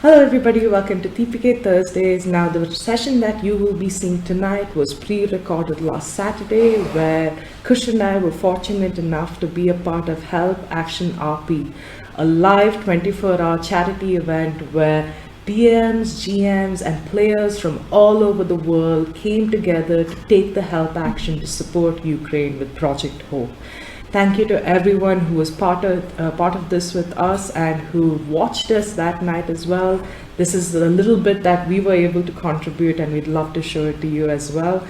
Hello, everybody. Welcome to TPK Thursdays. Now, the session that you will be seeing tonight was pre-recorded last Saturday, where Kush and I were fortunate enough to be a part of Help Action RP, a live 24-hour charity event where DMs, GMs, and players from all over the world came together to take the help action to support Ukraine with Project Hope. Thank you to everyone who was part of this with us and who watched us that night as well. This is a little bit that we were able to contribute, and we'd love to show it to you as well.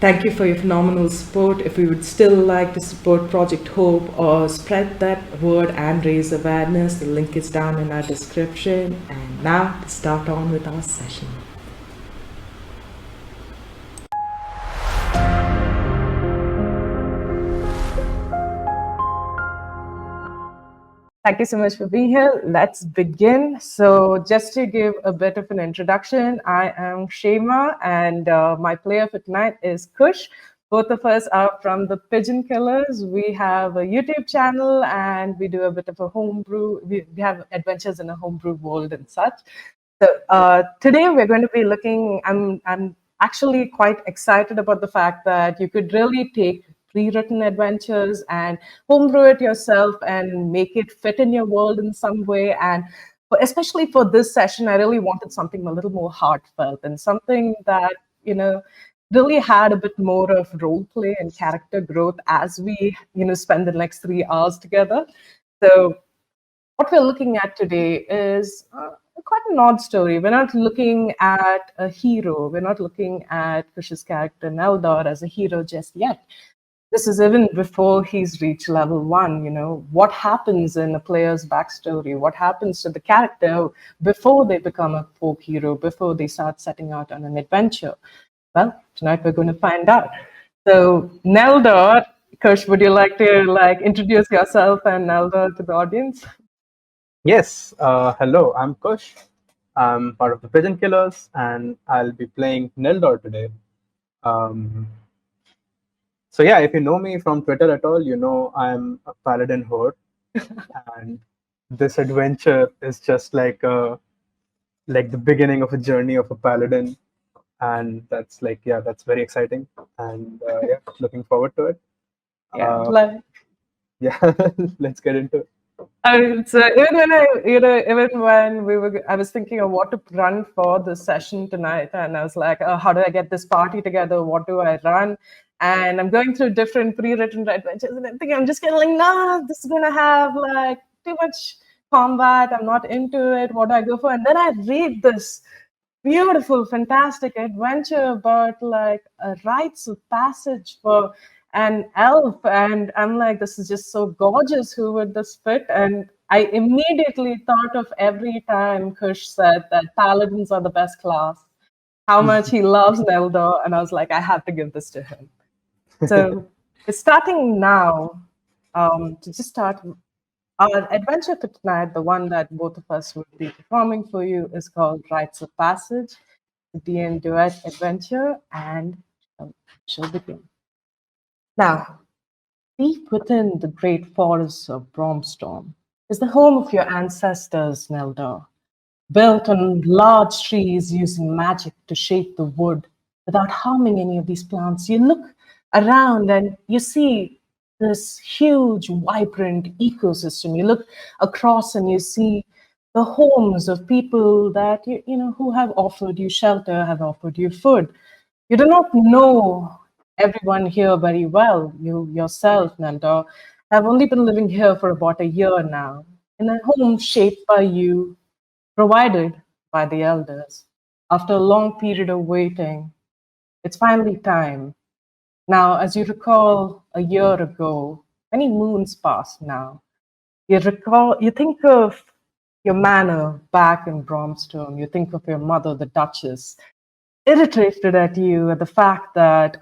Thank you for your phenomenal support. If you would still like to support Project Hope or spread that word and raise awareness, the link is down in our description. And now to start on with our session. Thank you so much for being here. Let's begin. So just to give a bit of an introduction, I am Shema, and my player for tonight is Kush. Both of us are from the Pigeon Killers. We have a YouTube channel, and we do a bit of a homebrew. We have adventures in a homebrew world and such. So today we're going to be looking. I'm actually quite excited about the fact that you could really take pre-written adventures and homebrew it yourself and make it fit in your world in some way. And especially for this session, I really wanted something a little more heartfelt and something that, really had a bit more of role play and character growth as we, spend the next 3 hours together. So what we're looking at today is quite an odd story. We're not looking at a hero. We're not looking at Kush's character Neldor as a hero just yet. This is even before he's reached level 1. What happens in a player's backstory? What happens to the character before they become a folk hero, before they start setting out on an adventure? Well, tonight we're going to find out. So, Neldor, Kush, would you like to introduce yourself and Neldor to the audience? Yes, hello, I'm Kush. I'm part of the Pigeon Killers, and I'll be playing Neldor today. Um, so yeah, if you know me from Twitter at all, you know I'm a Paladin horde, and this adventure is just like the beginning of a journey of a Paladin, and that's very exciting, and yeah, looking forward to it. Yeah, Uh, yeah, let's get into it. So even when even when I was thinking of what to run for this session tonight, and I was like, oh, how do I get this party together? What do I run? And I'm going through different pre-written adventures, and I'm thinking, I'm just getting like, nah, this is gonna have like too much combat. I'm not into it. What do I go for? And then I read this beautiful, fantastic adventure about like a rites of passage for an elf. And I'm like, this is just so gorgeous. Who would this fit? And I immediately thought of every time Kush said that paladins are the best class, how much he loves Neldor. And I was like, I have to give this to him. So it's starting now. To just start, our adventure for tonight, the one that both of us will be performing for you, is called Rites of Passage, the DN Duet adventure, and shall begin. Now, deep within the great forests of Gromstorm is the home of your ancestors, Neldor, built on large trees using magic to shape the wood without harming any of these plants. You look around and you see this huge, vibrant ecosystem. You look across and you see the homes of people that who have offered you shelter, have offered you food. You do not know everyone here very well. You yourself, Nanda, have only been living here for about a year now, in a home shaped by you, provided by the elders. After a long period of waiting, it's finally time. Now, as you recall, a year ago, many moons passed now. You think of your manor back in Bromstone. You think of your mother, the Duchess, irritated at you at the fact that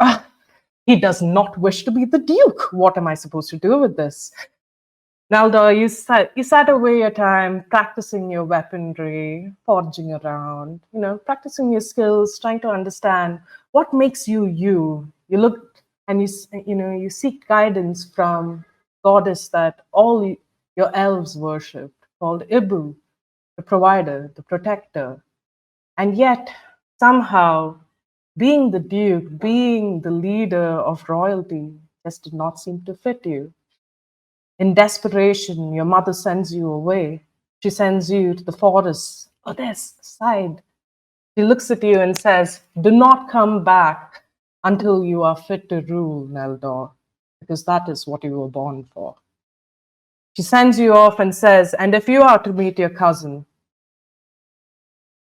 he does not wish to be the Duke. What am I supposed to do with this? Nalda, you sat away your time practicing your weaponry, forging around, practicing your skills, trying to understand what makes you you. You look and you seek guidance from goddess that all your elves worshipped, called Ibu. the provider, the protector. And yet, somehow, being the duke, being the leader of royalty just did not seem to fit you. In desperation, your mother sends you away. She sends you to the forest, this side. She looks at you and says, "Do not come back until you are fit to rule, Neldor, because that is what you were born for." She sends you off and says, "And if you are to meet your cousin,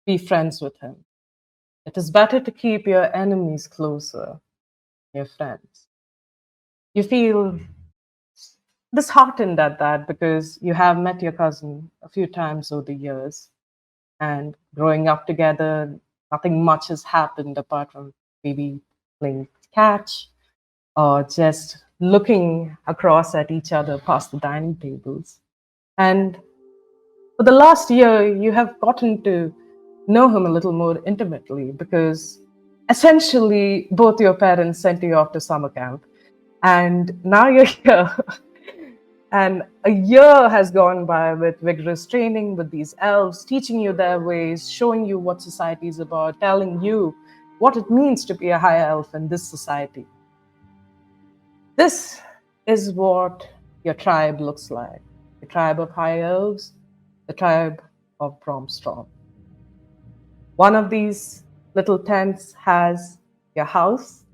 be friends with him. It is better to keep your enemies closer, your friends." You feel disheartened at that because you have met your cousin a few times over the years, and growing up together, nothing much has happened apart from maybe playing catch or just looking across at each other past the dining tables. And for the last year, you have gotten to know him a little more intimately because essentially both your parents sent you off to summer camp. And now you're here. And a year has gone by with vigorous training with these elves, teaching you their ways, showing you what society is about, telling you what it means to be a high elf in this society. This is what your tribe looks like. The tribe of high elves, the tribe of Gromstorm. One of these little tents has your house.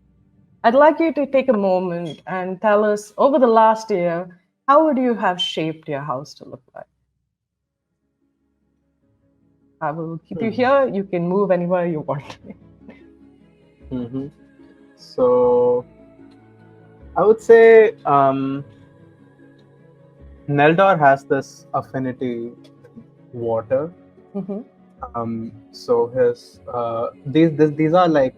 I'd like you to take a moment and tell us over the last year, how would you have shaped your house to look like? I will keep you here. You can move anywhere you want. So I would say Neldor has this affinity with water. So his these are like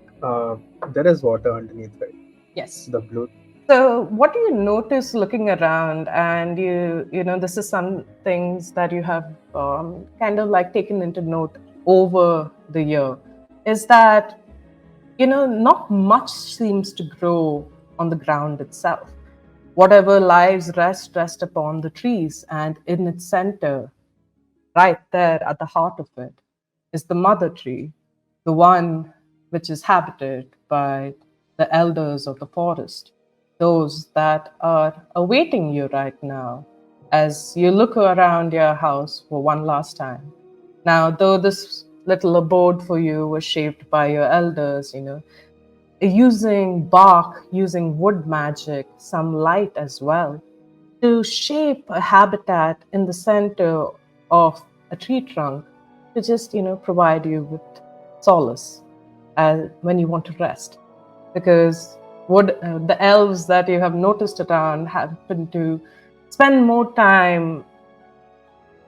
there is water underneath, right? Yes. The blue. So what do you notice looking around? And you know, this is some things that you have kind of like taken into note over the year, is that, you know, not much seems to grow on the ground itself. Whatever lies rest upon the trees, and in its center, right there at the heart of it, is the mother tree, the one which is habited by the elders of the forest, those that are awaiting you right now as you look around your house for one last time. Now, though this little abode for you was shaped by your elders, you know, using bark, using wood magic, some light as well, to shape a habitat in the center of a tree trunk to just, you know, provide you with solace when you want to rest. Because the elves that you have noticed around happen to spend more time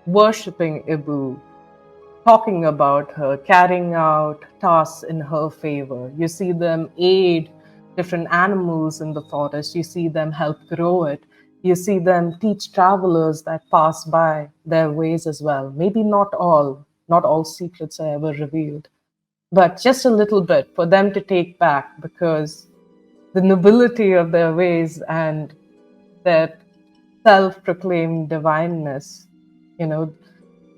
worshipping Ibu, talking about her, carrying out tasks in her favor. You see them aid different animals in the forest. You see them help grow it. You see them teach travelers that pass by their ways as well. Maybe not all secrets are ever revealed, but just a little bit for them to take back, because the nobility of their ways and their self-proclaimed divineness, you know,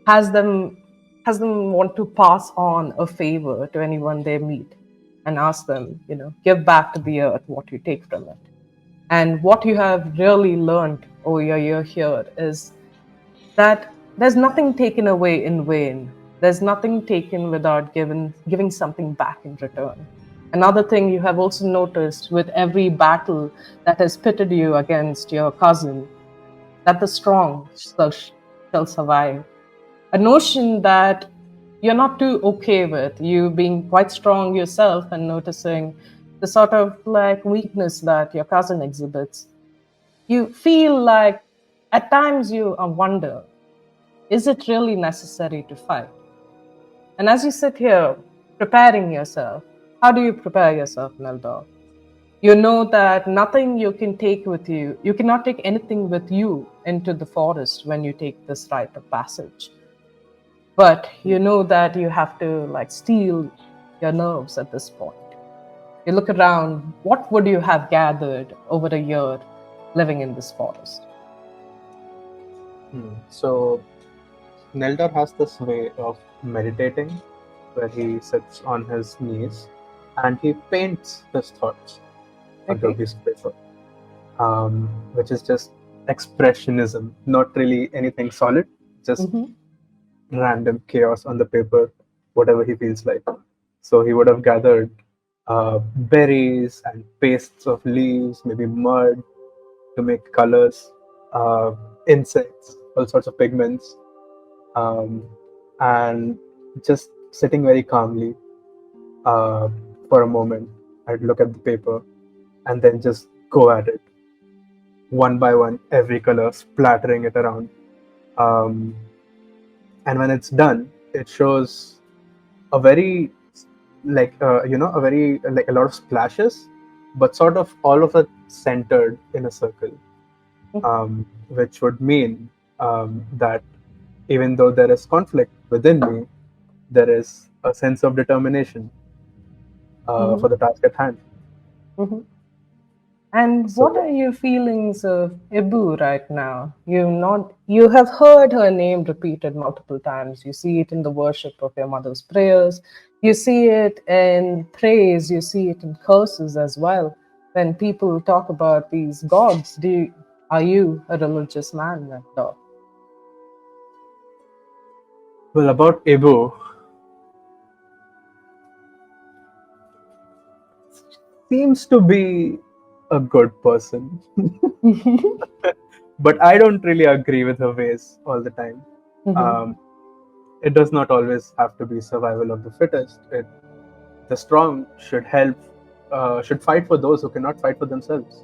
has them want to pass on a favor to anyone they meet and ask them, you know, give back to the earth what you take from it. And what you have really learned over your year here is that there's nothing taken away in vain. There's nothing taken without giving something back in return. Another thing you have also noticed with every battle that has pitted you against your cousin, that the strong shall survive. A notion that you're not too okay with, you being quite strong yourself and noticing the sort of like weakness that your cousin exhibits. You feel like at times you wonder, is it really necessary to fight? And as you sit here preparing yourself, how do you prepare yourself, Neldor? You know that nothing you can take with you, you cannot take anything with you into the forest when you take this rite of passage. But you know that you have to like steel your nerves at this point. You look around, what would you have gathered over a year living in this forest? So Neldor has this way of meditating where he sits on his knees and he paints his thoughts onto a Okay. piece of paper, which is just expressionism, not really anything solid, just Mm-hmm. random chaos on the paper, whatever he feels like. So he would have gathered berries and pastes of leaves, maybe mud to make colors, uh, insects, all sorts of pigments, um, and just sitting very calmly uh, for a moment. I'd look at the paper and then just go at it one by one, every color, splattering it around. Um, and when it's done, it shows a very a very like a lot of splashes, but sort of all of it centered in a circle, which would mean that even though there is conflict within me, there is a sense of determination Mm-hmm. for the task at hand. Mm-hmm. And what So, are your feelings of Ibu right now? You have heard her name repeated multiple times. You see it in the worship of your mother's prayers. You see it in praise. You see it in curses as well. When people talk about these gods, are you a religious man, Nectar? well, about Ibu, seems to be a good person, but I don't really agree with her ways all the time. Mhm. Um, it does not always have to be survival of the fittest. The strong should fight for those who cannot fight for themselves,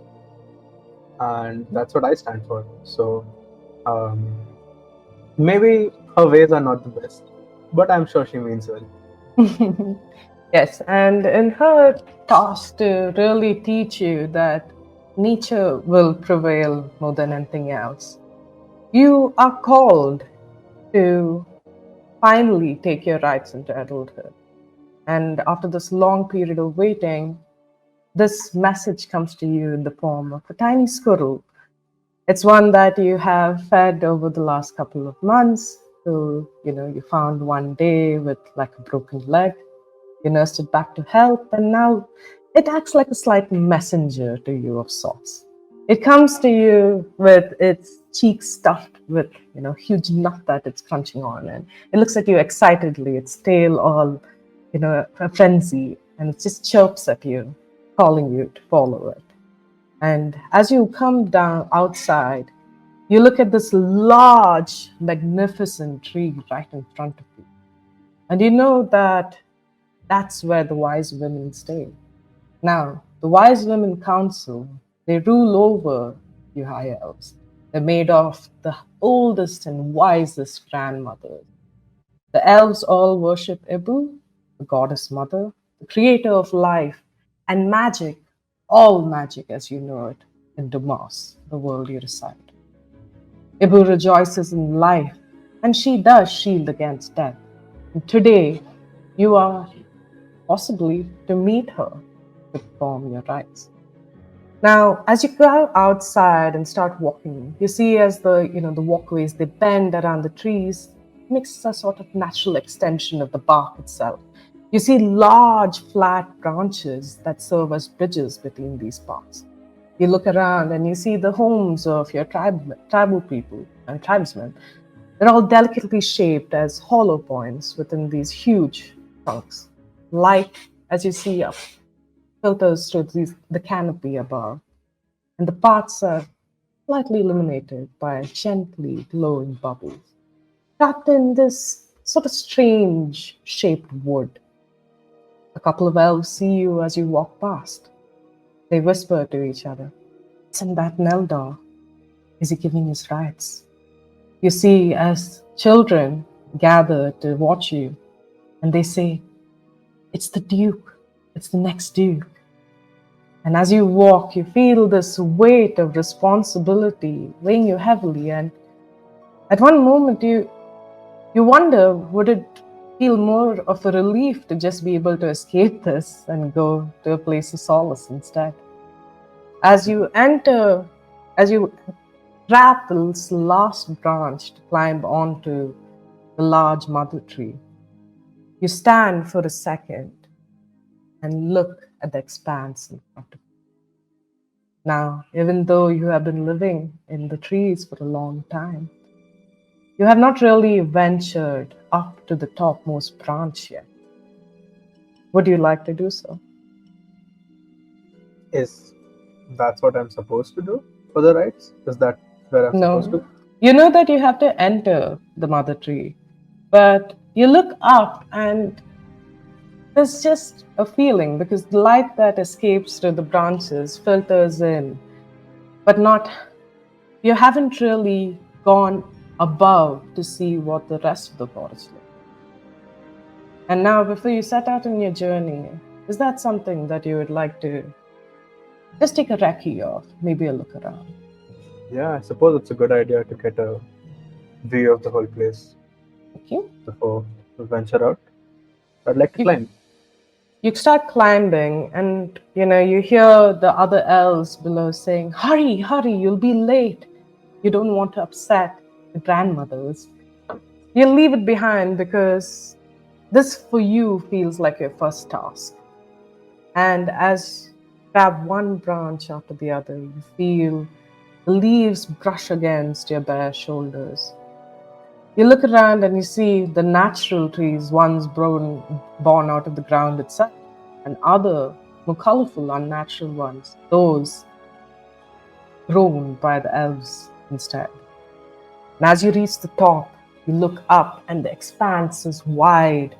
and that's what I stand for. So um, maybe her ways are not the best, but I'm sure she means well. Yes, and in her task to really teach you that nature will prevail more than anything else, you are called to finally take your rights into adulthood. And after this long period of waiting, this message comes to you in the form of a tiny squirrel. It's one that you have fed over the last couple of months. So, you found one day with like a broken leg. You nursed it back to health, and now it acts like a slight messenger to you of sorts. It comes to you with its cheeks stuffed with, huge nut that it's crunching on, and it looks at you excitedly, its tail all, a frenzy, and it just chirps at you, calling you to follow it. And as you come down outside, you look at this large, magnificent tree right in front of you. And you know that that's where the wise women stay. Now, the wise women council, they rule over you high elves. They're made of the oldest and wisest grandmothers. The elves all worship Ibu, the goddess mother, the creator of life and magic, all magic as you know it, in Dumas, the world you reside. Ibu rejoices in life, and she does shield against death. And today, you are possibly to meet her to perform your rites. Now, as you go outside and start walking, you see as the walkways they bend around the trees, makes a sort of natural extension of the bark itself. You see large flat branches that serve as bridges between these paths. You look around and you see the homes of your tribal people and tribesmen. They're all delicately shaped as hollow points within these huge trunks. Light, as you see up, filters through the canopy above, and the paths are slightly illuminated by gently glowing bubbles. Trapped in this sort of strange shaped wood, a couple of elves see you as you walk past. They whisper to each other, "Isn't that Neldor? Is he giving his rites?" You see as children gather to watch you, and they say, "It's the Duke. It's the next Duke." And as you walk, you feel this weight of responsibility weighing you heavily. And at one moment, you wonder, would it feel more of a relief to just be able to escape this and go to a place of solace instead? As you enter, as you grab this last branch to climb onto the large mother tree. You stand for a second and look at the expanse in front of you. Now, even though you have been living in the trees for a long time, you have not really ventured up to the topmost branch yet. Would you like to do so? Is that's what I'm supposed to do for the rites? Is that where I'm supposed No. to? You know that you have to enter the mother tree, but you look up and there's just a feeling because the light that escapes through the branches filters in, but not, you haven't really gone above to see what the rest of the forest looks like. And now, before you set out on your journey, is that something that you would like to just take a recce of, maybe a look around? Yeah, I suppose it's a good idea to get a view of the whole place Okay. before we venture out. I'd like to You climb. you start climbing, and you hear the other elves below saying, "Hurry, hurry! You'll be late." You don't want to upset the grandmothers. You'll leave it behind because this for you feels like your first task. And as you grab one branch after the other, you feel the leaves brush against your bare shoulders. You look around and you see the natural trees once born out of the ground itself, and other more colorful, unnatural ones, those grown by the elves instead. And as you reach the top, you look up and the expanse is wide.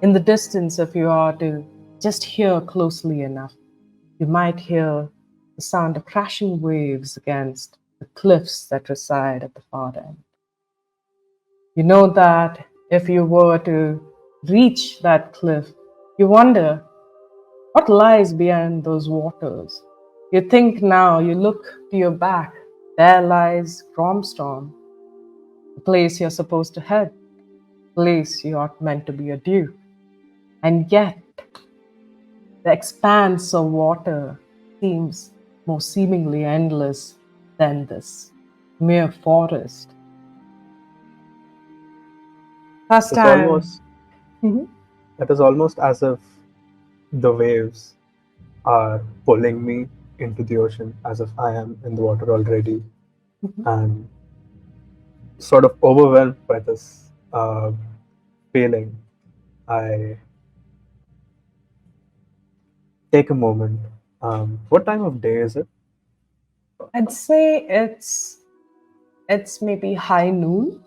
In the distance, if you are to just hear closely enough, you might hear the sound of crashing waves against the cliffs that reside at the far end. You know that if you were to reach that cliff, you wonder what lies beyond those waters. You think now, you look to your back, there lies Gromstorm, the place you're supposed to head, the place you are meant to be a duke. And yet, the expanse of water seems more seemingly endless than this mere forest. Last It's time. almost Mhm. it is almost as if the waves are pulling me into the ocean as if I am in the water already and sort of overwhelmed by this feeling. I take a moment. What time of day is it? I'd say it's maybe high noon.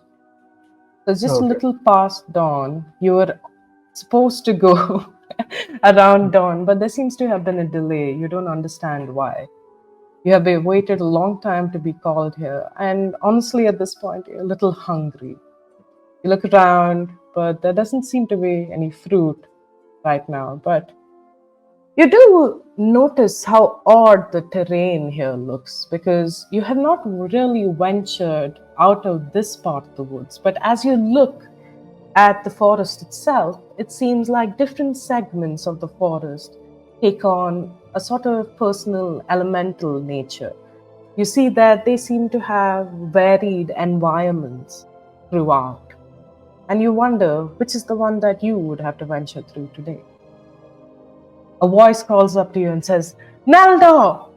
So it's just a Okay. little past dawn. You were supposed to go around dawn, but there seems to have been a delay. You don't understand why. You have been waited a long time to be called here. And honestly, at this point, you're a little hungry. You look around, but there doesn't seem to be any fruit right now. But you do notice how odd the terrain here looks because you have not really ventured out of this part of the woods. But as you look at the forest itself, it seems like different segments of the forest take on a sort of personal elemental nature. You see that they seem to have varied environments throughout. And you wonder which is the one that you would have to venture through today. A voice calls up to you and says, "Neldor!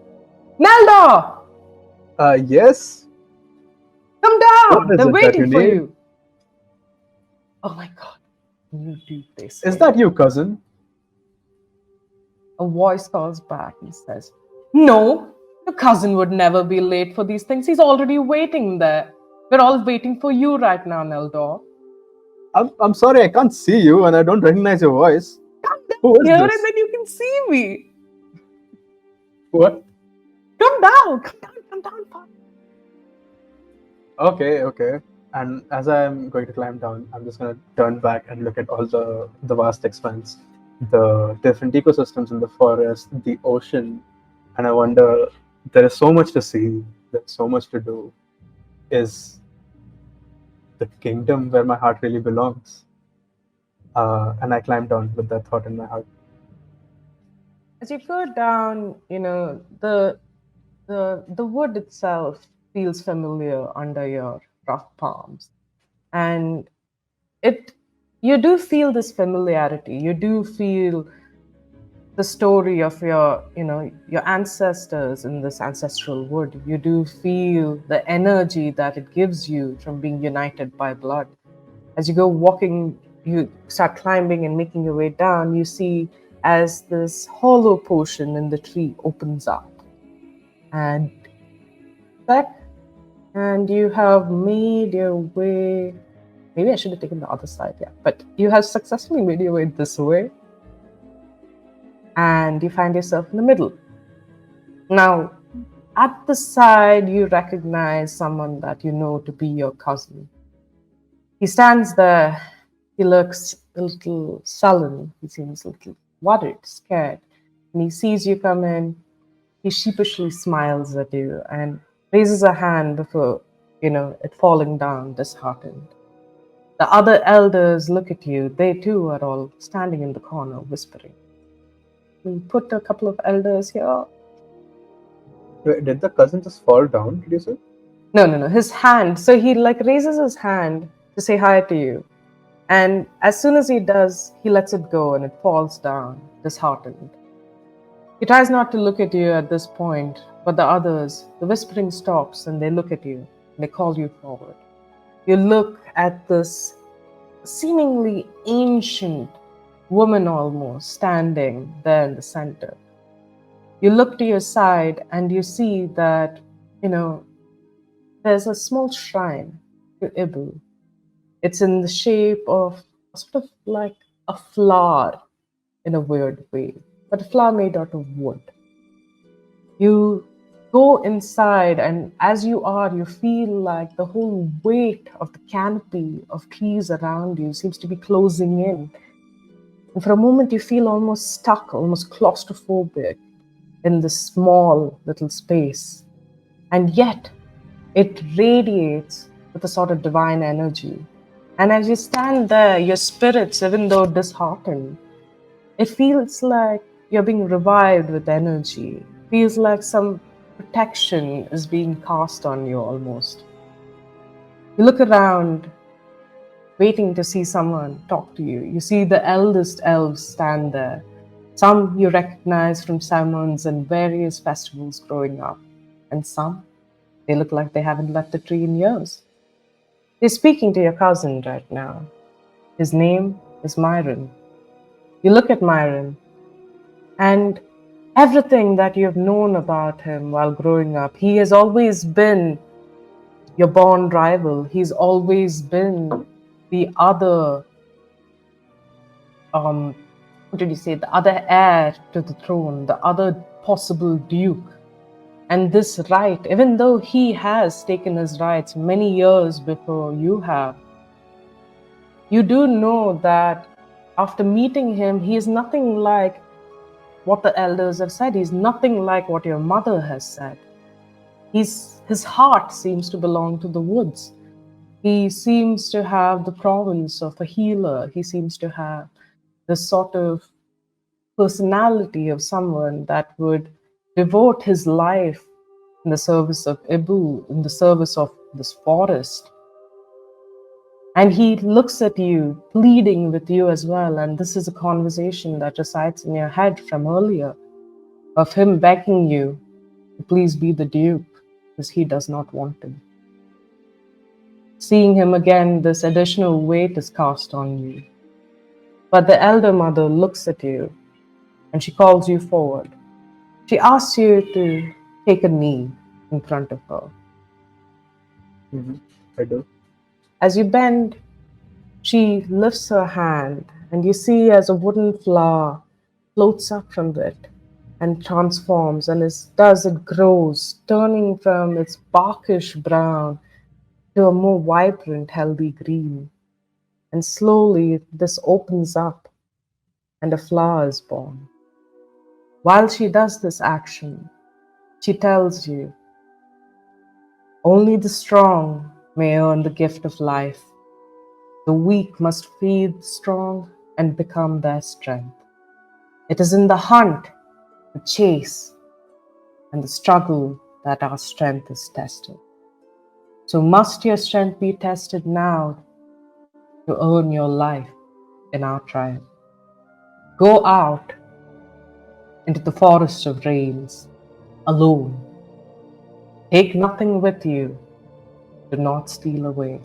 Neldor! Yes. Come What down! is They're it that you waiting for need? you." Oh my God. You do, they Is say. that you, cousin? A voice calls back and says, "No, your cousin would never be late for these things. He's already waiting there. We're all waiting for you right now, Neldor. I'm sorry, I can't see you and I don't recognize your voice. Come Who down is here and this? then you can see me. What? Come down, come down, come down fast." Okay, okay. And as I'm going to climb down, I'm just going to turn back and look at all the vast expanse, the different ecosystems in the forest, the ocean, and I wonder, there is so much to see, there's so much to do. Is the kingdom where my heart really belongs? And I climb down with that thought in my heart. As you go down, the wood itself feels familiar under your rough palms. And you do feel this familiarity. You do feel the story of your ancestors in this ancestral wood. You do feel the energy that it gives you from being united by blood. As you go walking, you start climbing and making your way down, you see as this hollow portion in the tree opens up and back, and you have made your way. Maybe I should have taken the other side, yeah. But you have successfully made your way this way, and you find yourself in the middle. Now, at the side, you recognize someone that you know to be your cousin. He stands there. He looks a little sullen. He seems a little worried, scared. And he sees you come in. He sheepishly smiles at you and raises a hand before, it falling down, disheartened. The other elders look at you. They too are all standing in the corner, whispering. We put a couple of elders here. Wait, did the cousin just fall down, did you say? No. His hand. So he raises his hand to say hi to you. And as soon as he does, he lets it go and it falls down, disheartened. He tries not to look at you at this point, but the others, the whispering stops and they look at you. And they call you forward. You look at this seemingly ancient woman almost standing there in the center. You look to your side and you see that, there's a small shrine to Ibu. It's in the shape of sort of like a flower in a weird way, but a flower made out of wood. You go inside, and as you are, you feel like the whole weight of the canopy of trees around you seems to be closing in. And for a moment, you feel almost stuck, almost claustrophobic in this small little space. And yet, it radiates with a sort of divine energy. And as you stand there, your spirits, even though disheartened, it feels like you're being revived with energy. It feels like some protection is being cast on you almost. You look around, waiting to see someone talk to you. You see the eldest elves stand there. Some you recognize from sermons and various festivals growing up, and some, they look like they haven't left the tree in years. They're speaking to your cousin right now. His name is Myron. You look at Myron, and everything that you've known about him while growing up, he has always been your born rival. He's always been the other, what did you say, the other heir to the throne, the other possible duke. And this right, even though he has taken his rights many years before you have, you do know that after meeting him, he is nothing like what the elders have said. He's nothing like what your mother has said. His heart seems to belong to the woods. He seems to have the province of a healer. He seems to have the sort of personality of someone that would devote his life in the service of Ibu, in the service of this forest. And he looks at you, pleading with you as well. And this is a conversation that resides in your head from earlier, of him begging you to please be the duke, because he does not want to. Seeing him again, this additional weight is cast on you. But the elder mother looks at you and she calls you forward. She asks you to take a knee in front of her. I do. As you bend, she lifts her hand, and you see as a wooden flower floats up from it and transforms, and it grows, turning from its barkish brown to a more vibrant, healthy green. And slowly this opens up, and a flower is born. While she does this action, she tells you, only the strong may earn the gift of life. The weak must feed the strong and become their strength. It is in the hunt, the chase, and the struggle that our strength is tested. So must your strength be tested now to earn your life in our tribe. Go out into the forest of rains alone. Take nothing with you. Do not steal away.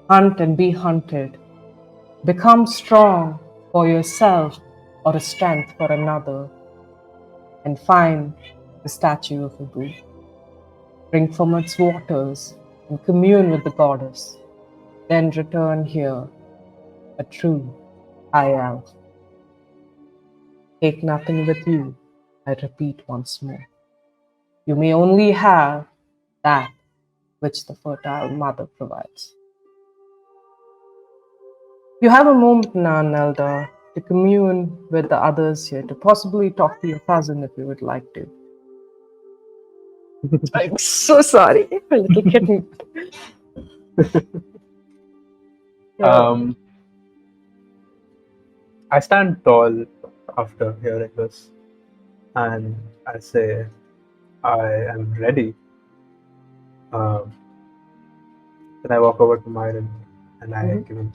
Hunt and be hunted. Become strong for yourself or a strength for another. And find the statue of Abu. Drink from its waters and commune with the goddess. Then return here, a true high elf. Take nothing with you, I repeat once more. You may only have that which the fertile mother provides. You have a moment now, Nelda, to commune with the others here, to possibly talk to your cousin if you would like to. I'm so sorry, my little kitten. Um, I stand tall after hearing this, and I say, I am ready. Um, then I walk over to Myron and I give him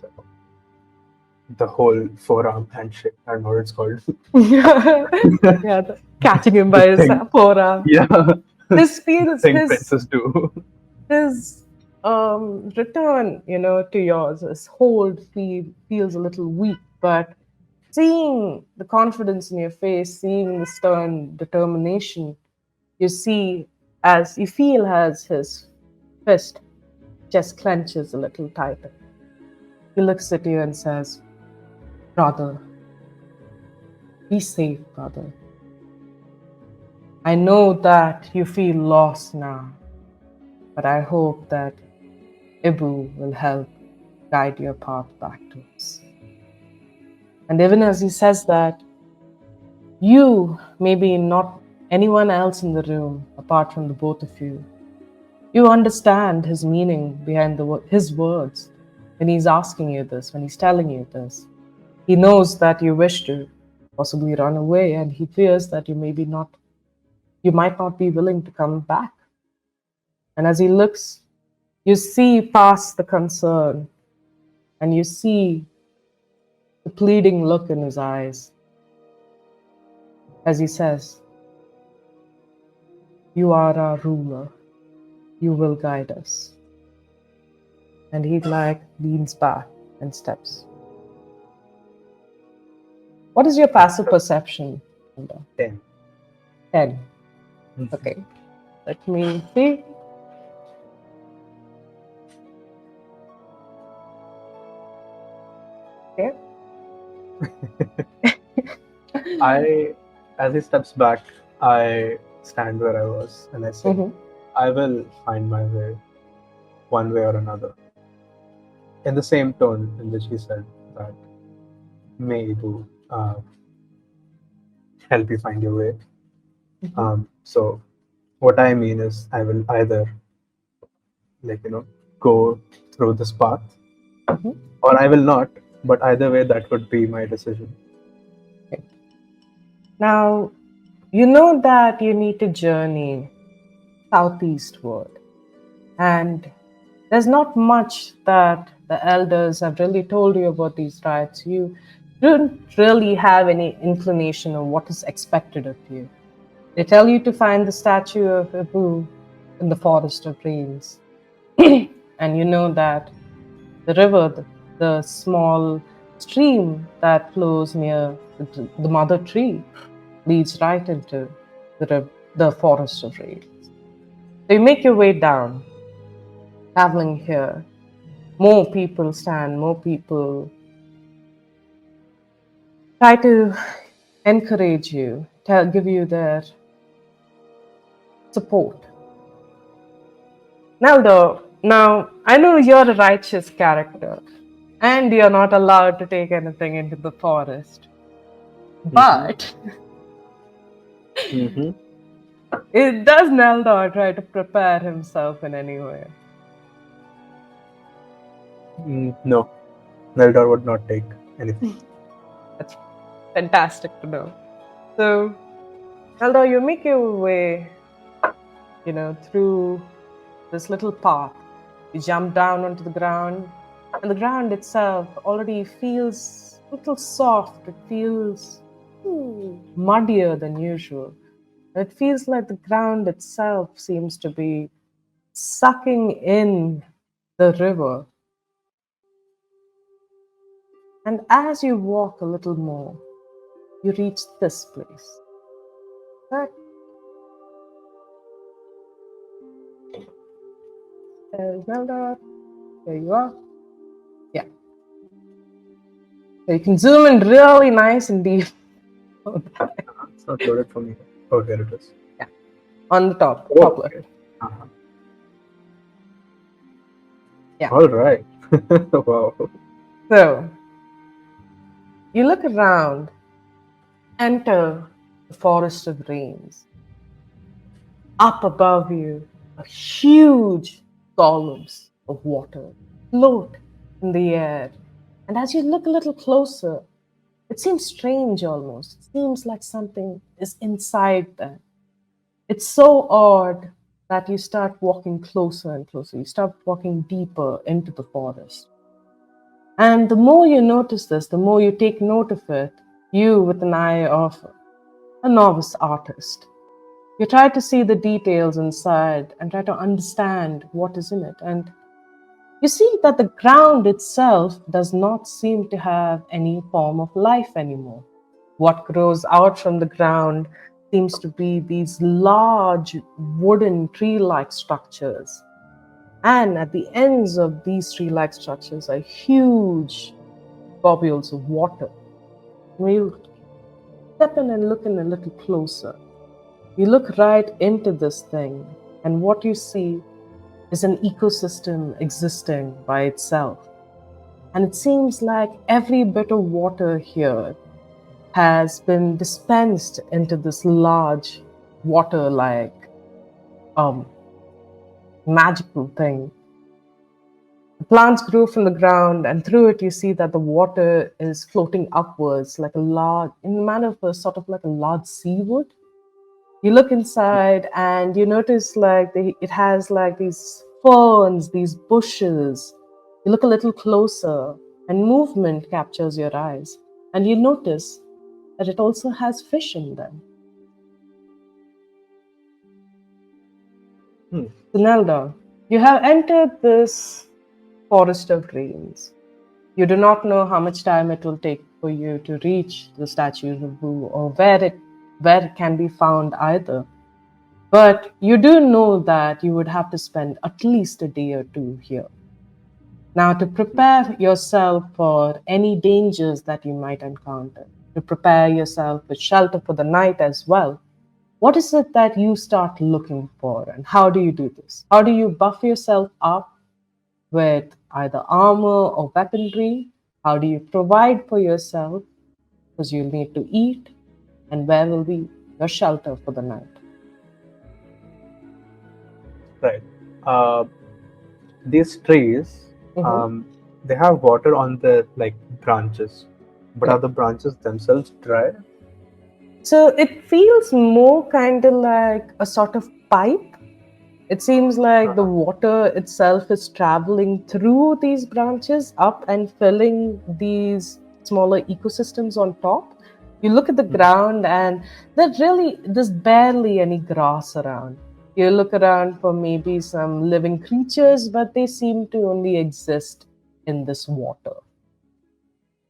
the whole forearm handshake. I don't know what it's called. Yeah, catching him by his forearm. Yeah. This feels thing princes do. His return, to yours, his hold feels a little weak, but seeing the confidence in your face, seeing the stern determination, you feel as his fist just clenches a little tighter. He looks at you and says, "Brother, be safe, brother. I know that you feel lost now, but I hope that Ibu will help guide your path back to us." And even as he says that, you, maybe not anyone else in the room apart from the both of you, you understand his meaning behind his words when he's asking you this, when he's telling you this. He knows that you wish to possibly run away, and he fears that you might not be willing to come back. And as he looks, you see past the concern, and you see the pleading look in his eyes as he says, "You are our ruler. You will guide us." And he leans back and steps. What is your passive perception? 10. 10. Okay. Let me see. Okay. As he steps back, I stand where I was and I say, I will find my way, one way or another. In the same tone in which he said that, may Ibu help you find your way. So what I mean is, I will either go through this path, or I will not. But either way, that would be my decision. Okay. Now, you know that you need to journey southeastward, and there's not much that the elders have really told you about these rites. You don't really have any inclination of what is expected of you. They tell you to find the statue of Abu in the forest of rains. And you know that the river, the small stream that flows near the mother tree, leads right into the forest of rains. So you make your way down, traveling here. More people stand, more people try to encourage you, give you their support. Naldo, now I know you're a righteous character and you're not allowed to take anything into the forest. But does Neldor try to prepare himself in any way? No, Neldor would not take anything. That's fantastic to know. So, Neldor, you make your way, through this little path. You jump down onto the ground, And the ground itself already feels a little soft. It feels muddier than usual. It feels like the ground itself seems to be sucking in the river. And as you walk a little more, you reach this place. Right? There's Neldor. There you are. Yeah. So you can zoom in really nice and deep. It's not loaded for me. Oh, here it is. Yeah. On the top Oh, left. okay. Uh-huh. Yeah. All right. Wow. So you look around, enter the forest of rains. Up above you, a huge columns of water float in the air. And as you look a little closer, it seems strange almost. It seems like something is inside them. It's so odd that you start walking closer and closer. You start walking deeper into the forest. And the more you notice this, the more you take note of it, you with an eye of a novice artist. You try to see the details inside and try to understand what is in it. And you see that the ground itself does not seem to have any form of life anymore. What grows out from the ground seems to be these large wooden tree like structures. And at the ends of these tree like structures are huge globules of water. When you step in and look in a little closer, you look right into this thing, and what you see is an ecosystem existing by itself. And it seems like every bit of water here has been dispensed into this large water like magical thing. The plants grow from the ground, and through it, you see that the water is floating upwards like a large, in the manner of a sort of like a large seawood. You look inside and you notice like it has like these ferns, these bushes. You look a little closer and movement captures your eyes. And you notice that it also has fish in them. So Nelda, you have entered this forest of dreams. You do not know how much time it will take for you to reach the statues of Boo or where it can be found either. But you do know that you would have to spend at least a day or two here. Now, to prepare yourself for any dangers that you might encounter, to prepare yourself with shelter for the night as well, what is it that you start looking for and how do you do this? How do you buff yourself up with either armor or weaponry? How do you provide for yourself? Because you'll need to eat, and where will be your shelter for the night? Right. Uh, these trees, they have water on the like branches, but are the branches themselves dry? So it feels more kind of like a sort of pipe. It seems like the water itself is traveling through these branches up and filling these smaller ecosystems on top. You look at the ground and there's barely any grass around. You look around for maybe some living creatures, but they seem to only exist in this water.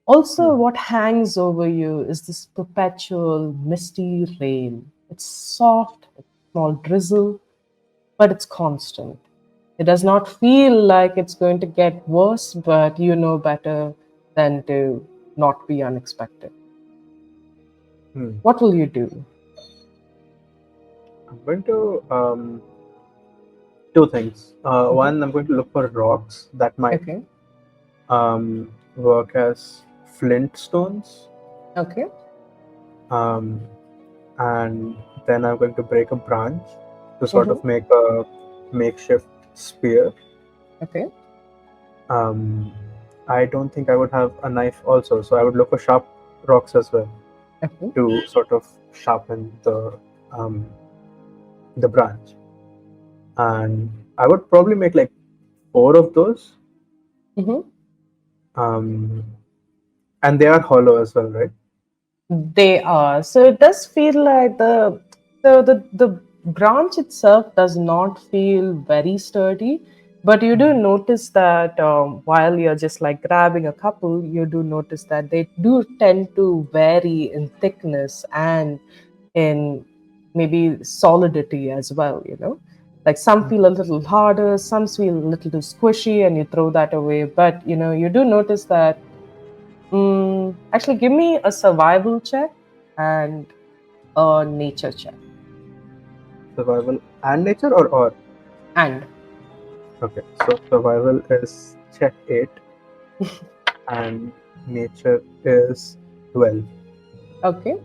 Also, what hangs over you is this perpetual misty rain. It's soft, it's small drizzle, but it's constant. It does not feel like it's going to get worse, but you know better than to not be unexpected. What will you do? I'm going to two things. One, I'm going to look for rocks that might Okay. work as flint stones. Okay. And then I'm going to break a branch to sort of make a makeshift spear. Okay. I don't think I would have a knife also, so I would look for sharp rocks as well Okay. to sort of sharpen the branch. And I would probably make like 4 of those. Um, and they are hollow as well, right? They are. So it does feel like the branch itself does not feel very sturdy, but you do notice that while you're just like grabbing a couple, you do notice that they do tend to vary in thickness and in maybe solidity as well, you know. Like some feel a little harder, some feel a little too squishy, and you throw that away. But you know, you do notice that. Actually, give me a survival check and a nature check. Survival and nature, or And okay. So survival is check 8, and nature is 12. okay.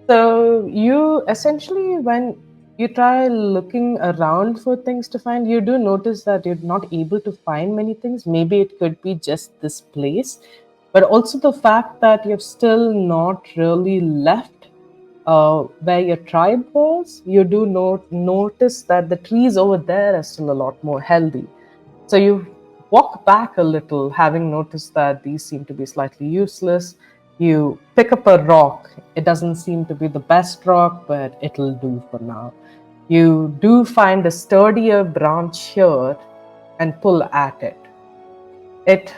So you essentially, when you try looking around for things to find, you do notice that you're not able to find many things. Maybe it could be just this place, but also the fact that you've still not really left where your tribe was. You do notice that the trees over there are still a lot more healthy. So you walk back a little, having noticed that these seem to be slightly useless. You pick up a rock. It doesn't seem to be the best rock, but it'll do for now. You do find a sturdier branch here and pull at it. It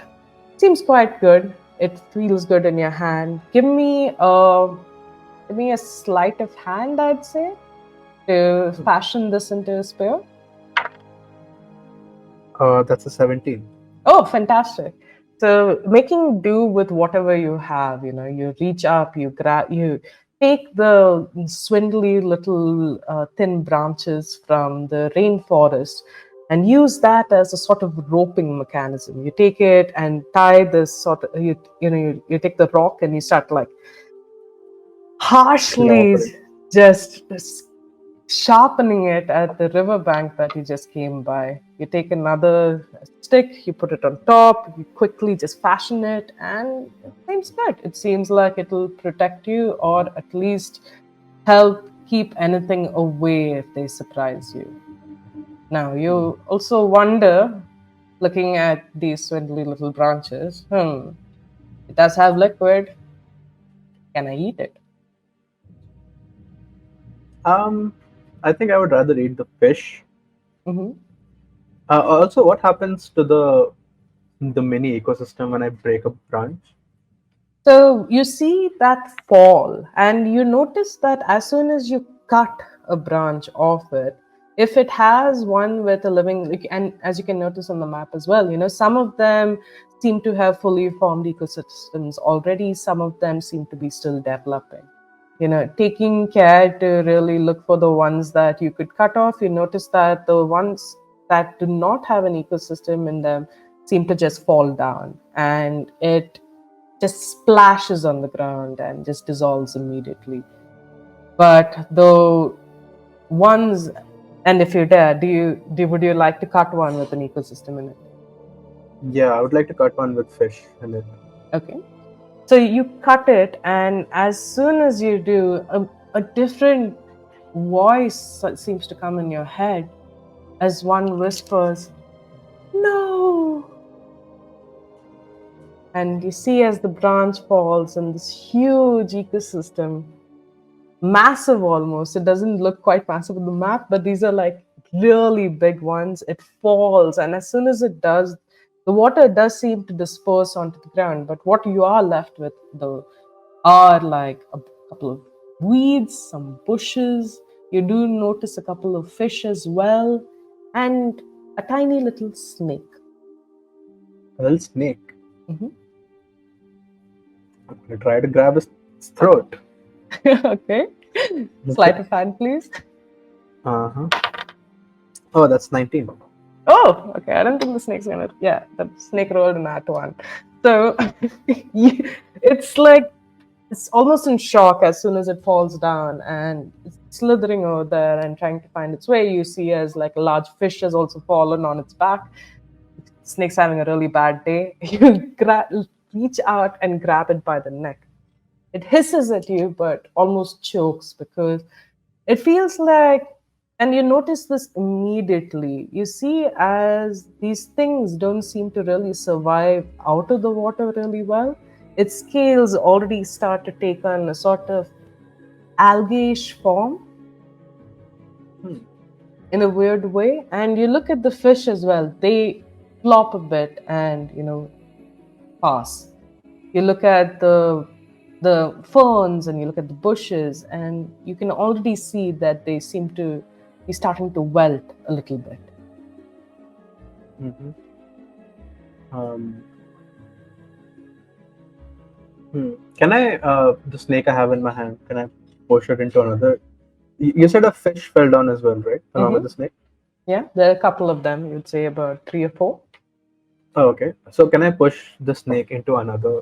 seems quite good. It feels good in your hand. Give me a sleight of hand, I'd say, to fashion this into a spear. That's a 17. Oh, fantastic. So making do with whatever you have, you know, you reach up, you grab, you take the swindly little thin branches from the rainforest and use that as a sort of roping mechanism. You take it and tie this sort of, you take the rock and you start like harshly Clobbered. just sharpening it at the riverbank that you just came by. You take another stick, you put it on top, you quickly just fashion it, and it seems good. It seems like it'll protect you or at least help keep anything away if they surprise you. Now, you also wonder, looking at these swindly little branches, it does have liquid. Can I eat it? Um, I think I would rather eat the fish. Mhm. Also, what happens to the mini ecosystem when I break a branch? So you see that fall, and you notice that as soon as you cut a branch off it, if it has one with a living, and as you can notice on the map as well, you know, some of them seem to have fully formed ecosystems already, some of them seem to be still developing. You know, taking care to really look for the ones that you could cut off, you notice that the ones that do not have an ecosystem in them seem to just fall down, and it just splashes on the ground and just dissolves immediately. But the ones, and if you're there, would you like to cut one with an ecosystem in it? Yeah, I would like to cut one with fish in it. Okay. So you cut it, and as soon as you do, a different voice seems to come in your head as one whispers, "No!" And you see as the branch falls in this huge ecosystem, massive almost. It doesn't look quite massive on the map, but these are like really big ones. It falls, and as soon as it does, the water does seem to disperse onto the ground. But what you are left with, though, are like a couple of weeds, some bushes. You do notice a couple of fish as well, and a tiny little snake. A little snake. Mhm. I'm gonna try to grab his throat. Okay. Okay. Sleight of hand, please. Uh-huh. Oh, that's 19. Oh, okay. I don't think the snake's gonna. Yeah, the snake rolled in that one. So it's like it's almost in shock as soon as it falls down and it's slithering over there and trying to find its way. You see as like a large fish has also fallen on its back. Snake's having a really bad day. You reach out and grab it by the neck. It hisses at you, but almost chokes because it feels like And you notice this immediately. You see, as these things don't seem to really survive out of the water really well, its scales already start to take on a sort of algae-ish form Hmm. in a weird way. And you look at the fish as well, they flop a bit and, pass. You look at the ferns and you look at the bushes, and you can already see that they seem to be starting to wilt a little bit. Mhm. Um, Can I, the snake I have in my hand, can I push it into another? You said a fish fell down as well, right? Along with Hmm. the snake? Yeah, there are a couple of them. You'd say about three or four. Oh, okay. So can I push the snake into another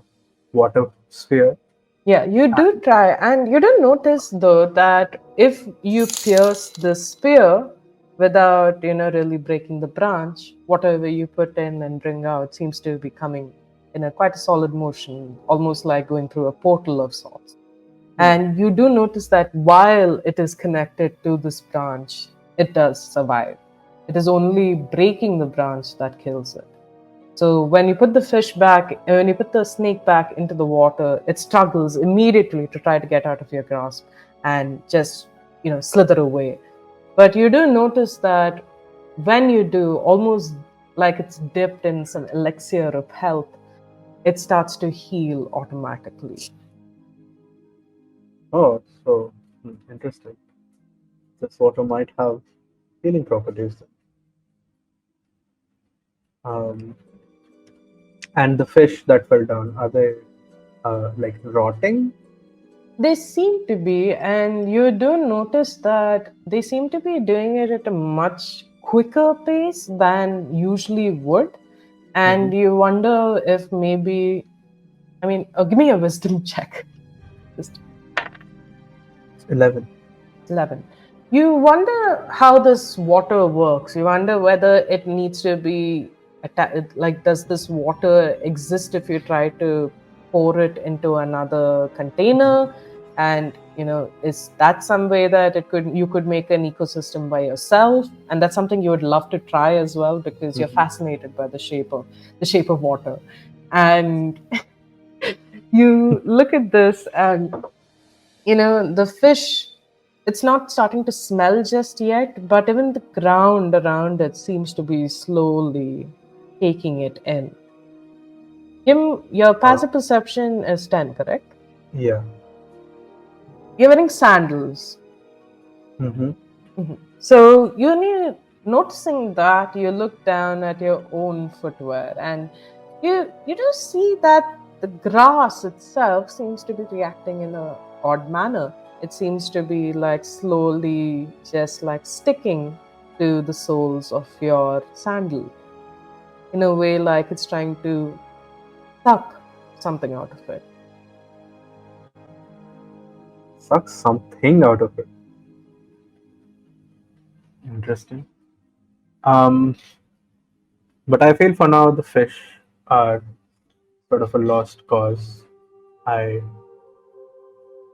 water sphere? Yeah, you do try, and you do notice though that if you pierce the spear without, really breaking the branch, whatever you put in and bring out seems to be coming in a quite a solid motion, almost like going through a portal of sorts. Hmm. And you do notice that while it is connected to this branch, it does survive. It is only breaking the branch that kills it. So when you put the fish back, when you put the snake back into the water, it struggles immediately to try to get out of your grasp and just, slither away. But you do notice that when you do, almost like it's dipped in some elixir of health, it starts to heal automatically. Oh, so interesting. This water might have healing properties then. Um, and the fish that fell down, are they like rotting? They seem to be, and you do notice that they seem to be doing it at a much quicker pace than usually would. Hmm. And you wonder if maybe, give me a wisdom check. Just 11. 11. You wonder how this water works. You wonder whether it needs to be like, does this water exist if you try to pour it into another container? And is that some way that you could make an ecosystem by yourself? And that's something you would love to try as well, because you're Hmm. fascinated by the shape of water. And you look at this, and the fish, it's not starting to smell just yet, but even the ground around it seems to be slowly taking it in. Kim, your Oh, passive perception is 10, correct? yeah. You're wearing sandals. Hmm. So noticing that, you look down at your own footwear, and you do see that the grass itself seems to be reacting in a odd manner. It seems to be like slowly just like sticking to the soles of your sandal in a way, like it's trying to suck something out of it. Suck something out of it. Interesting. Um, but I feel for now the fish are sort of a lost cause. I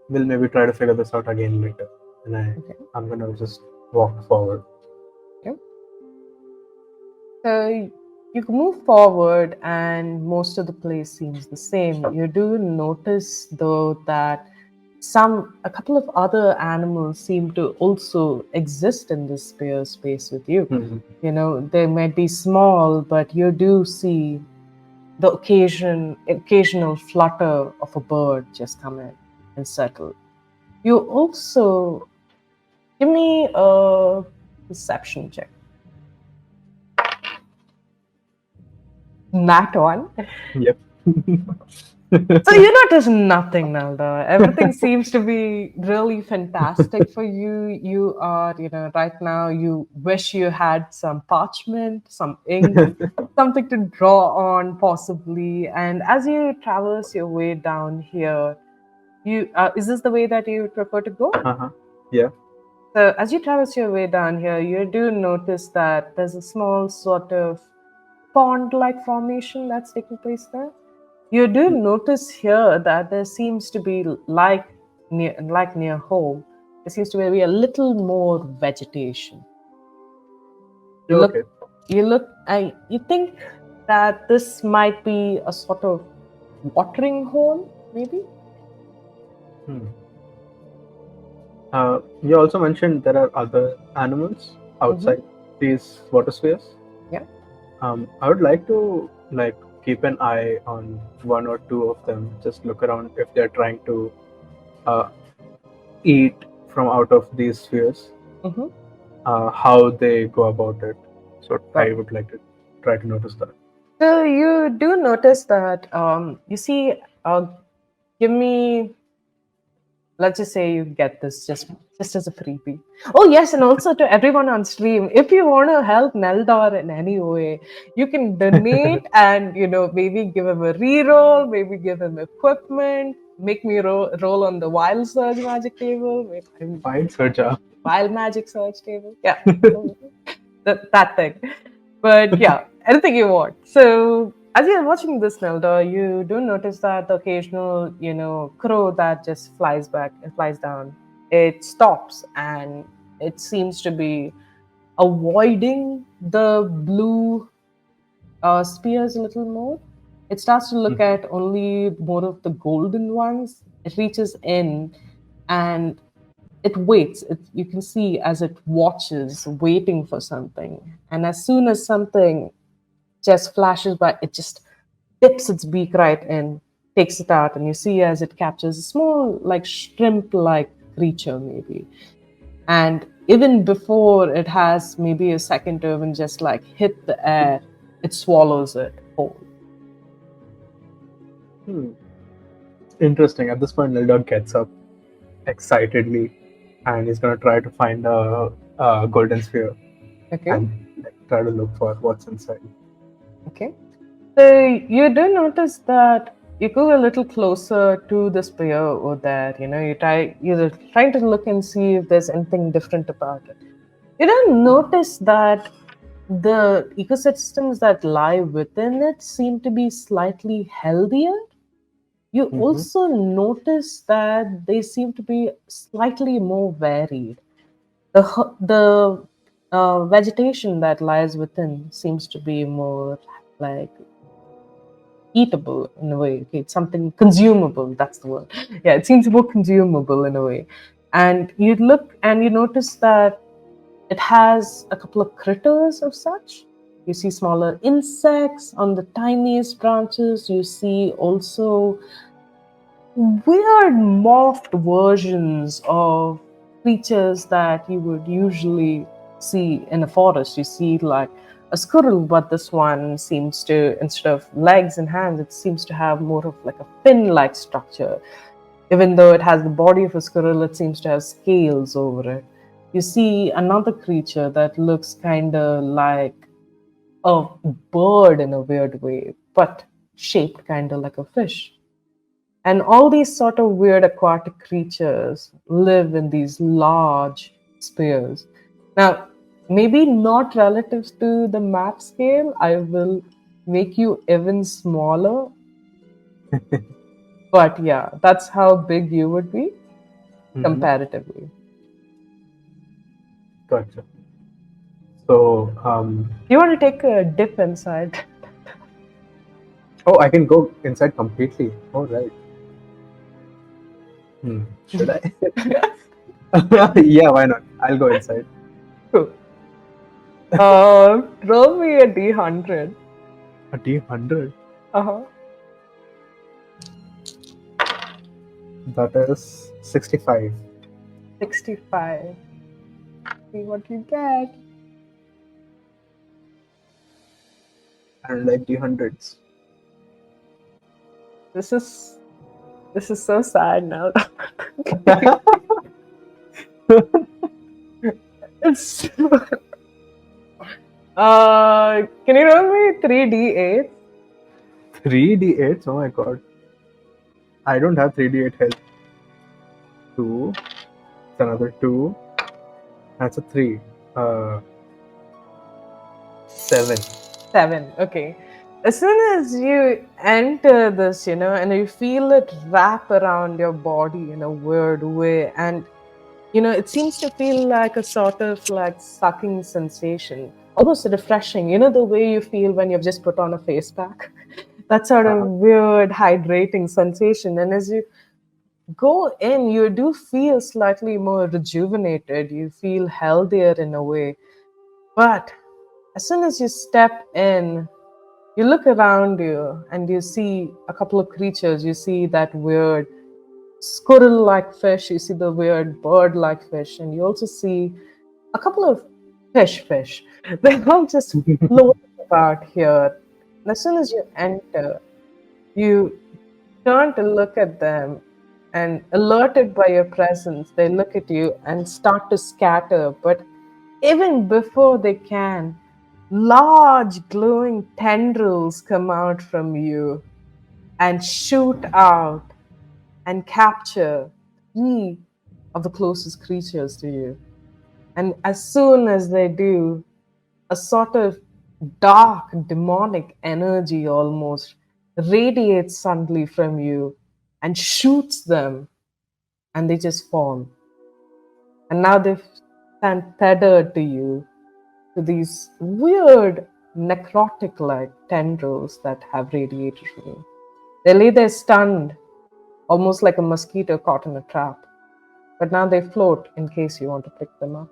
will maybe try to figure this out again later, and Okay. I'm gonna just walk forward. Okay. So you can move forward, and most of the place seems the same. You do notice, though, that a couple of other animals seem to also exist in this spare space with you. Mhm. They might be small, but you do see the occasional flutter of a bird just come in and settle. You also give me a perception check. Nat one. Yep. So you notice nothing, Nalda. Everything seems to be really fantastic for you. You are, right now, you wish you had some parchment, some ink, something to draw on, possibly. And as you traverse your way down here, is this the way that you would prefer to go? Uh-huh. Yeah. So as you traverse your way down here, you do notice that there's a small sort of pond-like formation that's taking place there. You do notice here that there seems to be, like near home, There seems to be a little more vegetation. You Okay. you think that this might be a sort of watering hole, maybe? Hmm. You also mentioned there are other animals outside these water spheres. Yeah. I would like to keep an eye on one or two of them. Just look around if they're trying to uh, eat from out of these spheres. Mm-hmm. How they go about it. So Got I it. would like to try to notice that. So you do notice that you see, give me, let's just say you get this just as a freebie. Oh yes, and also to everyone on stream, if you want to help Neldor in any way, you can donate and maybe give him a reroll, maybe give him equipment, make me roll on the wild surge magic table, Fine, Serja. wild magic surge table. Yeah, that thing. But yeah, anything you want. So as you're watching this, Nelda, you do notice that the occasional, crow that just flies back and flies down, it stops and it seems to be avoiding the blue spears a little more. It starts to look at only more of the golden ones. It reaches in and it waits. You can see as it watches, waiting for something. And as soon as something just flashes by, it just dips its beak right in, takes it out, and you see as it captures a small, like shrimp-like creature, maybe. And even before it has maybe a second to even just like hit the air, it swallows it whole. Hmm. Interesting. At this point, Nildog gets up excitedly and he's gonna try to find a golden sphere Okay. and try to look for what's inside. Okay. So you do notice that you go a little closer to the spear over there. You're trying to look and see if there's anything different about it. You don't notice that the ecosystems that lie within it seem to be slightly healthier. You Mm-hmm. also notice that they seem to be slightly more varied. The vegetation that lies within seems to be more like eatable in a way. Okay, it's something consumable. That's the word. Yeah, it seems more consumable in a way. And you look and you notice that it has a couple of critters of such. You see smaller insects on the tiniest branches. You see also weird morphed versions of creatures that you would usually see in a forest. You see like a squirrel, but this one seems to, instead of legs and hands, it seems to have more of like a fin-like structure. Even though it has the body of a squirrel, it seems to have scales over it. You see another creature that looks kind of like a bird in a weird way, but shaped kind of like a fish. And all these sort of weird aquatic creatures live in these large spheres. Now, maybe not relative to the map scale, I will make you even smaller. But yeah, that's how big you would be Mm-hmm. comparatively. Gotcha. So, You want to take a dip inside? oh, I can go inside completely. All right. Should I? Yeah, why not? I'll go inside. Cool. Roll me a D100. A D100. Uh-huh. That is 65. 65. See what you get. I don't like D100s. This is so sad now. It's can you roll me 3d8? 3D8s? Oh my god. I don't have 3D8 health. 2. It's another 2. That's a 3. 7. 7. Okay. As soon as you enter this, and you feel it wrap around your body in a weird way, and It seems to feel like a sort of like sucking sensation, almost refreshing. The way you feel when you've just put on a face pack. That sort of Uh-huh. weird, hydrating sensation. And as you go in, you do feel slightly more rejuvenated. You feel healthier in a way. But as soon as you step in, you look around you and you see a couple of creatures. You see that weird squirrel like fish, you see the weird bird like fish, and you also see a couple of fish. They're all just floating about here. And as soon as you enter, you turn to look at them, and alerted by your presence, they look at you and start to scatter. But even before they can, large glowing tendrils come out from you and shoot out and capture three of the closest creatures to you. And as soon as they do, a sort of dark, demonic energy almost radiates suddenly from you and shoots them, and they just fall. And now they stand tethered to you, to these weird necrotic like tendrils that have radiated from you. They lay there stunned, almost like a mosquito caught in a trap. But now they float in case you want to pick them up.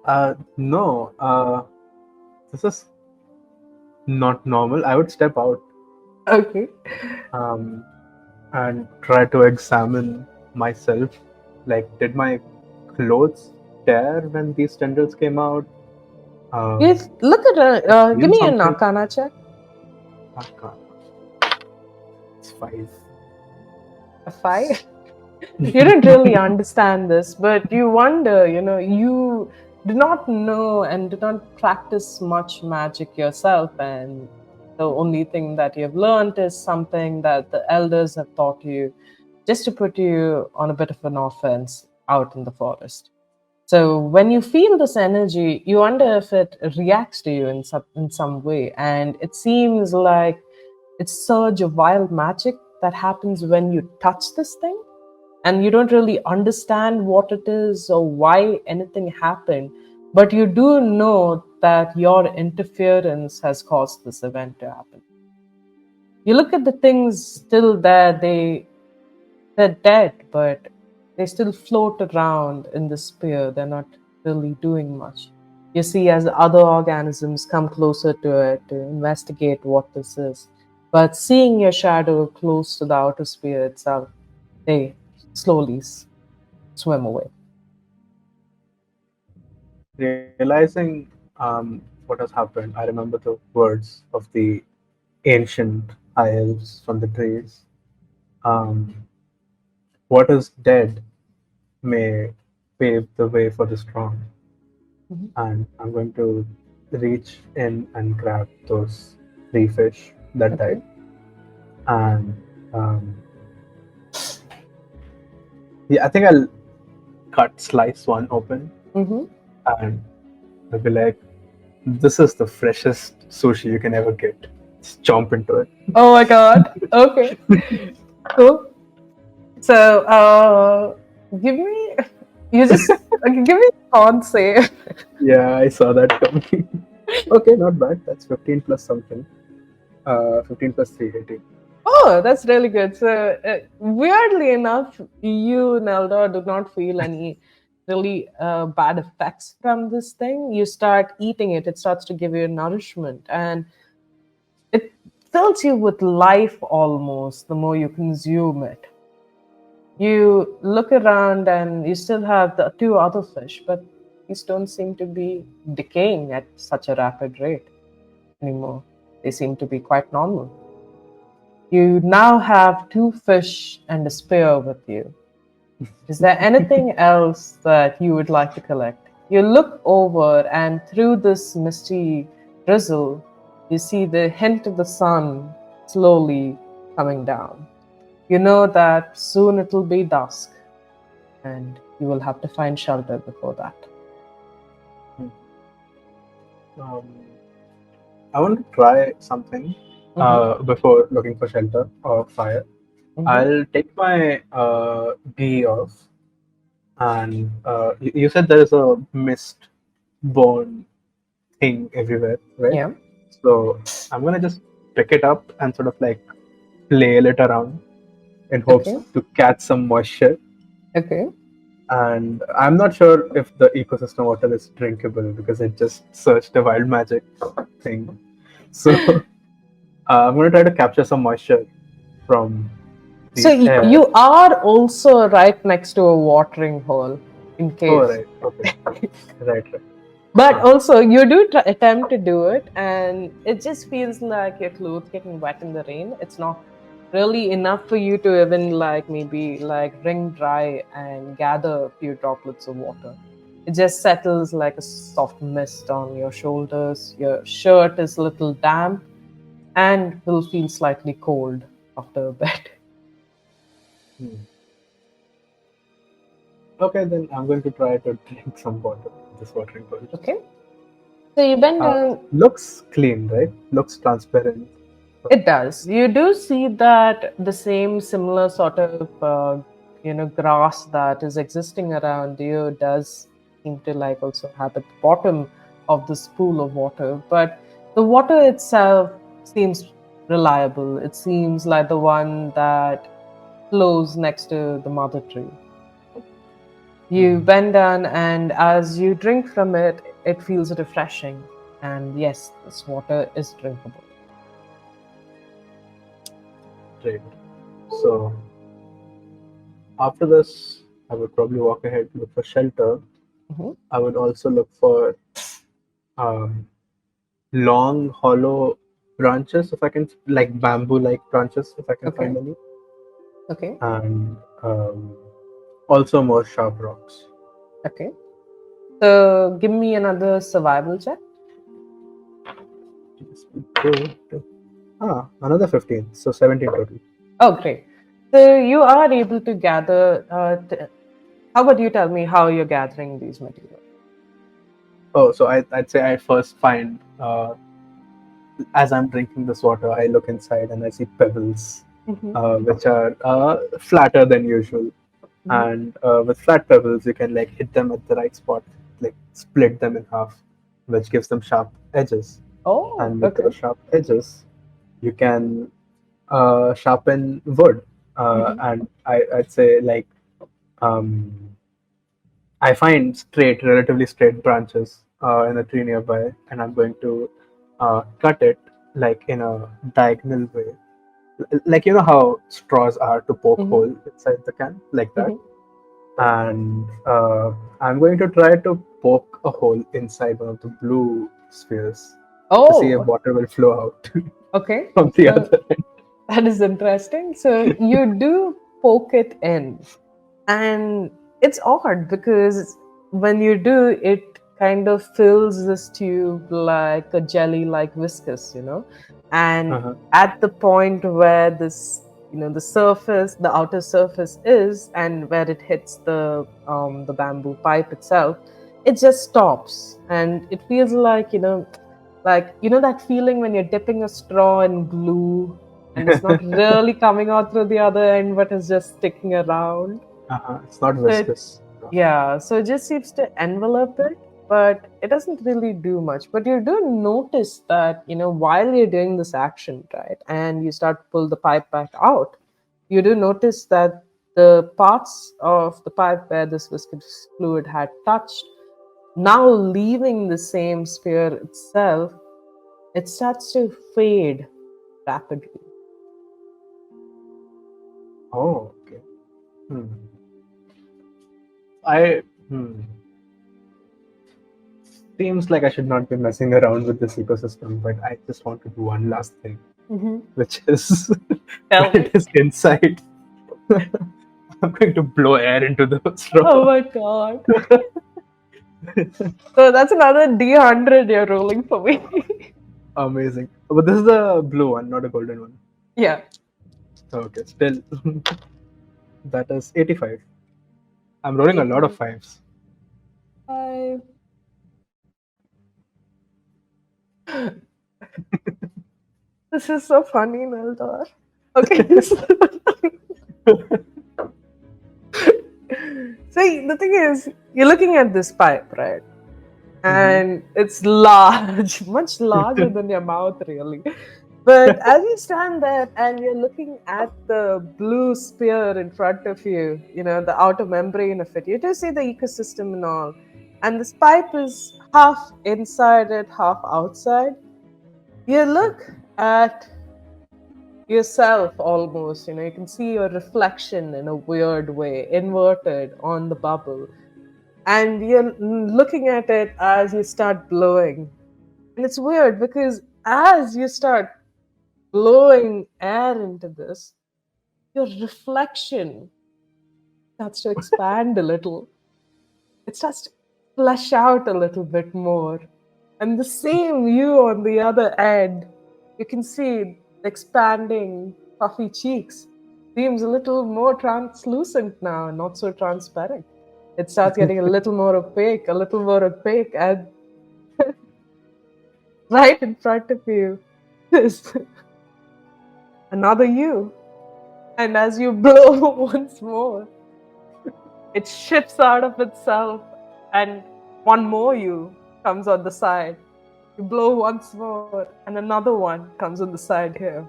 Uh, no. This is not normal. I would step out Okay. um, and try to examine myself. Like, did my clothes tear when these tendrils came out? You Um, look at give feel me an something? arcana check. Oh, God. It's 5. A five. You don't really understand this, but you wonder, you do not know and do not practice much magic yourself. And the only thing that you've learned is something that the elders have taught you just to put you on a bit of an offense out in the forest. So when you feel this energy, you wonder if it reacts to you in some way. And it seems like it's surge of wild magic that happens when you touch this thing, and you don't really understand what it is or why anything happened, but you do know that your interference has caused this event to happen. You look at the things still there, they're dead, but they still float around in the sphere. They're not really doing much. You see, as other organisms come closer to it to investigate what this is, but seeing your shadow close to the outer sphere itself, they slowly swim away. Realizing what has happened, I remember the words of the ancient high elves from the trees. Um, what is dead may pave the way for the strong. Mhm. And I'm going to reach in and grab those 3 fish that Okay. died. And um, yeah, I think I'll slice one open, Mm-hmm. and I'll be like, this is the freshest sushi you can ever get. Just jump into it. Oh my God. Okay. Cool. So, give me, you just, okay, give me a con save. Yeah, I saw that coming. Okay, not bad. That's 15 plus something. 15 plus 3, 18. Oh, that's really good. So, weirdly enough, you, Nelda, do not feel any really bad effects from this thing. You start eating it, it starts to give you nourishment, and it fills you with life almost the more you consume it. You look around and you still have the two other fish, but these don't seem to be decaying at such a rapid rate anymore. They seem to be quite normal. You now have two fish and a spear with you. Is there anything else that you would like to collect? You look over, and through this misty drizzle, you see the hint of the sun slowly coming down. You know that soon it'll be dusk, and you will have to find shelter before that. Um, I want to try something Mm-hmm. before looking for shelter or fire. Mm-hmm. I'll take my gi off, and you said there is a mist born thing everywhere, right? Yeah. So I'm gonna just pick it up and sort of like flail it around in hopes Okay. to catch some moisture. Okay. And I'm not sure if the ecosystem water is drinkable because it just searched the wild magic thing. So I'm gonna try to capture some moisture from So the air. you are also right next to a watering hole in Oh case. right, okay, right, right. But Uh-huh. also, you do attempt to do it, and it just feels like your clothes getting wet in the rain. It's not really enough for you to even like maybe like wring dry and gather a few droplets of water. It just settles like a soft mist on your shoulders. Your shirt is a little damp and will feel slightly cold after a bit. Hmm. Okay, then I'm going to try to drink some water from this watering hole. Okay, so you bend down. Looks clean, right? Looks transparent. It does. You do see that the same similar sort of grass that is existing around you does seem to like also have at the bottom of this pool of water, but the water itself seems reliable. It seems like the one that flows next to the mother tree. You Hmm. bend down, and as you drink from it, it feels refreshing. And yes, this water is drinkable. Great. So after this, I would probably walk ahead, look for shelter. Mhm. I would also look for um, long, hollow branches, if I can, like bamboo-like branches, if I can Okay. find any, Okay. and also more sharp rocks. Okay. So give me another survival check. Yes, we go to- Another 15, so 17 total. Oh, great. So you are able to gather. How about you tell me how you're gathering these materials? Oh, so I'd say I first find, as I'm drinking this water, I look inside and I see pebbles, Mm-hmm. which are flatter than usual. Mm-hmm. And with flat pebbles, you can like hit them at the right spot, like split them in half, which gives them sharp edges. Oh, And with okay. those sharp edges, you can sharpen wood. Mm-hmm. And I'd say like um, I find relatively straight branches in a tree nearby, and I'm going to cut it like in a diagonal way. Like you know how straws are to poke Mm-hmm. hole inside the can, like that. Mm-hmm. And I'm going to try to poke a hole inside one of the blue spheres to see if Oh, water will flow out okay. from the So other end. that is interesting. So you do poke it in, and it's odd because when you do, it kind of fills this tube like a jelly like viscous, and Uh-huh. at the point where this the surface, the outer surface is, and where it hits the bamboo pipe itself, it just stops, and it feels like that feeling when you're dipping a straw in glue and it's not really coming out through the other end but it's just sticking around. It's not So viscous. yeah, so it just seems to envelop it, but it doesn't really do much. But you do notice that, while you're doing this action, right, and you start to pull the pipe back out, you do notice that the parts of the pipe where this viscous fluid had touched, now leaving the same sphere itself, it starts to fade rapidly. Oh, okay. Hmm. I hmm. Seems like I should not be messing around with this ecosystem, but I just want to do one last thing, Mm-hmm. which is when Tell me. it is inside, I'm going to blow air into the Oh straw. my god. So that's another D100 you're rolling for me. Amazing. But this is the blue one, not a golden one. Yeah. Okay, still, that is 85. I'm rolling a lot of 85. fives. This is so funny, Neldor. Okay. See, the thing is, you're looking at this pipe, right? And it's large, much larger than your mouth, really. But as you stand there and you're looking at the blue sphere in front of you, the outer membrane of it, you do see the ecosystem and all. And this pipe is half inside it, half outside. You look at yourself almost, you can see your reflection in a weird way, inverted on the bubble. And you're looking at it as you start blowing. And it's weird because as you start blowing air into this, your reflection starts to expand a little. It starts to flesh out a little bit more. And the same you on the other end, you can see the expanding puffy cheeks. Seems a little more translucent now, not so transparent. It starts getting a little more opaque, and right in front of you is another you. And as you blow once more, it shifts out of itself, and one more you comes on the side. You blow once more, and another one comes on the side here.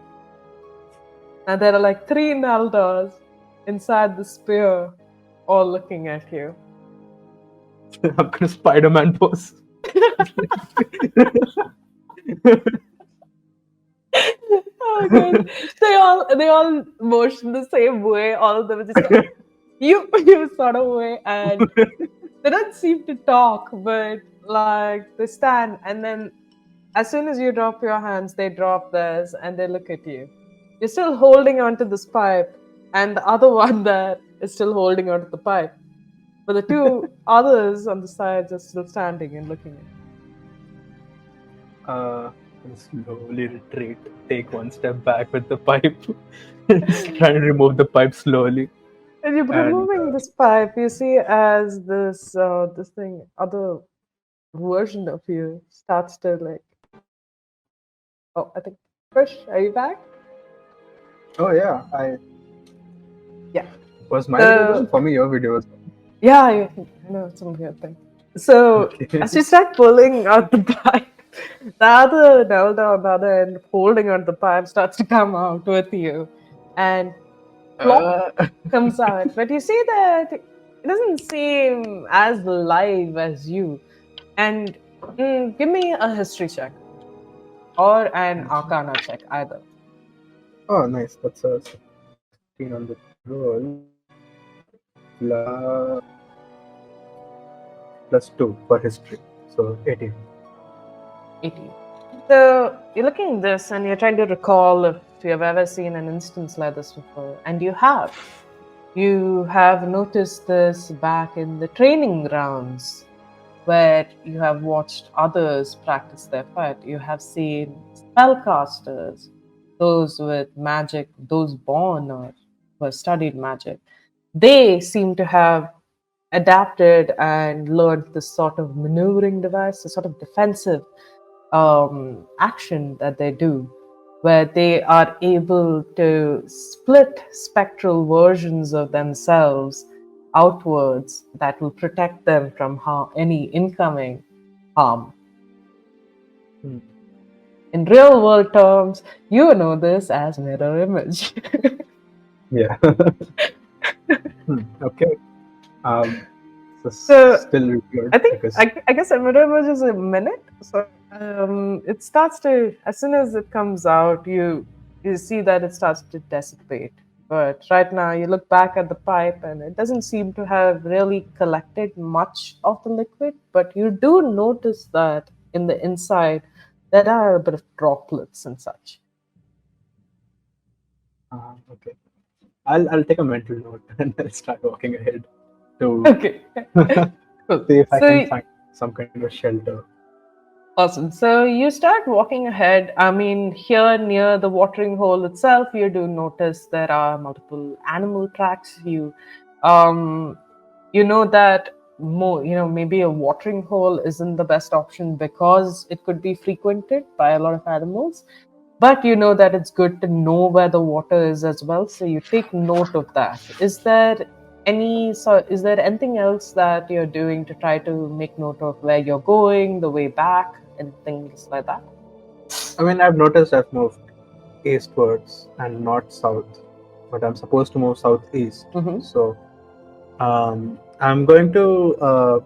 And there are like 3 Neldors inside the spear, all looking at you. I'm gonna Spider-Man pose. Oh god. They all motion the same way, all of them are just like, you sort of way, and they don't seem to talk, but like they stand, and then as soon as you drop your hands, they drop theirs and they look at you. You're still holding onto this pipe, and the other one there is still holding onto the pipe. But the 2 others on the sides are still standing and looking at you. Slowly retreat, take one step back with the pipe, try to remove the pipe slowly. And you're removing this pipe, you see as this other version of you starts to like. Oh, I think Krish, are you back? Oh yeah, Yeah. Was my video done? For me, your video was done. Yeah, I know it's some weird thing. So as you start pulling out the pipe, the other Neldor on the other end, holding on the pipe, starts to come out with you, and plop comes out. But you see that it doesn't seem as live as you. And give me a history check or an arcana check, either. Oh, nice. That's a 16 on the roll. Plus 2 for history. So 18. 18. So you're looking at this and you're trying to recall if you have ever seen an instance like this before. And you have. You have noticed this back in the training grounds where you have watched others practice their fight. You have seen spellcasters, those with magic, those born or who have studied magic. They seem to have adapted and learned this sort of maneuvering device, this sort of defensive action that they do, where they are able to split spectral versions of themselves outwards that will protect them from any incoming harm. In real world terms, you know this as mirror image. Yeah. Okay. So still weird. I think I guess a mirror image is a minute. So it starts to, as soon as it comes out, you see that it starts to dissipate. But right now, you look back at the pipe, and it doesn't seem to have really collected much of the liquid. But you do notice that in the inside, there are a bit of droplets and such. Okay. I'll take a mental note and I'll start walking ahead to Okay. Cool. see if I can find some kind of shelter. Awesome. So you start walking ahead. I mean, here near the watering hole itself, you do notice there are multiple animal tracks. You know that maybe a watering hole isn't the best option because it could be frequented by a lot of animals. But you know that it's good to know where the water is as well. So you take note of that. Is there is there anything else that you're doing to try to make note of where you're going, the way back, and things like that? I mean, I've noticed I've moved eastwards and not south, but I'm supposed to move southeast. Mm-hmm. So I'm going to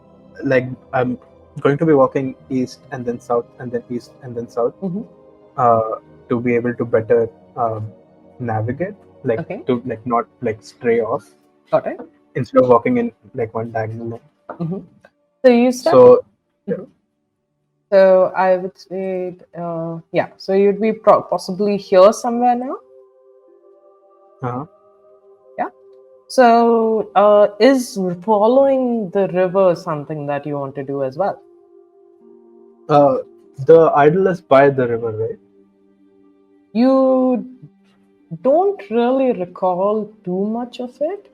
I'm going to be walking east and then south and then east and then south Mm-hmm. to be able to better navigate, like Okay. to like not like stray off Got it. instead of walking in like one diagonal line. Mm-hmm. So you start. So Mhm. So I would say, yeah. So you'd be possibly here somewhere now. uh Yeah. So is following the river something that you want to do as well? uh, the idol is by the river, right? You don't really recall too much of it.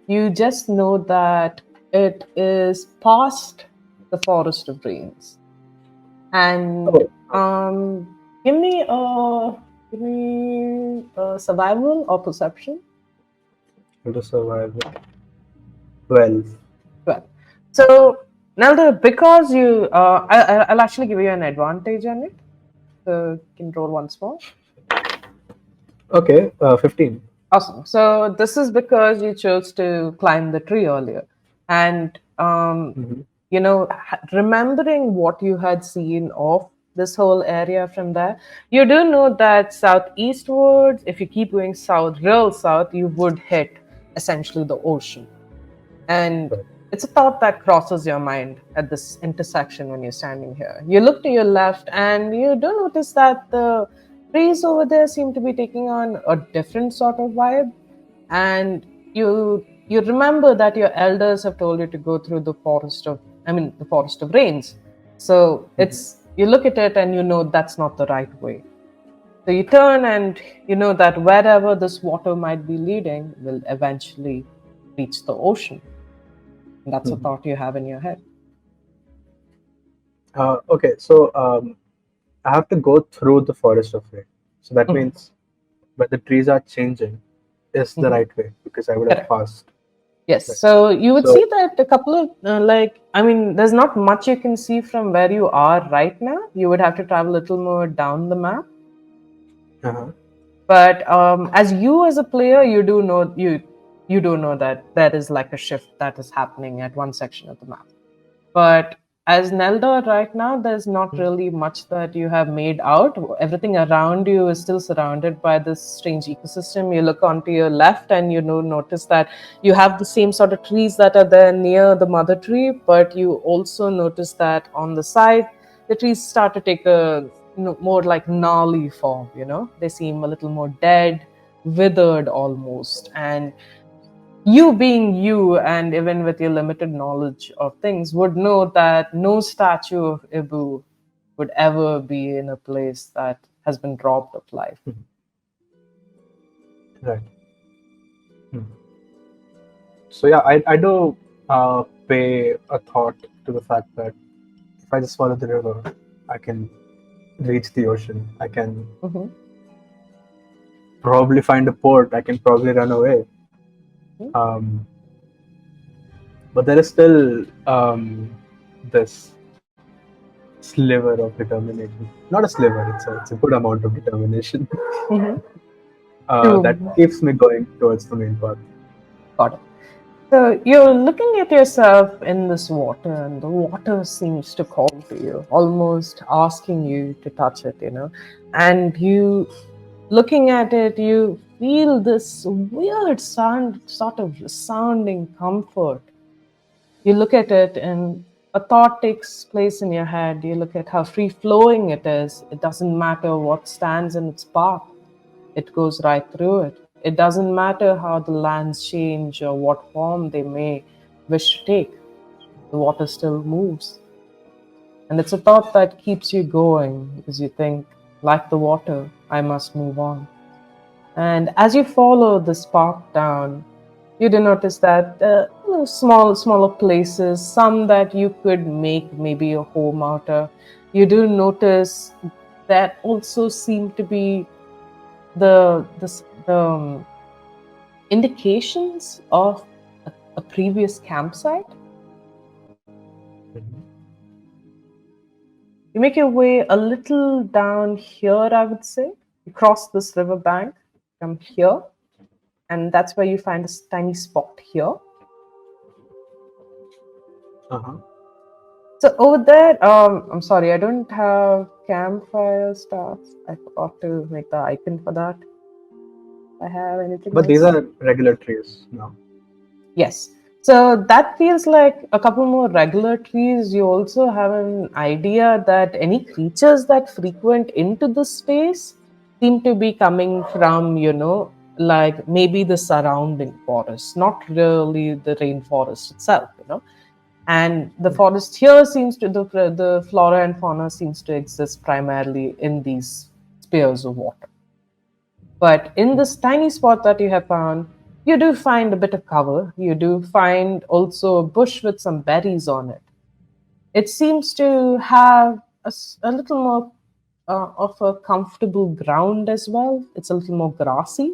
You just know that it is past the Forest of Dreams. And Oh, give me survival or perception. to survive it. 12. Well, so Nelda, because I'll actually give you an advantage on it. So you can roll once more. Okay, 15. Awesome. So this is because you chose to climb the tree earlier, and Mhm. remembering what you had seen of this whole area from there, you do know that southeastwards, if you keep going south, real south, you would hit essentially the ocean. And Right. it's a thought that crosses your mind at this intersection when you're standing here. You look to your left and you do notice that the trees over there seem to be taking on a different sort of vibe. And you remember that your elders have told you to go through the forest of rains. So Mhm. you look at it and you know that's not the right way. So you turn and you know that wherever this water might be leading will eventually reach the ocean. And that's a Mhm. thought you have in your head. Okay, so I have to go through the forest of rain. So that Mhm, means where the trees are changing is the mhm. right way because I would have Correct. passed. Yes. Right. So you would So see that a couple of there's not much you can see from where you are right now. You would have to travel a little more down the map. uh But as a player, you do know that there is like a shift that is happening at one section of the map. But as Neldor right now, there's not really much that you have made out. Everything around you is still surrounded by this strange ecosystem. You look onto your left and notice that you have the same sort of trees that are there near the mother tree, but you also notice that on the side, the trees start to take a more like gnarly form. They seem a little more dead, withered almost, and you being you and even with your limited knowledge of things would know that no statue of Ibu would ever be in a place that has been robbed of life. right. Hmm. So yeah, I do pay a thought to the fact that if I just follow the river, I can reach the ocean. I can Mhm. probably find a port. I can probably run away. Um, but there is still this sliver of determination. Not a sliver. It's a good amount of determination Mhm. To that keeps me going towards the main path. got it. So you're looking at yourself in this water, and the water seems to call to you, almost asking you to touch it. And you looking at it, you feel this weird sound, sort of resounding comfort. You look at it and a thought takes place in your head. You look at how free flowing it is. It doesn't matter what stands in its path, it goes right through it. It doesn't matter how the lands change or what form they may wish to take, the water still moves. And it's a thought that keeps you going because you think, like the water, I must move on. And as you follow this path down, you do notice that smaller places, some that you could make maybe a home out of. You do notice that also seem to be the indications of a a previous campsite. Mhm. You make your way a little down here, I would say. You cross this riverbank, come here, and that's where you find a tiny spot here. Uh-huh. So over there, I'm sorry, I don't have campfire stars. I forgot to make the icon for that. I have anything But these else? are regular trees now. Yes. So that feels like a couple more regular trees. You also have an idea that any creatures that frequent into this space seem to be coming from, like maybe the surrounding forest, not really the rainforest itself, And the forest here seems to, the flora and fauna seems to exist primarily in these spheres of water. But in this tiny spot that you have found, you do find a bit of cover. You do find also a bush with some berries on it. It seems to have a little more of a comfortable ground as well. It's a little more grassy,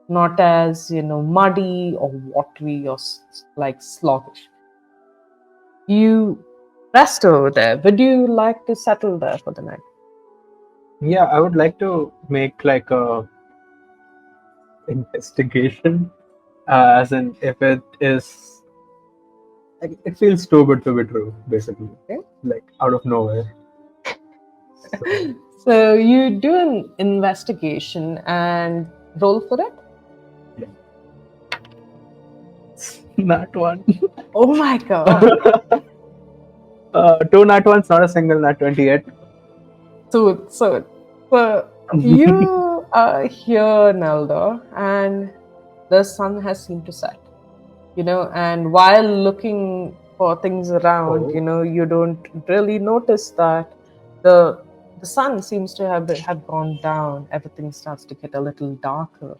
not as muddy or watery or like sluggish. You rest over there. Would you like to settle there for the night? Yeah, I would like to make like a investigation, as in if it is, like, it feels too good to be true, basically, Okay. like out of nowhere. So So you do an investigation and roll for it. yeah, not one. Oh my god. Two nat ones, not a single nat 28. So you are here, Nelda, and the sun has seemed to set. And while looking for things around, Oh. you don't really notice that the the sun seems to have gone down. Everything starts to get a little darker.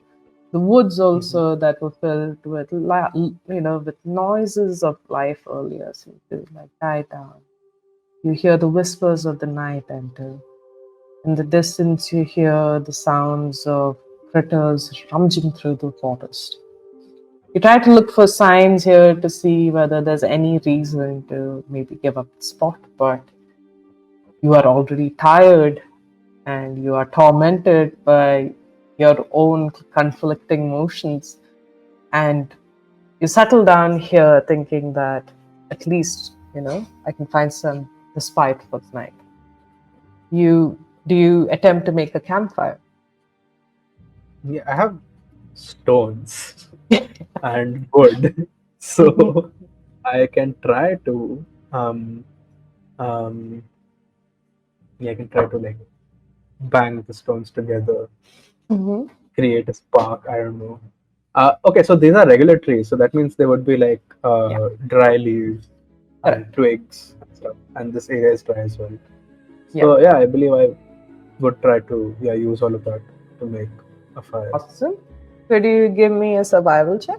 The woods Mhm. also that were filled with with noises of life earlier seem to like die down. You hear the whispers of the night enter. In the distance, you hear the sounds of critters rummaging through the forest. You try to look for signs here to see whether there's any reason to maybe give up the spot, but you are already tired and you are tormented by your own conflicting emotions. And you settle down here thinking that at least, I can find some respite for tonight. Do you attempt to make a campfire? Yeah, I have stones and wood, Mm-hmm. so I can try to um um yeah, I can try to like bang the stones together, Mm-hmm. create a spark. I don't know. Okay, so these are regular trees, so that means they would be like Yeah, dry leaves and correct. twigs and stuff, and this area is dry as well. Yeah, So yeah, I believe I would try to use all of that to make a fire. awesome. Could you give me a survival check?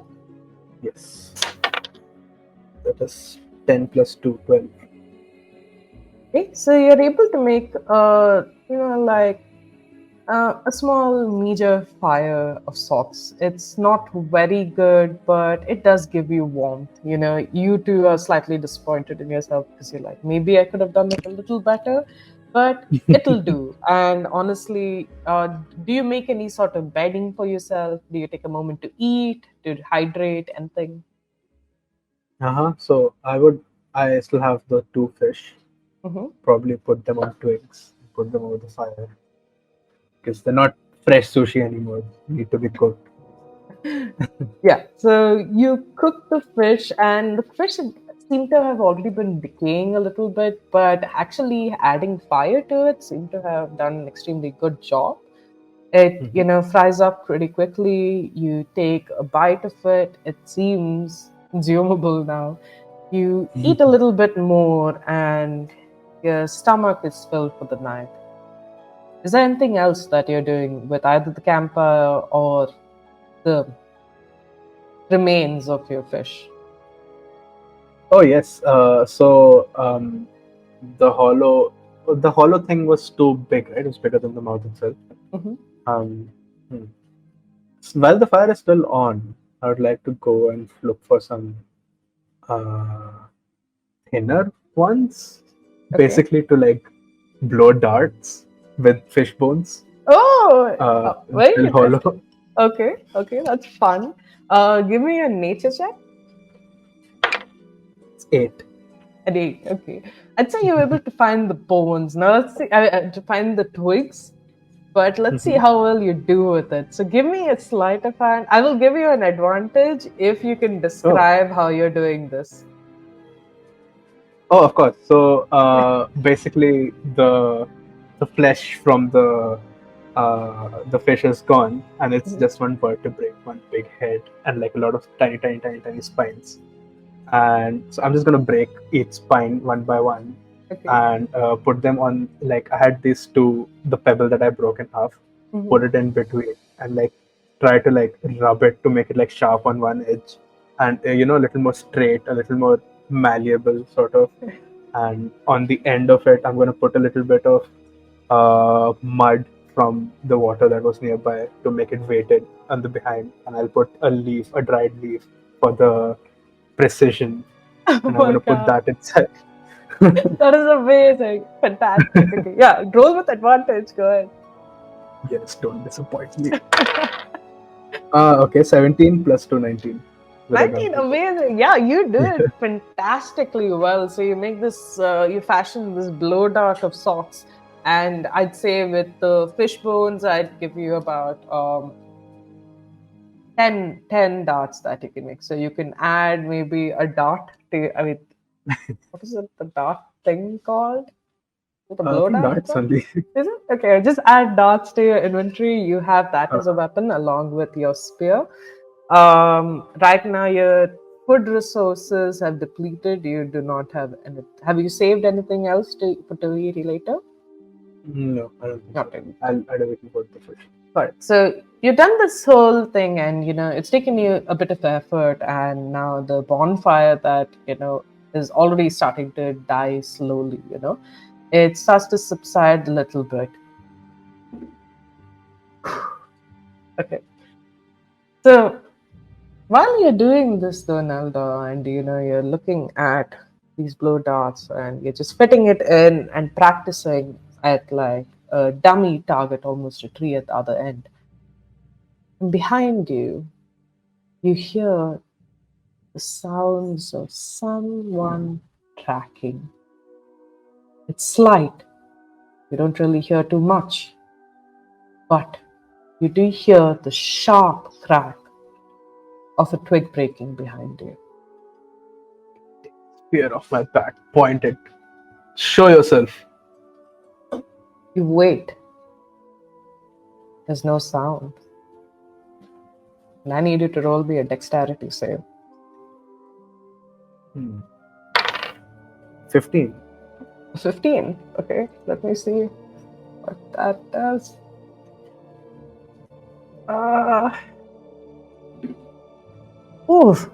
Yes, that is 10 plus 2, 12. Okay, so you're able to make like a small meager fire of sorts. It's not very good, but it does give you warmth. You too are slightly disappointed in yourself because you're like, maybe I could have done it a little better, but it'll do. And honestly, do you make any sort of bedding for yourself? Do you take a moment to eat, to hydrate, anything? Uh-huh. So I still have the two fish. Mm-hmm. Probably put them on twigs, put them over the fire because they're not fresh sushi anymore. Need to be cooked. Yeah, so you cook the fish, and the fish seemed to have already been decaying a little bit, but actually adding fire to it seemed to have done an extremely good job. It, Mhm. fries up pretty quickly. You take a bite of it, it seems consumable now. You eat a little bit more, and your stomach is filled for the night. Is there anything else that you're doing with either the camper or the remains of your fish? Oh yes. The hollow thing was too big, right? It was bigger than the mouth itself. Mhm. Um, while the fire is still on, I would like to go and look for some uh, thinner ones, Okay. basically to like blow darts with fish bones. Oh, very Still interesting. hollow. Okay, okay, that's fun. Give me a nature check. It's 8. An 8. Okay. I'd say you're able to find the bones. Now let's see, to find the twigs. But let's see Mhm. how well you do with it. So give me a sleight of hand. I will give you an advantage if you can Oh, describe how you're doing this. oh, of course. So basically, the flesh from the fish is gone, and it's Mhm. just one vertebrae, one big head, and like a lot of tiny, tiny, tiny, tiny spines. And so I'm just gonna break each spine one by one, Okay. and put them on. Like I had these two, the pebble that I broke in half, Mhm. put it in between, and like try to like rub it to make it like sharp on one edge, and a little more straight, a little more malleable, sort of. And on the end of it, I'm gonna put a little bit of mud from the water that was nearby to make it weighted on the behind, and I'll put a leaf, a dried leaf, for the precision, Oh and I'm my gonna put god. that inside. That is amazing. Fantastic. Okay. Yeah, roll with advantage. Go ahead. Yes, don't disappoint me. Okay, 17 plus 2, 19 with 19, advantage. amazing. Yeah, you do it fantastically well. So you make this, you fashion this blow dart of socks. And I'd say with the fish bones, I'd give you about 10 darts that you can make. So you can add maybe a dart to, I mean, what is it, the dart thing called? Is it a I blow think dart that's itself? only. Is it? Okay, just add darts to your inventory. You have that Uh, as a weapon along with your spear. Right now, your food resources have depleted. You do not have any. Have you saved anything else to eat later? no, I don't think so. Not really. I'll do it for the fish. Got it. So you've done this whole thing, and it's taken you a bit of effort, and now the bonfire that is already starting to die slowly. It starts to subside a little bit. Okay. So while you're doing this, though, Nelda, and you're looking at these blow darts and you're just fitting it in and practicing at like a dummy target, almost a tree at the other end. And behind you, you hear the sounds of someone tracking. It's slight. You don't really hear too much, but you do hear the sharp crack of a twig breaking behind you. Spear off my back. Point it. Show yourself. You wait. There's no sound. And I need you to roll me a dexterity save. 15. 15. Okay, let me see what that does. Uh, oof.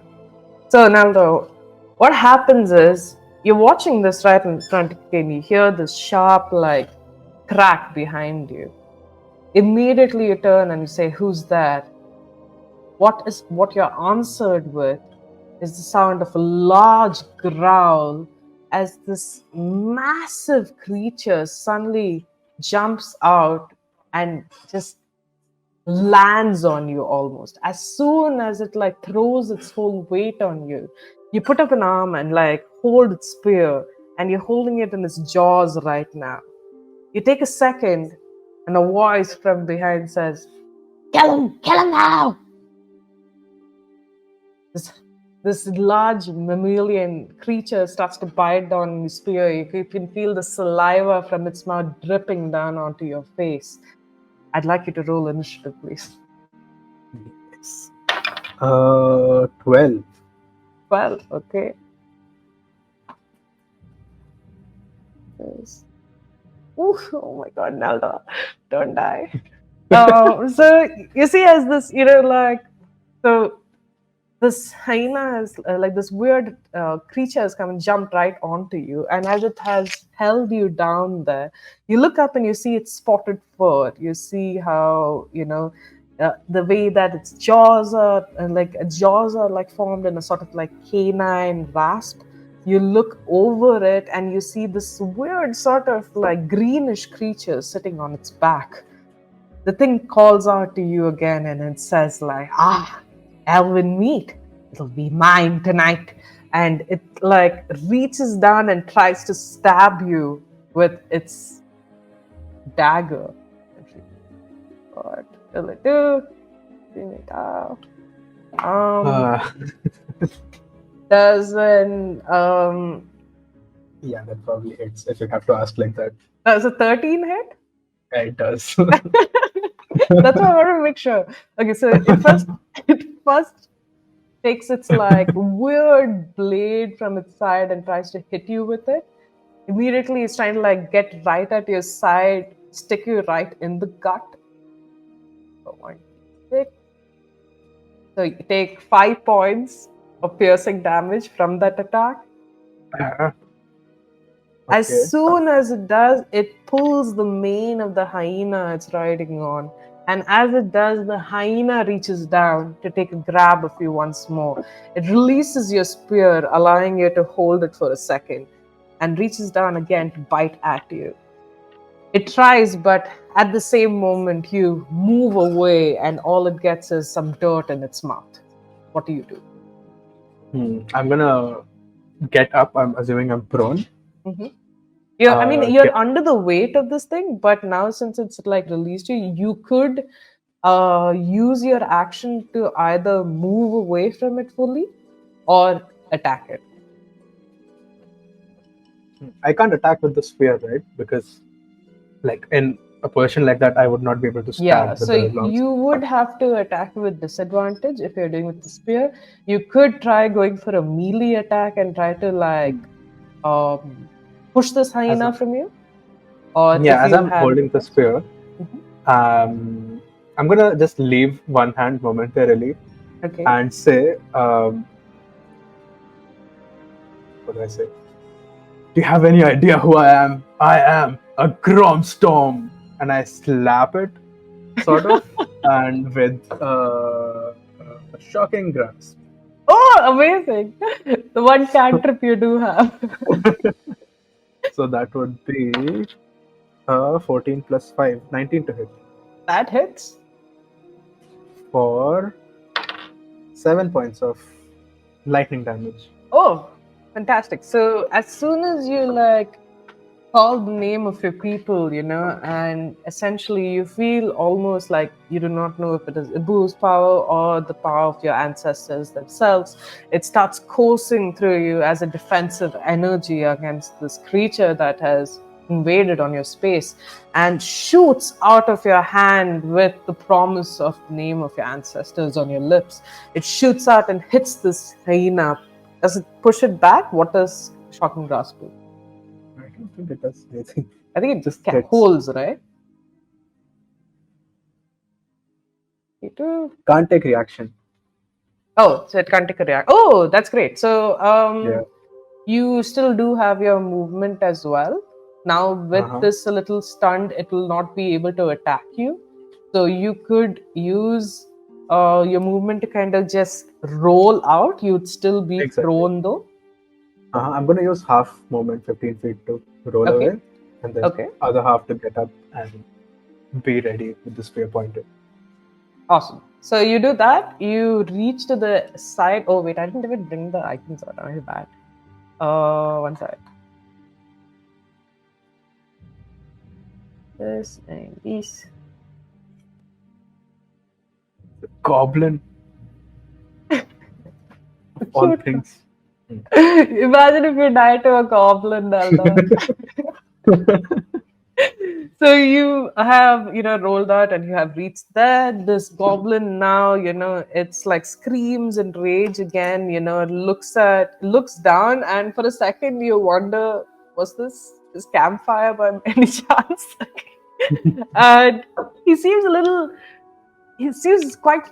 So, Naldo, what happens is you're watching this right in front of you and you hear this sharp, like, crack behind you. Immediately you turn and you say, "Who's that?" What you're answered with is the sound of a large growl as this massive creature suddenly jumps out and just lands on you almost. As soon as it like throws its whole weight on you, you put up an arm and like hold its spear, and you're holding it in its jaws right now. You take a second, and a voice from behind says, kill him now." This, this large mammalian creature starts to bite down your spear. You can feel the saliva from its mouth dripping down onto your face. I'd like you to roll initiative, please. Yes. 12. 12, okay. Yes. Ooh, oh my god, Nelda, don't die. So you see, as this, like, so this hyena has like this weird creature has come and jumped right onto you, and as it has held you down there, you look up and you see its spotted fur. You see how the way that its jaws are like formed in a sort of like canine rasp. You look over it and you see this weird sort of like greenish creature sitting on its back. The thing calls out to you again and it says like, elven meat, it'll be mine tonight. And it like reaches down and tries to stab you with its dagger. What will it do? Bring it out. Uh, Does yeah, that probably hits if you have to ask like that. does a 13 hit? Yeah, it does. That's what I want to make sure. Okay, so it first takes its like weird blade from its side and tries to hit you with it. Immediately, it's trying to like get right at your side, stick you right in the gut. So 1d6. So you take 5 points of piercing damage from that attack. Okay. As soon as it does, it pulls the mane of the hyena it's riding on. And as it does, the hyena reaches down to take a grab of you once more. It releases your spear, allowing you to hold it for a second, and reaches down again to bite at you. It tries, but at the same moment, you move away, and all it gets is some dirt in its mouth. What do you do? I'm gonna get up. I'm assuming I'm prone. Mm-hmm. You're Get, under the weight of this thing, but now since it's like released you could use your action to either move away from it fully or attack it. I can't attack with the spear, right? Because, like in a position like that, I would not be able to Yeah, stab with so the long. you would have to attack with disadvantage if you're doing with the spear. You could try going for a melee attack and try to like push this As hyena I'm, from you. Or yeah, if as you I'm had. holding the spear, Mhm. I'm gonna just leave one hand momentarily Okay. and say, what do I say? Do you have any idea who I am? I am a Gromstorm, and I slap it, sort of, and with a shocking grasp. Oh, amazing! The one cantrip you do have. So that would be 14 plus 5, 19 to hit That hits. for 7 points of lightning damage. Oh, fantastic. So as soon as you like call the name of your people, and essentially you feel almost like you do not know if it is Ibu's power or the power of your ancestors themselves. It starts coursing through you as a defensive energy against this creature that has invaded on your space and shoots out of your hand with the promise of the name of your ancestors on your lips. It shoots out and hits this hyena. Does it push it back? What does Shocking Grasp do? I don't think it does anything. I think it Just just hits. holds, right? You do. Can't take reaction. Oh, so it can't take a react. Oh, that's great. So Yeah. you still do have your movement as well. Now with this a little stunned, it will not be able to attack you. So you could use your movement to kind of just roll out. You'd still be prone though. I'm going to use half movement, 15 feet to roll Okay. away, and then other half to get up and be ready with the spear pointed. Awesome. So you do that. You reach to the side. Oh wait, I didn't even bring the icons out. I'm bad. One side. This and this. The goblin. All things. Imagine if you die to a goblin, Neldor. So you have, rolled out and you have reached there. This goblin now, it's like screams and rage again, looks down, and for a second you wonder, was this his campfire by any chance? And he seems quite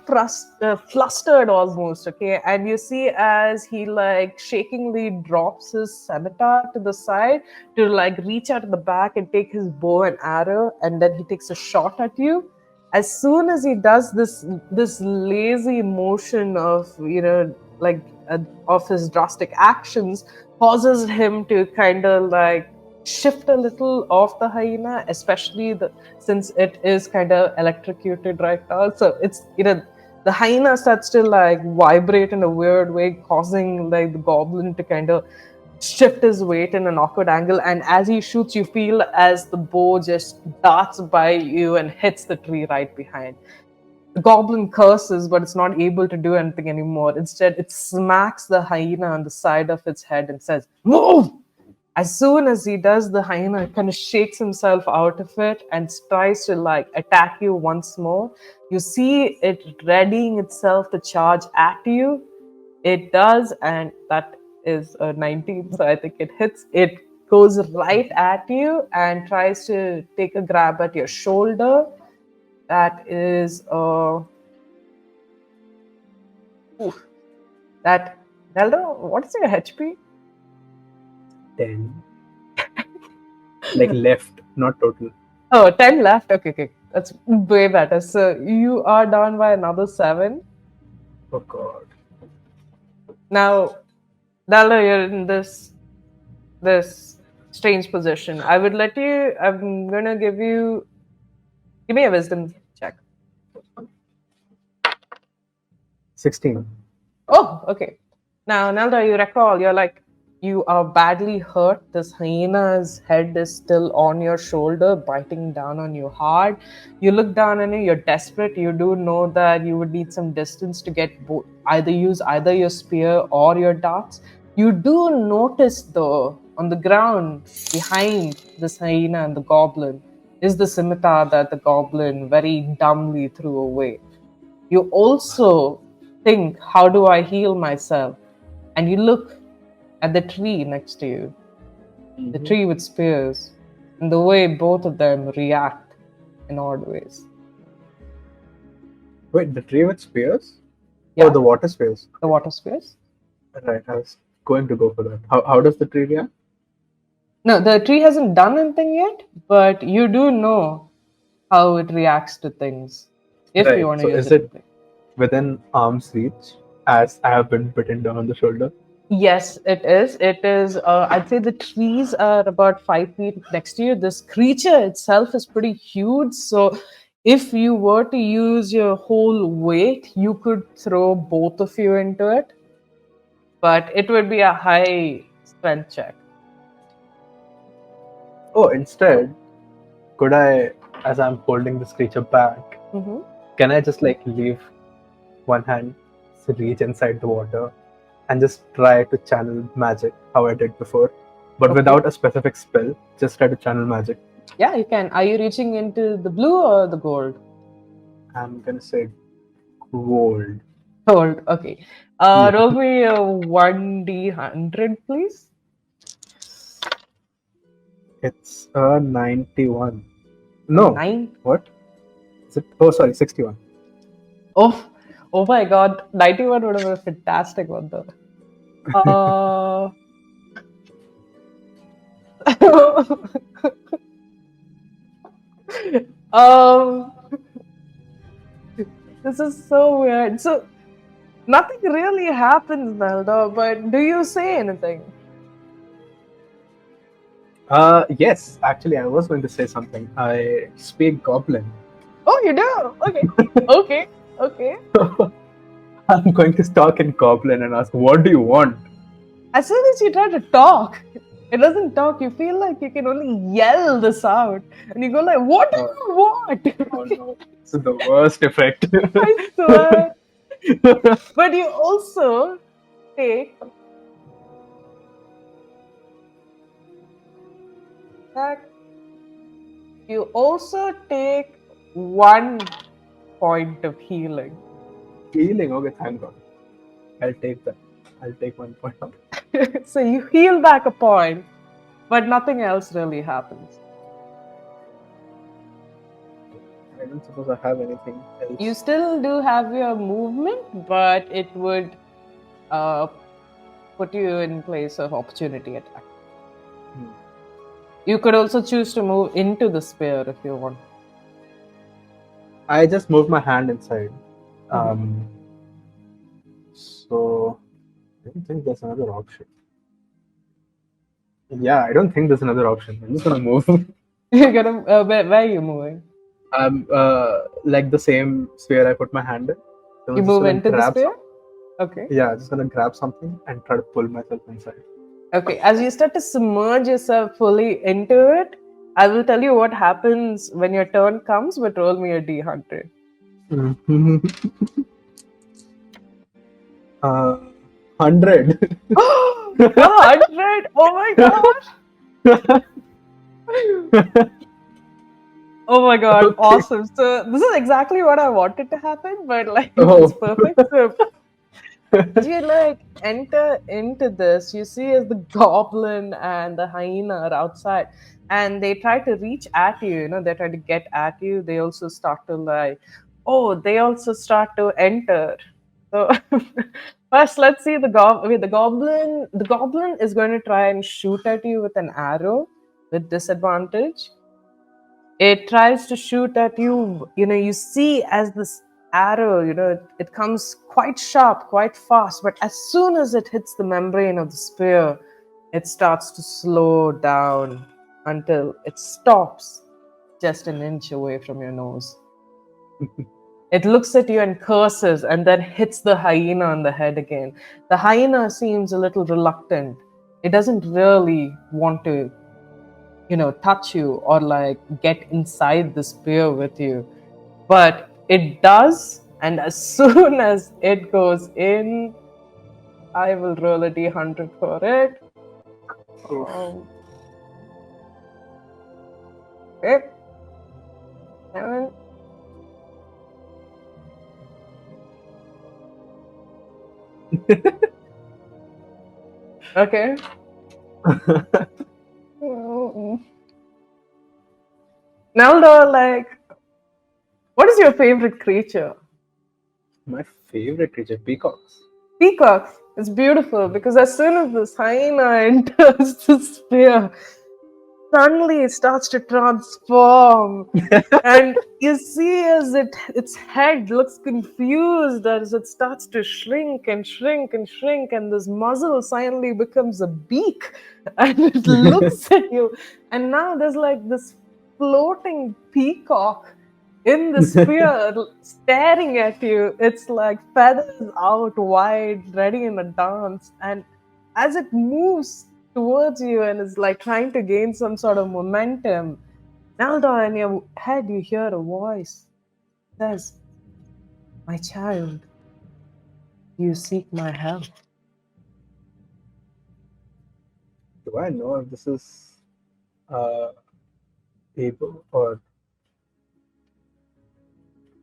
flustered almost, okay? And you see as he like shakingly drops his scimitar to the side to like reach out to the back and take his bow and arrow, and then he takes a shot at you. As soon as he does this lazy motion of like of his drastic actions, causes him to kind of like shift a little off the hyena, especially since it is kind of electrocuted right now. So it's the hyena starts to like vibrate in a weird way, causing like the goblin to kind of shift his weight in an awkward angle. And as he shoots, you feel as the bow just darts by you and hits the tree right behind. The goblin curses, but it's not able to do anything anymore. Instead, it smacks the hyena on the side of its head and says, "Move!" As soon as he does, the hyena kind of shakes himself out of it and tries to like attack you once more. You see it readying itself to charge at you. It does, and that is a 19, so I think it hits. It goes right at you and tries to take a grab at your shoulder. That is that Neldor, what is your HP? 10. Like left, not total. Oh, 10 left. Okay. That's way better. So you are down by another 7. Oh god. Now, Neldor, you're in this strange position. I'm gonna give me a wisdom check. 16. Oh, okay. Now, Nelda, you recall, you are badly hurt. This hyena's head is still on your shoulder, biting down on you hard. You look down on it, you're desperate. You do know that you would need some distance to get either your spear or your darts. You do notice, though, on the ground behind this hyena and the goblin is the scimitar that the goblin very dumbly threw away. You also think, how do I heal myself? And you look at the tree next to you, the tree with spears, and the way both of them react in odd ways. Wait, the tree with spears? Yeah. Oh, the water spears. The water spears? Right, I was going to go for that. How does the tree react? No, the tree hasn't done anything yet, but you do know how it reacts to things if you Right, want so to use is it. it within arm's reach as I have been bitten down on the shoulder? Yes, it is. It is. I'd say the trees are about 5 feet next to you. This creature itself is pretty huge. So, if you were to use your whole weight, you could throw both of you into it. But it would be a high strength check. Oh, instead, could I, as I'm holding this creature back, Mm-hmm. can I just like leave one hand, reach inside the water, and just try to channel magic how I did before, but Okay. without a specific spell, just try to channel magic? Yeah, you can. Are you reaching into the blue or the gold? I'm gonna say gold. Gold. Okay. Yeah. Roll me a 1d100, please. It's a 91. No. 9. What? Is it? Oh, sorry, 61. Oh my God, 91 would have been a fantastic one though. Um, this is so weird. So nothing really happens, Nelda. But do you say anything? Yes, actually, I was going to say something. I speak Goblin. Oh, you do? Okay. Okay. I'm going to talk in Goblin and ask, what do you want? As soon as you try to talk, it doesn't talk. You feel like you can only yell this out, and you go like, "What do you want?" Oh no, this is the worst effect. I swear. But you also take that. You also take 1 point of healing. Healing, okay, thank God. I'll take that. I'll take 1 point. So you heal back a point, but nothing else really happens. I don't suppose I have anything else. You still do have your movement, but it would put you in place of opportunity attack. You could also choose to move into the spear if you want. I just moved my hand inside. Mhm. So I don't think there's another option. Yeah, I don't think there's another option. I'm just gonna move. You're gonna where are you moving? Like the same sphere I put my hand in. So You I'm just move gonna into the grab sphere? something. Okay. Yeah, just gonna grab something and try to pull myself inside. Okay. As you start to submerge yourself fully into it, I will tell you what happens when your turn comes, but roll me a D100. Mhm. 100. 100! Oh my god! Oh my god, Okay. awesome. So this is exactly what I wanted to happen, but like it's Oh. perfect. So as you like enter into this, you see as the goblin and the hyena are outside and they try to reach at you, they try to get at you. They also start to like, oh, they also start to enter. So first let's see the goblin. The goblin is going to try and shoot at you with an arrow with disadvantage. It tries to shoot at you. You see as this arrow, it comes quite sharp, quite fast, but as soon as it hits the membrane of the spear, it starts to slow down until it stops just an inch away from your nose. It looks at you and curses and then hits the hyena on the head again. The hyena seems a little reluctant. It doesn't really want to touch you or like get inside the spear with you, but it does. And as soon as it goes in, I will roll a d100 for it. um, okay, 7. Okay. Neldor, like, what is your favorite creature? My favorite creature, peacocks. Peacocks. It's beautiful because as soon as this hyena enters the spear, suddenly it starts to transform. And you see as its head looks confused as it starts to shrink and shrink and shrink, and this muzzle suddenly becomes a beak and it looks at you. And now there's like this floating peacock in the spear staring at you. It's like feathers out wide, ready in a dance. And as it moves towards you and is like trying to gain some sort of momentum, Nelda, in your head, you hear a voice says, "My child, you seek my help." Do I know if this is uh, able or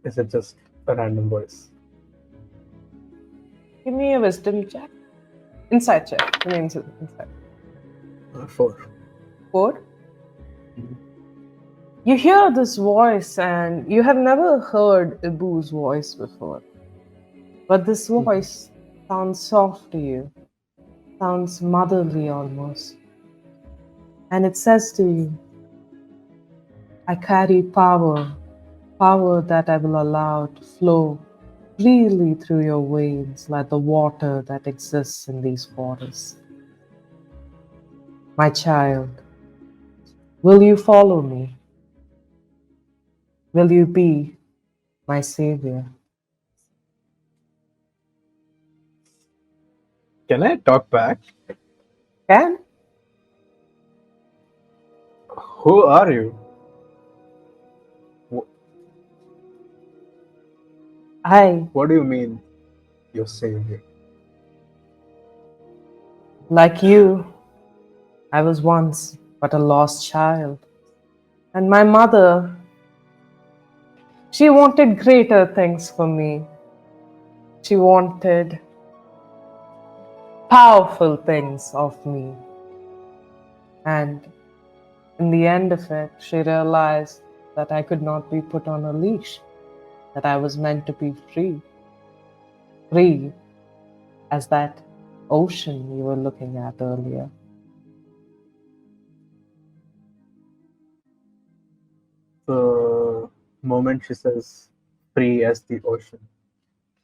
is it just a random voice? Give me a wisdom check. Insight check. Give me insight. 4. 4. You hear this voice, and you have never heard Ibu's voice before. But this voice sounds soft to you, sounds motherly almost. And it says to you, "I carry power, power that I will allow to flow freely through your veins like the water that exists in these waters. My child, will you follow me? Will you be my savior?" Can I talk back? Can? Who are you? Wh- I, What do you mean, your savior? like you, I was once but a lost child. And my mother, she wanted greater things for me. She wanted powerful things of me. And in the end of it, she realized that I could not be put on a leash, that I was meant to be free. Free as that ocean you were looking at earlier. The moment she says free as the ocean.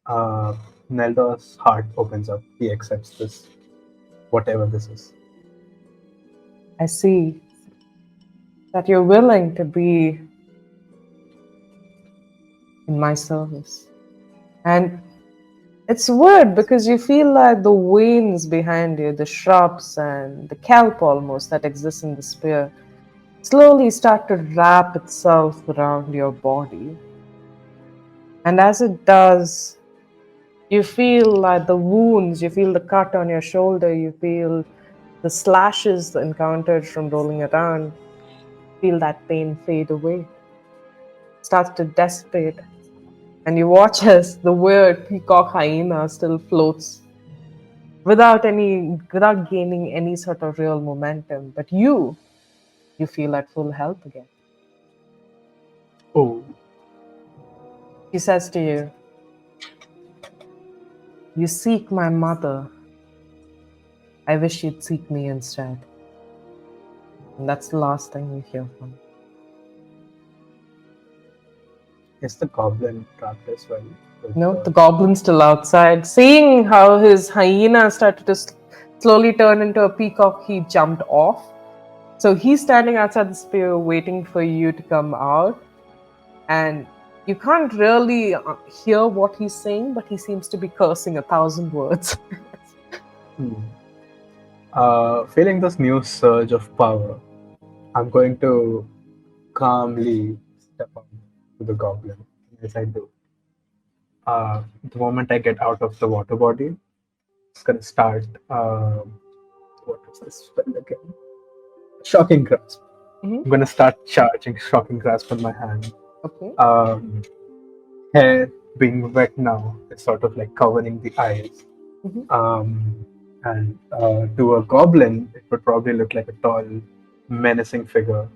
Uh, Neldor's heart opens up. He accepts this, whatever this is. I see that you're willing to be in my service. And it's weird because you feel like the veins behind you, the shrubs and the kelp almost that exists in the spear, slowly start to wrap itself around your body. And as it does, you feel like the wounds, you feel the cut on your shoulder, you feel the slashes encountered from rolling around, feel that pain fade away, starts to dissipate. And you watch as the weird peacock hyena still floats without gaining any sort of real momentum. But you feel at full health again. Oh, He says to you, "You seek my mother. I wish you'd seek me instead." And that's the last thing you hear from him. is the goblin trapped as well? No, the goblin's still outside. Seeing how his hyena started to slowly turn into a peacock, he jumped off. So he's standing outside the spear waiting for you to come out. And you can't really hear what he's saying, but he seems to be cursing 1,000 words. Feeling this new surge of power, I'm going to calmly step up to the goblin. Yes, I do. The moment I get out of the water body, it's gonna start. What is this spell again? Shocking grasp. Mhm. I'm gonna start charging shocking grasp on my hand. Okay. Hair being wet now, it's sort of like covering the eyes. Mhm. And to a goblin, it would probably look like a tall, menacing figure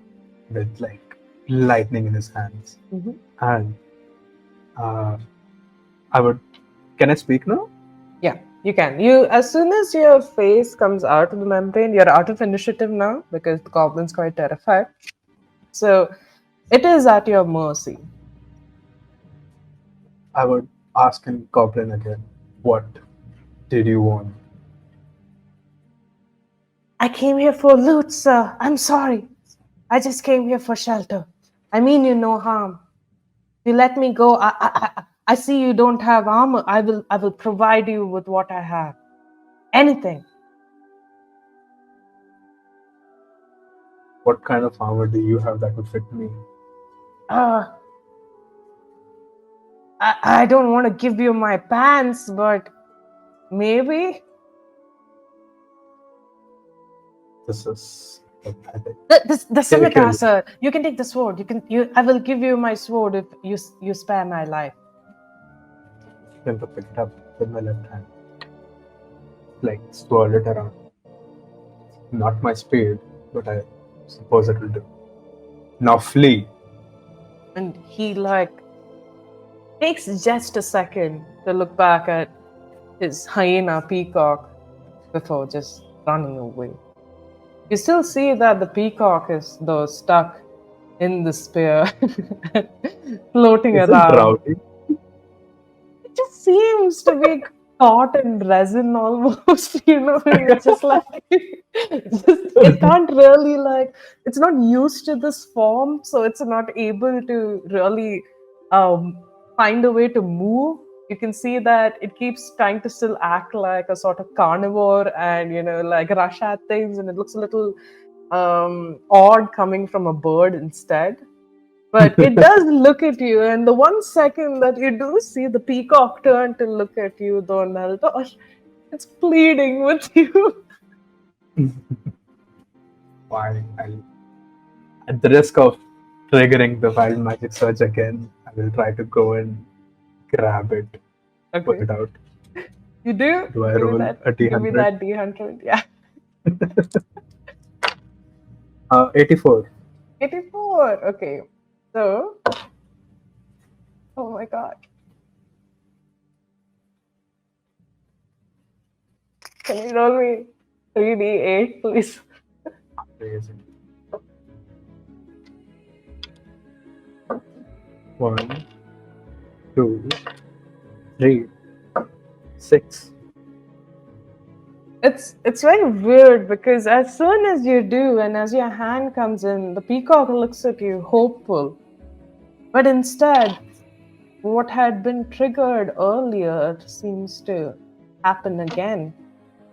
with like lightning in his hands. Mhm. And uh, I would. Can I speak now? Yeah, you can. You as soon as your face comes out of the membrane, you're out of initiative now because the goblin's quite terrified. So it is at your mercy. I would ask in goblin again. What did you want? I came here for loot, sir. I'm sorry. I just came here for shelter. I mean you no harm. You let me go. I see you don't have armor. I will provide you with what I have. Anything. What kind of armor do you have that would fit me? Uh I don't want to give you my pants, but maybe This is pathetic. the scimitar, Here, sir. You can take the sword. I will give you my sword if you spare my life. I'm going to pick it up with my left hand, like swirl it around. Not my speed, but I suppose it will do. Now flee. And he takes just a second to look back at his hyena peacock before just running away. You still see that the peacock is though stuck in the spear, floating Is it around. drowning? It just seems to be caught in resin almost, it's just like it can't really it's not used to this form, so it's not able to really find a way to move. You can see that it keeps trying to still act like a sort of carnivore and like rush at things, and it looks a little odd coming from a bird instead. But it does look at you, and the 1 second that you do see the peacock turn to look at you, though, Neldor, it's pleading with you. Fine. At the risk of triggering the wild magic surge again, I will try to go and grab it, pull Okay, it out. you do. Do I Give me roll that. a Give me D100? that D100. Yeah, 84. 84. Okay, so oh my god, can you roll me 3d8, please? Amazing. 1, 2, 3, 6. It's very weird because as soon as you do and as your hand comes in, the peacock looks at you hopeful. But instead, what had been triggered earlier seems to happen again.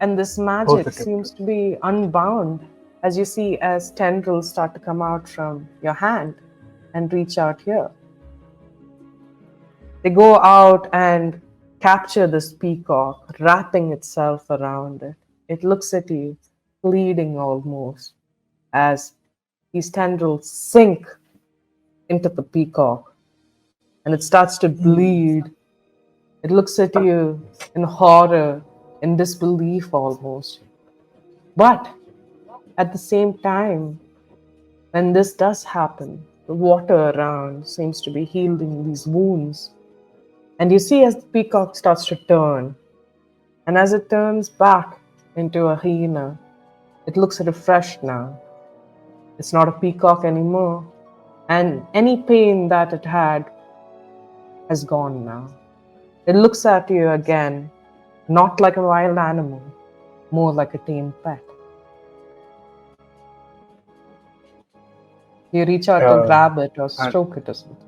And this magic Positive. seems to be unbound as you see as tendrils start to come out from your hand and reach out here. They go out and capture this peacock, wrapping itself around it. It looks at you, pleading almost, as these tendrils sink into the peacock and it starts to bleed. It looks at you in horror, in disbelief almost. But at the same time, when this does happen, the water around seems to be healing these wounds. And you see as the peacock starts to turn, and as it turns back into a hyena, it looks refreshed now. It's not a peacock anymore, and any pain that it had has gone now. It looks at you again, not like a wild animal, more like a tame pet. You reach out to grab it or stroke it or something.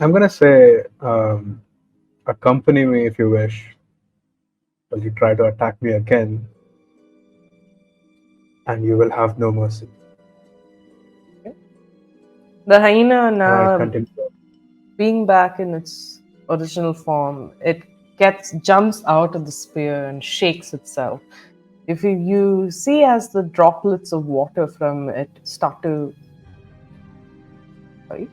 I'm gonna say, accompany me if you wish. Will you try to attack me again? And you will have no mercy. Okay. The hyena And I now, continue. being back in its original form, it jumps out of the spear and shakes itself. If you see as the droplets of water from it start to, sorry,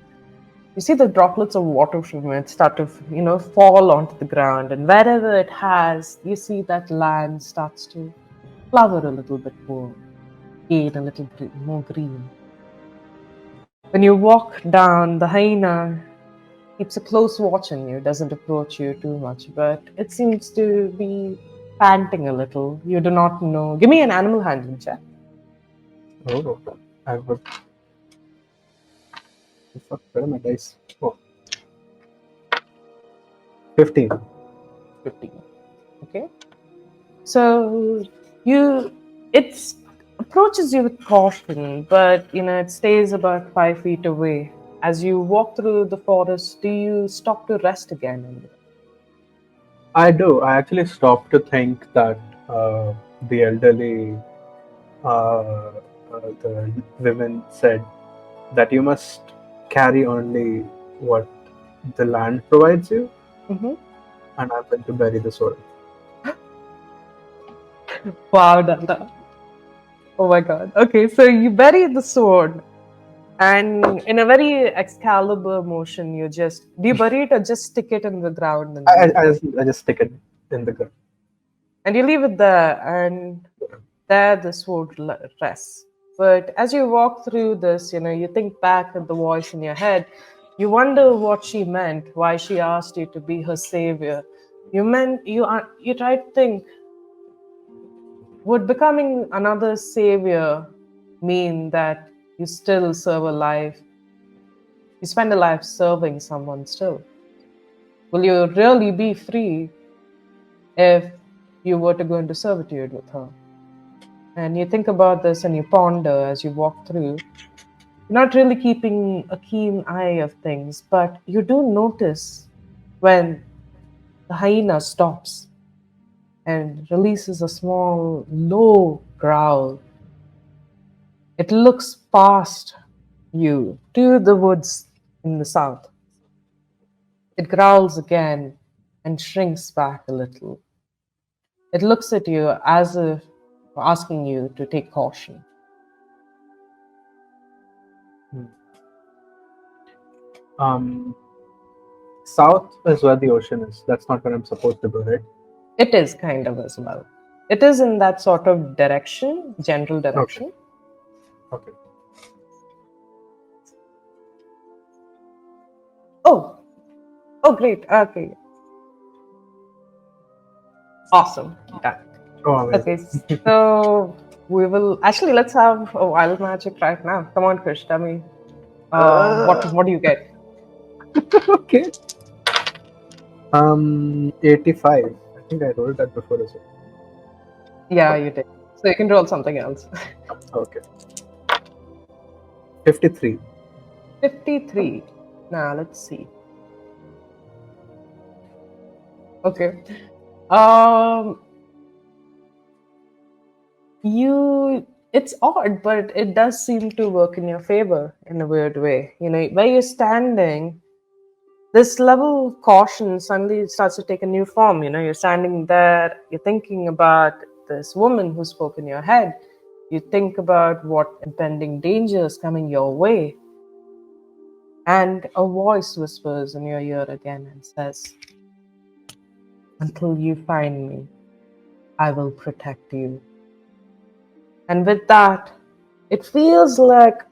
you see the droplets of water from it start to, fall onto the ground, and wherever it has, you see that land starts to flower a little bit more, gain a little bit more green. When you walk down, the hyena keeps a close watch on you, doesn't approach you too much, but it seems to be panting a little. You do not know. Give me an animal handling check. Oh, I would. Fuck, where are my dice? Oh. 15. 15. Okay. So it approaches you with caution, but it stays about 5 feet away. As you walk through the forest, do you stop to rest again? I do. I actually stopped to think that the elderly, the women said that you must carry only what the land provides you, Mm-hmm. and I'm going to bury the sword. Wow, Dada. Oh my god. Okay, so you bury the sword, and in a very Excalibur motion, do you bury it or just stick it in the ground and leave it? I just stick it in the ground. And you leave it there, and there the sword rests. But as you walk through this, you think back at the voice in your head. You wonder what she meant, why she asked you to be her savior. You try to think, would becoming another savior mean that you still serve a life? You spend a life serving someone still. Will you really be free if you were to go into servitude with her? And you think about this and you ponder as you walk through. You're not really keeping a keen eye of things, but you do notice when the hyena stops and releases a small, low growl. It looks past you to the woods in the south. It growls again and shrinks back a little. It looks at you as if asking you to take caution. South is where the ocean is. That's not where I'm supposed to go, right? It is kind of as well. It is in that sort of direction, general direction. Okay. Oh, great. Okay. Awesome. Done. Oh, Okay, amazing. so we will actually let's have a wild magic right now. Come on, Krish, tell me. What do you get? Okay. 85. I think I rolled that before as well. Yeah, you did. So you can roll something else. Okay. 53. 53. Now let's see. Okay. Um, you. It's odd, but it does seem to work in your favor in a weird way. You know, where you're standing, this level of caution suddenly starts to take a new form. You know, you're standing there, you're thinking about this woman who spoke in your head. You think about what impending danger is coming your way. And a voice whispers in your ear again and says, "Until you find me, I will protect you." And with that, it feels like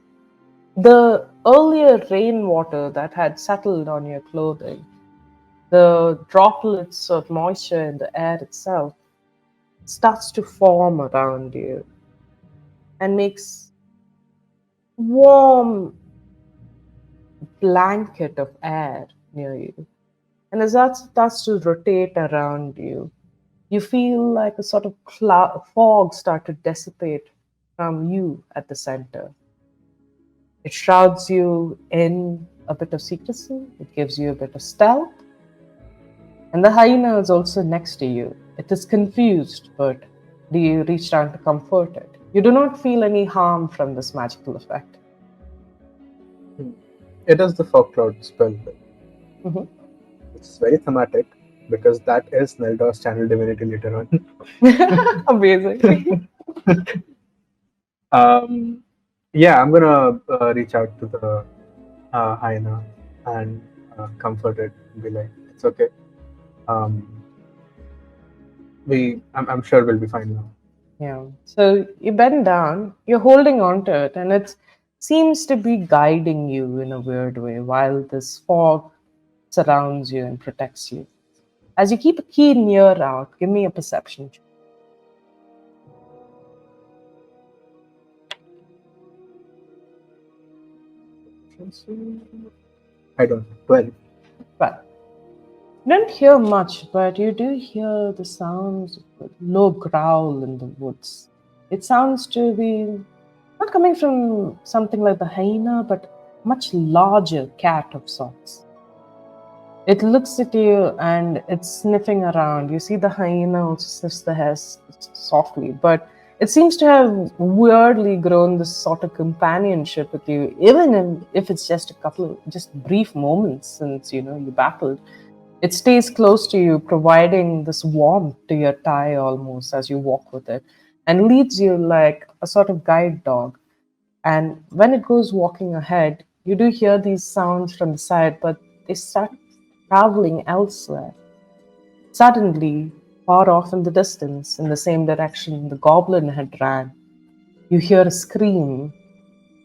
the earlier rainwater that had settled on your clothing, the droplets of moisture in the air itself, starts to form around you and makes warm blanket of air near you. And as that starts to rotate around you, you feel like a sort of fog start to dissipate from you at the center. It shrouds you in a bit of secrecy, it gives you a bit of stealth. And the hyena is also next to you. It is confused, but do you reach down to comfort it? You do not feel any harm from this magical effect. It is the fog cloud spell. Mhm. It's very thematic because that is Neldor's channel divinity later on. Amazing. um, yeah, I'm gonna reach out to the hyena and comfort it and be like, "It's okay. Um, I'm sure we'll be fine now." Yeah. So you bend down, you're holding on to it, and it seems to be guiding you in a weird way while this fog surrounds you and protects you. As you keep a keen ear out, give me a perception check. I don't know. 12. Well, you don't hear much, but you do hear the sounds of a low growl in the woods. It sounds to be not coming from something like the hyena, but a much larger cat of sorts. It looks at you and it's sniffing around. You see the hyena also sniffs the hair softly, but it seems to have weirdly grown this sort of companionship with you, even if it's just a couple of just brief moments since you battled. It stays close to you, providing this warmth to your tie almost as you walk with it, and leads you like a sort of guide dog. And when it goes walking ahead, you do hear these sounds from the side, but they start traveling elsewhere. Suddenly, far off in the distance, in the same direction the goblin had ran, you hear a scream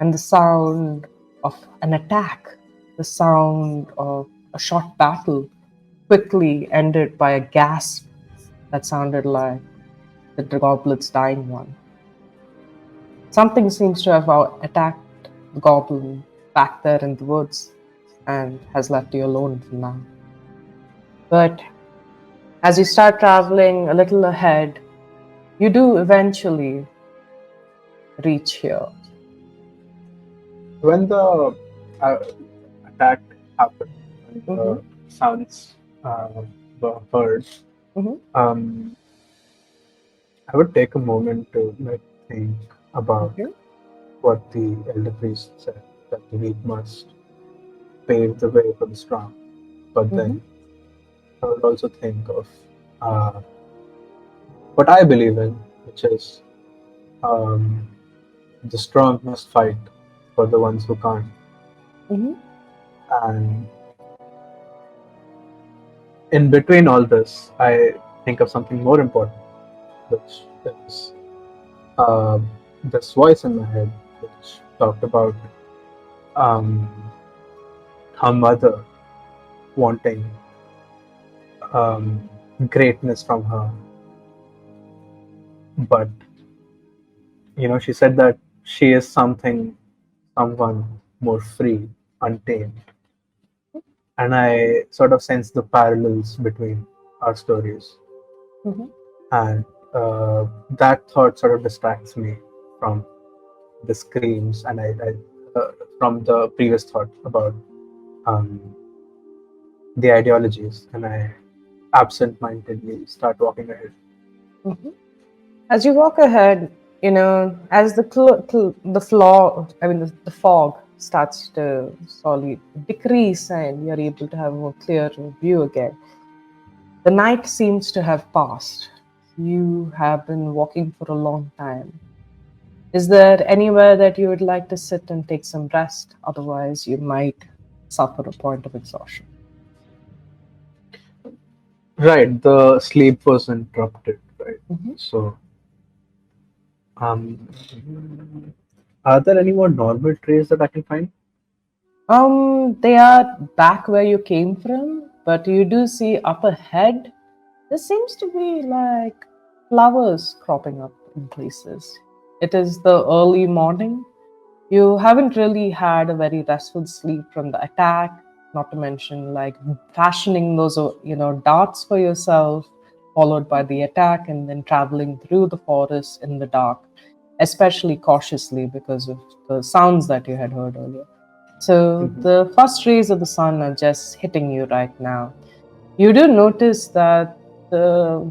and the sound of an attack, the sound of a short battle, quickly ended by a gasp that sounded like the goblin's dying one. Something seems to have attacked the goblin back there in the woods and has left you alone for now. But as you start traveling a little ahead, you do eventually reach here. When the uh, attack happened, when Mm-hmm, the sounds were heard, mm-hmm, um, I would take a moment to think about mm-hmm, what the elder priest said, that the weak must pave the way for the strong. But mm-hmm, then I would also think of uh, what I believe in, which is um, the strong must fight for the ones who can't. mm-hmm. And in between all this, I think of something more important, which is uh, this voice in my head, which talked about um, her mother wanting greatness from her, but she said that she is someone more free, untamed, and I sort of sense the parallels between our stories, Mhm. and that thought sort of distracts me from the screams, and from the previous thought about um, the ideologies, and I absent-mindedly start walking ahead. Mhm. As you walk ahead, as the floor, I mean, the fog starts to slowly decrease and you're able to have a more clear view again, the night seems to have passed. You have been walking for a long time. Is there anywhere that you would like to sit and take some rest? Otherwise, you might suffer a point of exhaustion. Right, the sleep was interrupted, right? Mhm. So, um, are there any more normal trees that I can find? They are back where you came from, but you do see up ahead, there seems to be like flowers cropping up in places. It is the early morning. You haven't really had a very restful sleep from the attack, not to mention like fashioning those, darts for yourself, followed by the attack, and then traveling through the forest in the dark, especially cautiously because of the sounds that you had heard earlier. So Mhm. the first rays of the sun are just hitting you right now. You do notice that the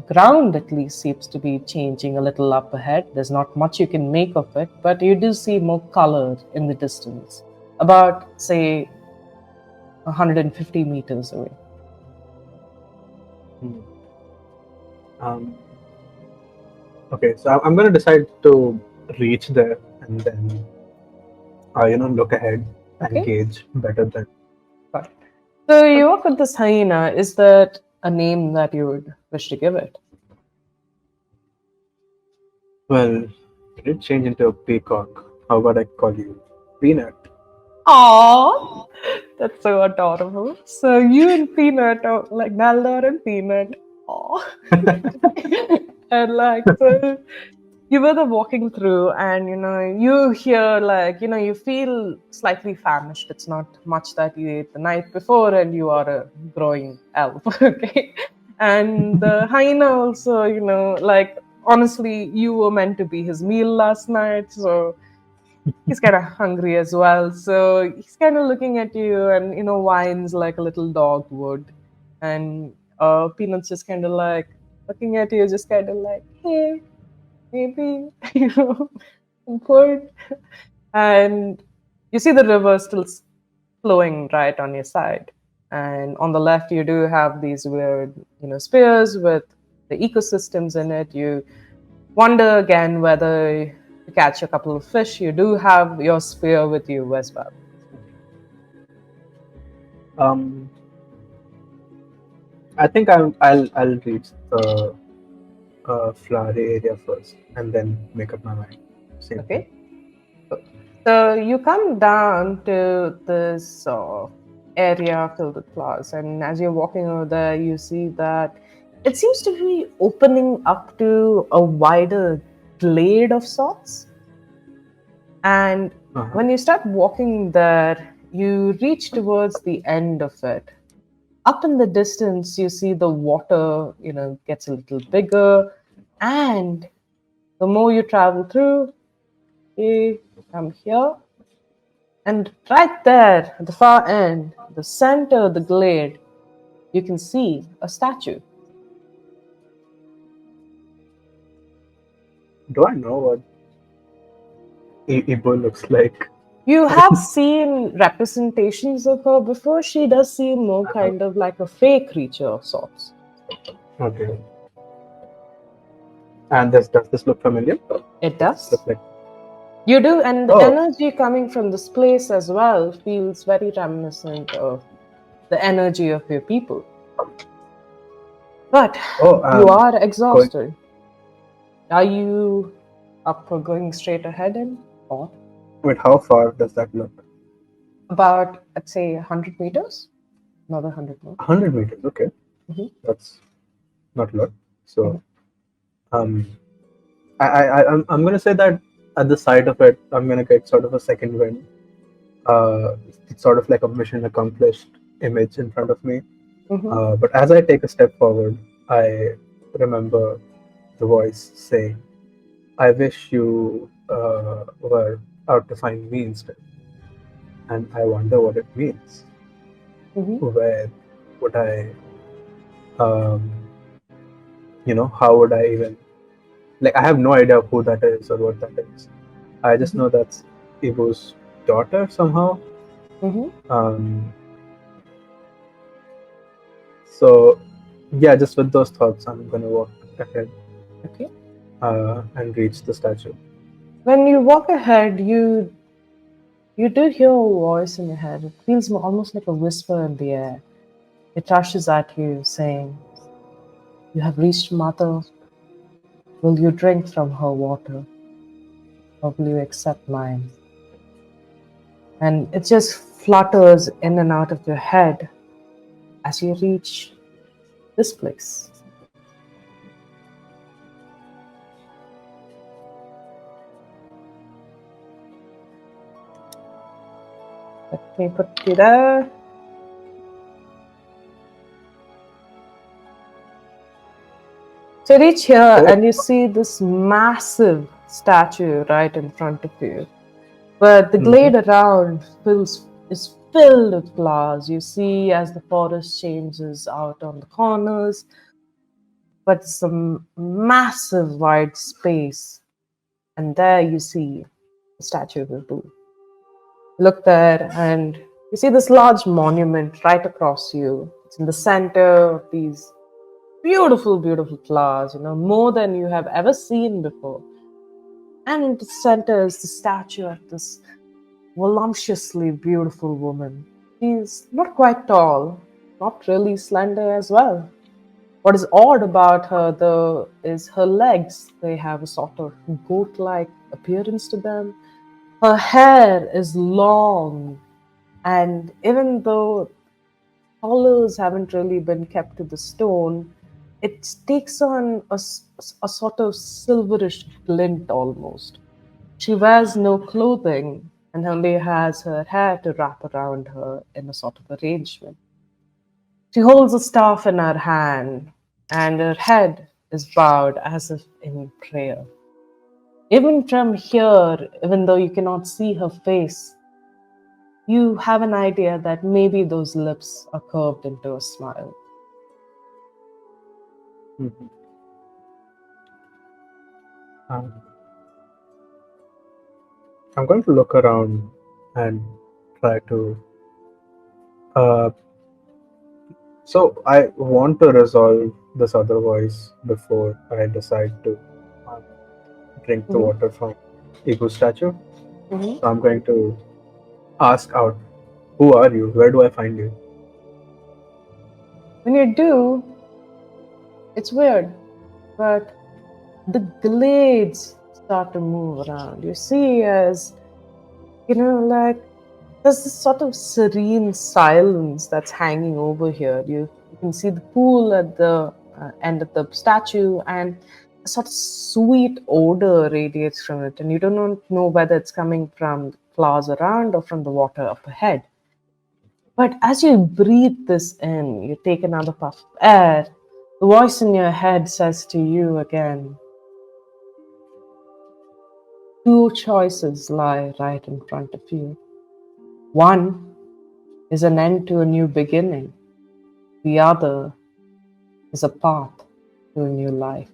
ground at least seems to be changing a little up ahead. There's not much you can make of it, but you do see more color in the distance, about, say, 150 meters away. Hmm. Um, okay, so I'm going to decide to reach there and then, look ahead and Okay? gauge better than. Got it. So you walk with this hyena. Is that a name that you would wish to give it? Well, it did change into a peacock. How about I call you Peanut? Aww, that's so adorable. So you and Peanut are like Naldor and Peanut. Aww. And like so you were the walking through and you hear like you feel slightly famished. It's not much that you ate the night before and you are a growing elf. Okay, and the hyena also, like honestly you were meant to be his meal last night, so he's kind of hungry as well. So he's kind of looking at you and whines like a little dog would. And Peanut's just kind of like looking at you, just kind of like, hey, maybe food. And you see the river still flowing right on your side, and on the left you do have these weird spears with the ecosystems in it. You wonder again whether to catch a couple of fish. You do have your spear with you as well. Um, I think I'll reach the flowery area first and then make up my mind. Same thing. Okay, so you come down to this area filled with flowers, and as you're walking over there, you see that it seems to be opening up to a wider glade of sorts. And Uh-huh. when you start walking there, you reach towards the end of it. Up in the distance, you see the water, gets a little bigger, and the more you travel through, you come here. And right there at the far end, the center of the glade, you can see a statue. Do I know what Ibo looks like? You have seen representations of her before. She does seem more Uh-huh. kind of like a fey creature of sorts. Okay. And does this look familiar? It Does this look does. like? You do, and the Oh, energy coming from this place as well feels very reminiscent of the energy of your people. But oh, you are going. exhausted. Are you up for going straight ahead and or Wait, how far does that look? about, I'd say, 100 meters? Another 100 more. 100 meters. Okay, Mhm, that's not a lot. So, mhm. um, I'm gonna say that. at the sight of it, I'm gonna get sort of a second wind. It's sort of like a mission accomplished image in front of me. But as I take a step forward, I remember the voice saying, "I wish you were out to find me instead." And I wonder what it means. Where would I, um, how would I even, like, I have no idea who that is or what that is. I just know that's Ibu's daughter somehow. Um, so, yeah, just with those thoughts, I'm gonna walk ahead Okay. and reach the statue. When you walk ahead, you do hear a voice in your head. It feels almost like a whisper in the air. It rushes at you, saying, "You have reached Mother. Will you drink from her water, or will you accept mine?" And it just flutters in and out of your head as you reach this place. Let me put you there. So you reach here and you see this massive statue right in front of you. But the glade around is filled with flowers. You see as the forest changes out on the corners, but it's a massive wide space. And there you see the statue of Ibu. Look there and you see this large monument right across you. It's in the center of these beautiful, beautiful flowers, more than you have ever seen before. And in the center is the statue of this voluptuously beautiful woman. She's not quite tall, not really slender as well. What is odd about her, though, is her legs. They have a sort of goat like appearance to them. Her hair is long, and even though colors haven't really been kept to the stone, it takes on a sort of silverish glint almost. She wears no clothing and only has her hair to wrap around her in a sort of arrangement. She holds a staff in her hand, and her head is bowed as if in prayer. Even from here, even though you cannot see her face, you have an idea that maybe those lips are curved into a smile. Um, I'm going to look around and try to. Uh, so I want to resolve this other voice before I decide to drink the water from Ibu's statue. So I'm going to ask out, "Who are you? Where do I find you?" When you do, it's weird, but the glades start to move around. You see, as like there's this sort of serene silence that's hanging over here. You can see the pool at the end of the statue, and a sort of sweet odor radiates from it, and you do not know whether it's coming from flowers around or from the water up ahead. But as you breathe this in, you take another puff of air, the voice in your head says to you again, two choices lie right in front of you. One is an end to a new beginning. The other is a path to a new life.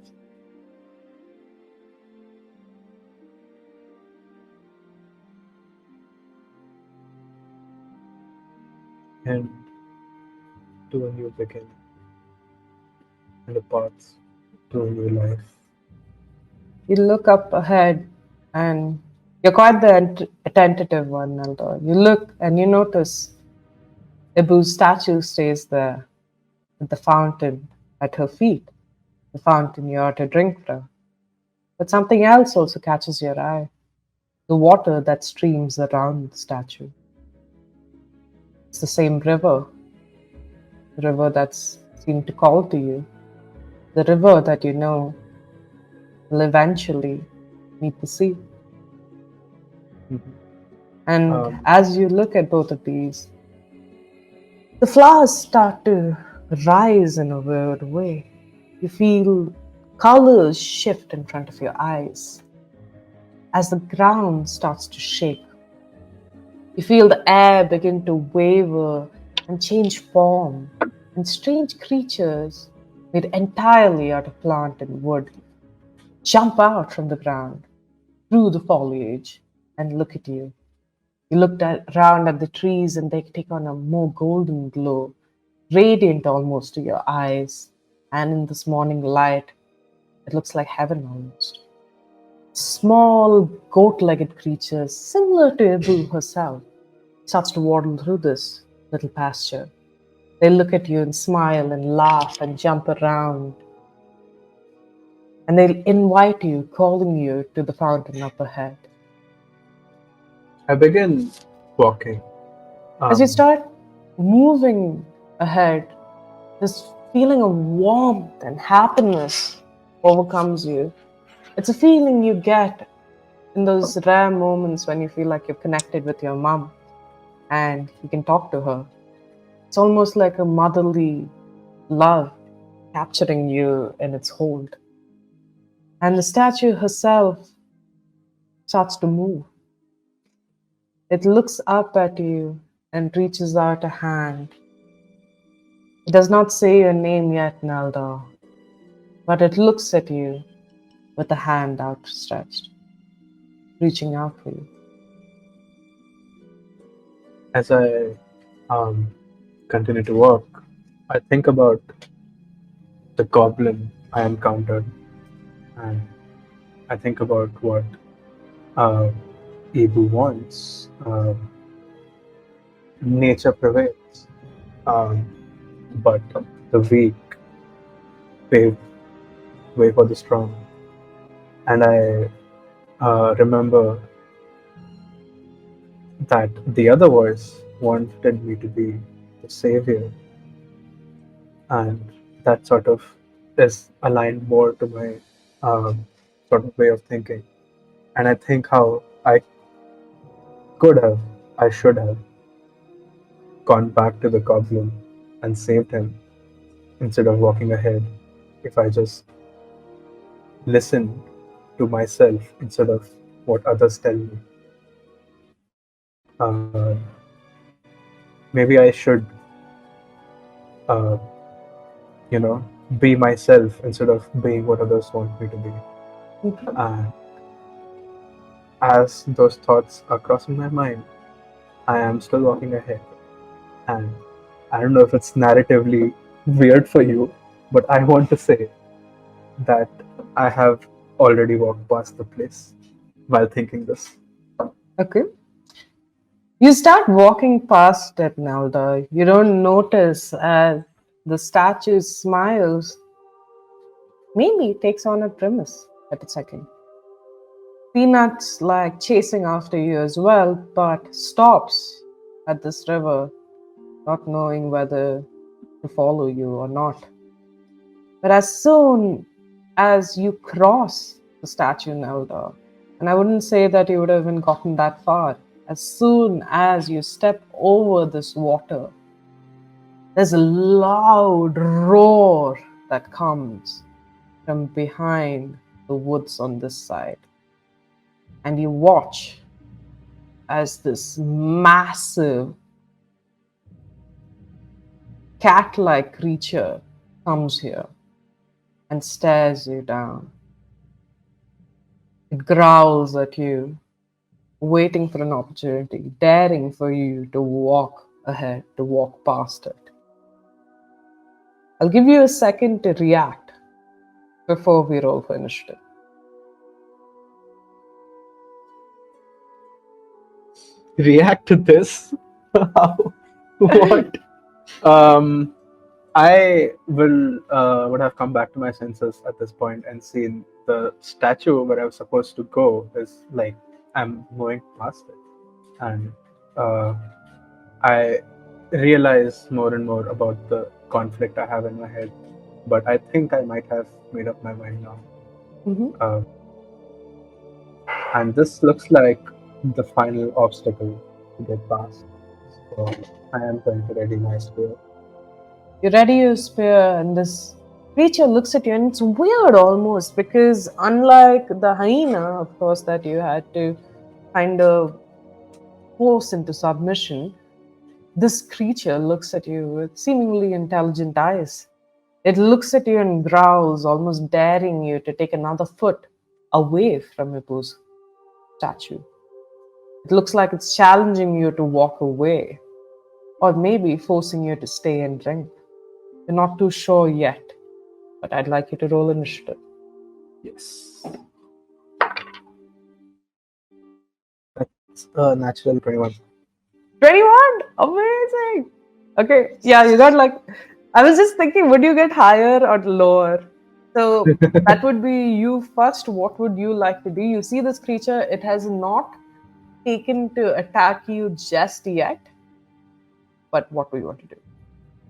And to a new beginning and a path to a new life. You look up ahead and you're quite the attentive one, Neldor. You look and you notice Ibu's statue stays there with the fountain at her feet, the fountain you are to drink from. But something else also catches your eye, the water that streams around the statue. It's the same river, the river that's seemed to call to you, the river that you know will eventually meet the sea. And Um, as you look at both of these, the flowers start to rise in a weird way. You feel colors shift in front of your eyes as the ground starts to shake. You feel the air begin to waver and change form, and strange creatures made entirely out of plant and wood jump out from the ground through the foliage and look at you. You look around at the trees and they take on a more golden glow, radiant almost to your eyes. And in this morning light, it looks like heaven almost. Small goat legged creatures, similar to Ibu herself, starts to waddle through this little pasture. They look at you and smile and laugh and jump around. And they'll invite you, calling you to the fountain up ahead. I begin walking. As you Um, start moving ahead, this feeling of warmth and happiness overcomes you. It's a feeling you get in those rare moments when you feel like you're connected with your mom and you can talk to her. It's almost like a motherly love capturing you in its hold. And the statue herself starts to move. It looks up at you and reaches out a hand. It does not say your name yet, Neldor, but it looks at you with a hand outstretched, reaching out for you. as I continue to walk, I think about the goblin I encountered, and I think about what uh, Ibu wants. Nature prevails, um, but the weak pave way for the strong. And I remember that the other voice wanted me to be the savior, and that sort of is aligned more to my um, sort of way of thinking. And I think how I could have, I should have gone back to the goblin and saved him instead of walking ahead if I just listened to myself instead of what others tell me. Uh, Maybe I should, uh, you know, be myself instead of being what others want me to be. Mhm. And as those thoughts are crossing my mind, I am still walking ahead. And I don't know if it's narratively weird for you, but I want to say that I have already walked past the place while thinking this. Okay. You start walking past it, Nelda. You don't notice as the statue smiles, maybe takes on a grimace at a second. Peanuts like chasing after you as well, but stops at this river, not knowing whether to follow you or not. But as soon as you cross the statue, Nelda, and I wouldn't say that you would have even gotten that far, as soon as you step over this water, there's a loud roar that comes from behind the woods on this side. And you watch as this massive cat like creature comes here and stares you down. It growls at you, waiting for an opportunity, daring for you to walk ahead, to walk past it. I'll give you a second to react before we roll for initiative. React to this? How? What? Um, I will would have come back to my senses at this point and seen the statue where I was supposed to go is like I'm moving past it, and uh, I realize more and more about the conflict I have in my head. But I think I might have made up my mind now. Mhm. Uh, and this looks like the final obstacle to get past. So I am going to ready my spear. You ready your spear, and this creature looks at you, and it's weird almost because, unlike the hyena, of course, that you had to kind of force into submission, this creature looks at you with seemingly intelligent eyes. It looks at you and growls, almost daring you to take another foot away from Hippo's statue. It looks like it's challenging you to walk away, or maybe forcing you to stay and drink. You're not too sure yet, but I'd like you to roll initiative. Yes. That's a natural 21. 21? Amazing! Okay, yeah, you got like. I was just thinking, would you get higher or lower? So that would be you first. What would you like to do? You see this creature, it has not taken to attack you just yet, but what do you want to do?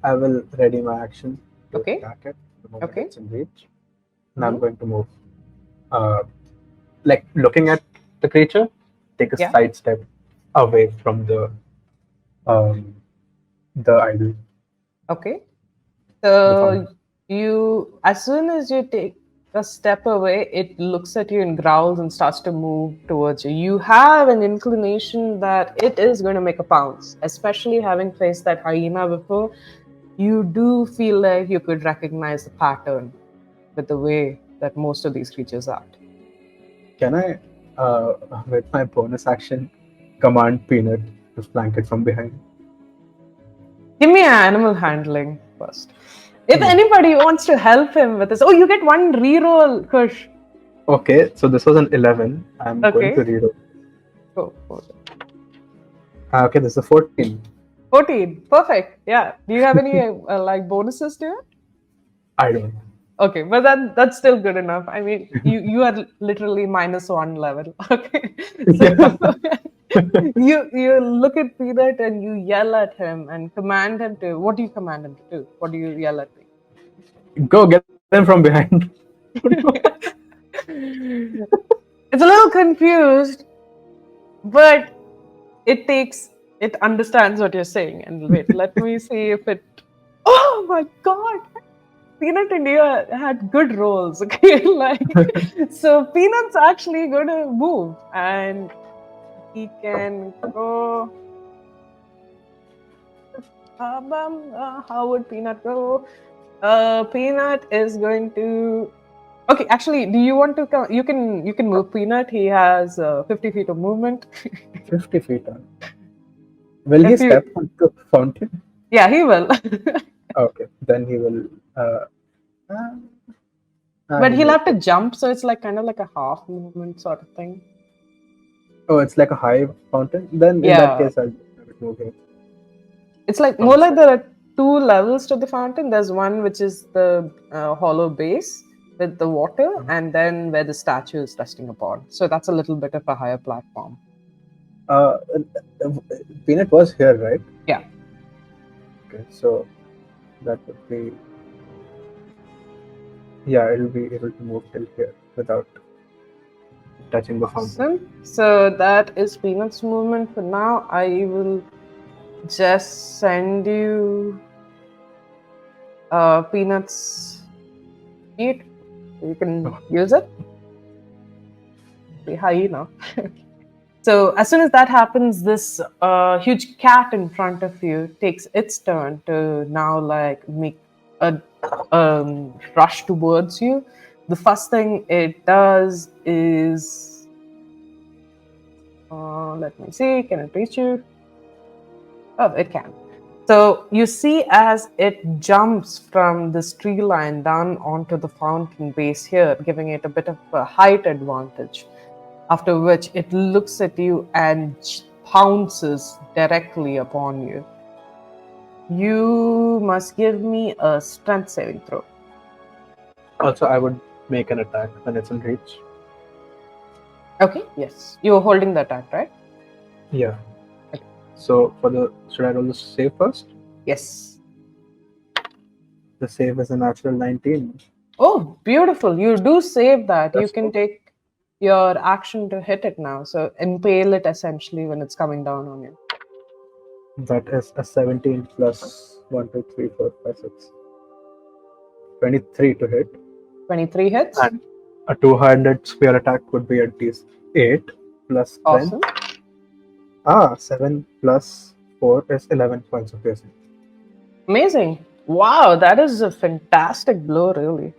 I will ready my action to Okay, attack it the moment okay. it's in reach. And I'm going to move. Like looking at the creature, take a Yeah. side step away from um, the idol. Okay. The So fountain. you, as soon as you take a step away, it looks at you and growls and starts to move towards you. You have an inclination that it is going to make a pounce, especially having faced that hyena before. You do feel like you could recognize the pattern with the way that most of these creatures act. Can I, with my bonus action, command Peanut to flank it from behind? Give me an animal handling first. If anybody wants to help him with this, oh, you get one reroll, Kush. Okay, so this was an 11. I'm going to Okay, reroll. go for it. Okay, this is a 14. 14. Perfect. Yeah. Do you have any like bonuses to it? I don't. Okay, but that's still good enough. I mean, you are literally -1 level. Okay, so you look at Peanut and you yell at him and command him to. What do you command him to do? What do you yell at me? Go get them from behind. It's a little confused, but it understands what you're saying. And wait, let me see if it. Oh my god! Peanut and you had good roles, okay? Like, so Peanut's actually going to move, and he can go. How would Peanut go? Peanut is going to. Okay, actually, do you want to come? You can move Peanut. He has 50 feet of movement. 50 feet on. Will he If step you, on the fountain? yeah, he will. Okay, then he will. But He he'll may. have to jump, so it's like kind of like a half movement sort of thing. Oh, it's like a high fountain. Then in that Yeah, case, I'll move him it's like from more the like side. there are two levels to the fountain. There's one which is the hollow base with the water, and then where the statue is resting upon. So that's a little bit of a higher platform. Uh, uh, Peanut was here, right? Yeah. Okay, so that would be. Yeah, it'll be able to move till here without touching the fountain. Awesome. So that is Peanut's movement for now. I will just send you Peanut's sheet. You can use it. The hyena. So as soon as that happens, this huge cat in front of you takes its turn to now like make a rush towards you. The first thing it does is, let me see, can it reach you? Oh, it can. So you see as it jumps from this tree line down onto the fountain base here, giving it a bit of a height advantage. After which it looks at you and pounces directly upon you. You must give me a strength saving throw. Also, I would make an attack when it's in reach. Okay, yes. You're holding the attack, right? Yeah. Okay. So should I roll the save first? Yes. The save is a natural 19. Oh, beautiful. You do save that. You That's can cool. take your action to hit it now. So impale it essentially when it's coming down on you. That is a 17 plus 1, 2, 3, 4, 5, 6. 23 to hit. 23 hits. And a 200 spear attack would be at least 8 plus strength. Awesome. 7 plus 4 is 11 points of piercing. Amazing. Wow, that is a fantastic blow, really.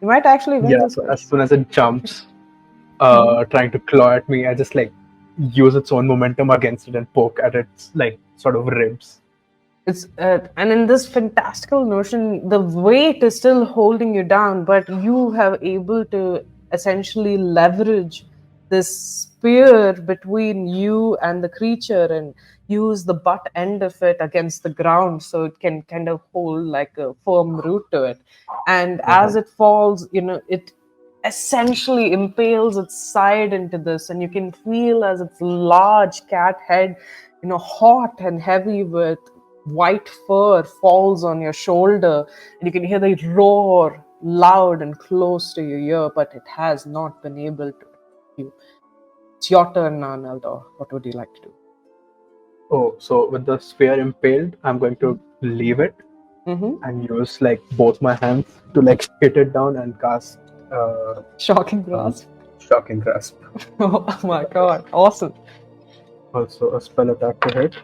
You might actually win this. So as soon as it jumps, trying to claw at me, I just like use its own momentum against it and poke at its like sort of ribs. It's and in this fantastical notion, the weight is still holding you down, but you have able to essentially leverage this spear between you and the creature and use the butt end of it against the ground so it can kind of hold like a firm root to it. And as it falls, it essentially impales its side into this, and you can feel as its large cat head, hot and heavy with white fur, falls on your shoulder, and you can hear the roar loud and close to your ear, but it has not been able to hit you. It's your turn now, Neldor. What would you like to do? Oh, so with the spear impaled, I'm going to leave it and use like both my hands to like hit it down and cast Shocking grasp. Shocking grasp. Oh my god, awesome. Also a spell attack to hit.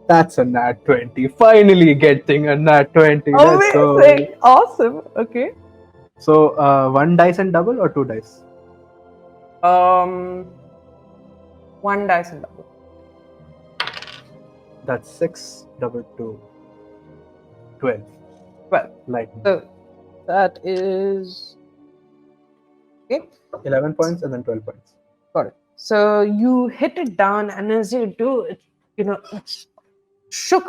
That's a nat 20. Finally getting a nat 20. Let's go. Amazing. Awesome. Okay. So 1 dice and double or 2 dice? 1 dice and double. That's 6 double 2. 12. Well, Lightning. so that is okay. 11 points and then 12 points. Got it. So you hit it down, and as you do, it's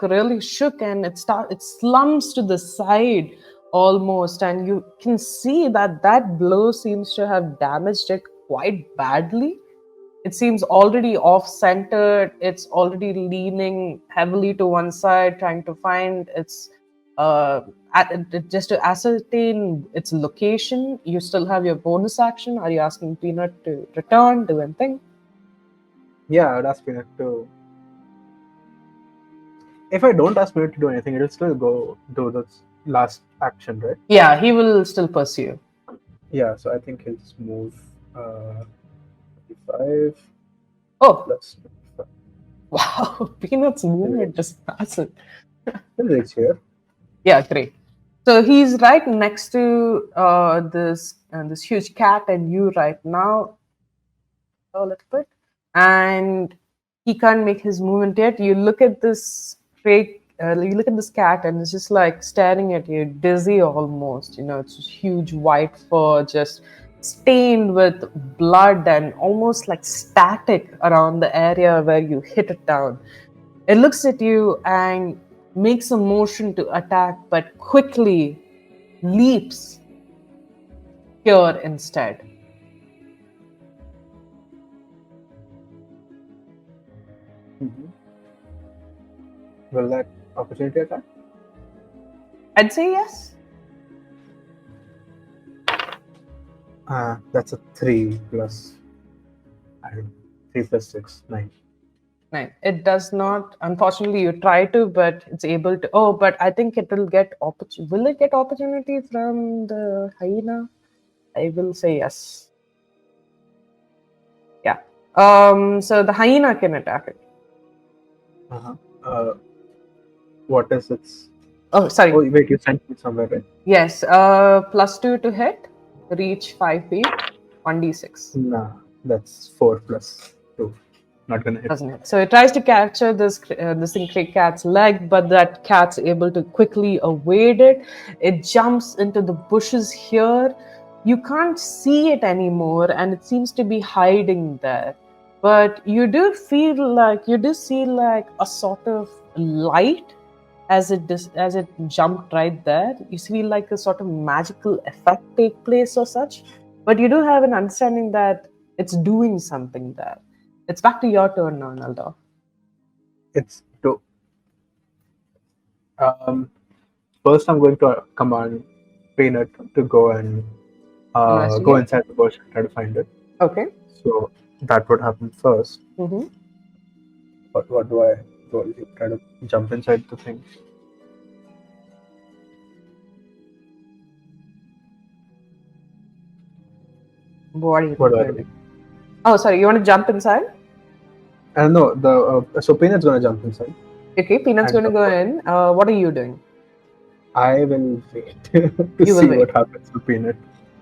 really shook, and it slumps to the side almost, and you can see that blow seems to have damaged it quite badly. It seems already off-centered. It's already leaning heavily to one side, trying to find its just to ascertain its location. You still have your bonus action. Are you asking Peanut to return, do anything? Yeah, I would ask Peanut to. If I don't ask Peanut to do anything, it'll still go do the last action, right? Yeah, he will still pursue. Yeah, so I think he'll just move 5. Oh, plus 5. wow, Peanut's movement is massive. He'll reach here. Yeah, great. So he's right next to this huge cat and you right now a little bit, and he can't make his movement yet. You look at this you look at this cat, and it's just like staring at you, dizzy almost. It's just huge white fur, just stained with blood and almost like static around the area where you hit it down. It looks at you and makes a motion to attack, but quickly leaps here instead. Will that opportunity attack? I'd say yes. That's a 3 plus. I don't know. 3 plus 6, 9. 9. It does not. Unfortunately, you try to, but it's able to. Oh, but I think it will get opportunity. Will it get opportunity from the hyena? I will say yes. Yeah. So the hyena can attack it. What is its? Oh, sorry. Oh, wait, you sent me somewhere, right? Yes. +2 to hit, reach 5 feet, 1d6. Nah, that's 4 plus 2. Not gonna hit. Doesn't hit. So it tries to capture this cat's leg, but that cat's able to quickly evade it. It jumps into the bushes here. You can't see it anymore, and it seems to be hiding there. But you do see like a sort of light as it jumped right there. You feel like a sort of magical effect take place or such. But you do have an understanding that it's doing something there. It's back to your turn now, Neldor. It's 2. First, I'm going to command Peanut to go and Go Investigate. inside the bush and try to find it. Okay. So that would happen first. Mm-hmm. What do I roll? Try to jump inside the thing. What do you What think do I you're roll? doing? Oh, sorry. You want to jump inside? No, so Peanut's gonna jump inside. Okay. Peanut's And going to go in. What are you doing? I will wait to You will see wait. what happens to Peanut.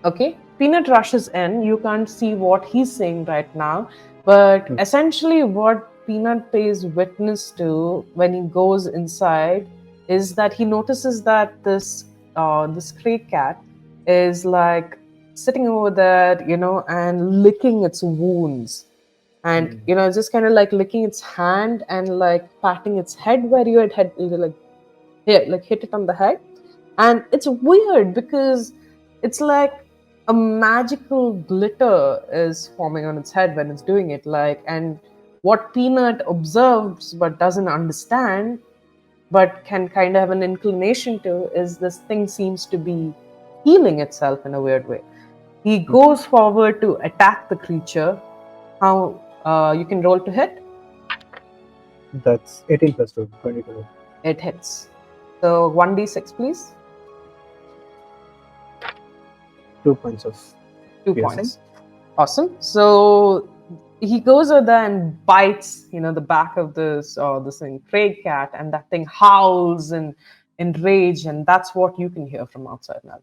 Okay. Peanut rushes in. You can't see what he's saying right now, but essentially, what Peanut pays witness to when he goes inside is that he notices that this stray cat is like sitting over there, and licking its wounds, and just kind of like licking its hand and like patting its head where you had like hit it on the head. And it's weird because it's like a magical glitter is forming on its head when it's doing it, and what Peanut observes but doesn't understand but can kind of have an inclination to is this thing seems to be healing itself in a weird way. He goes forward to attack the creature. How you can roll to hit? That's 18 plus 2, 22. It hits. So 1d6, please. 2 points of 2 PSI. points. Awesome. So he goes over there and bites, the back of this thing, Craig cat, and that thing howls in rage, and that's what you can hear from outside now.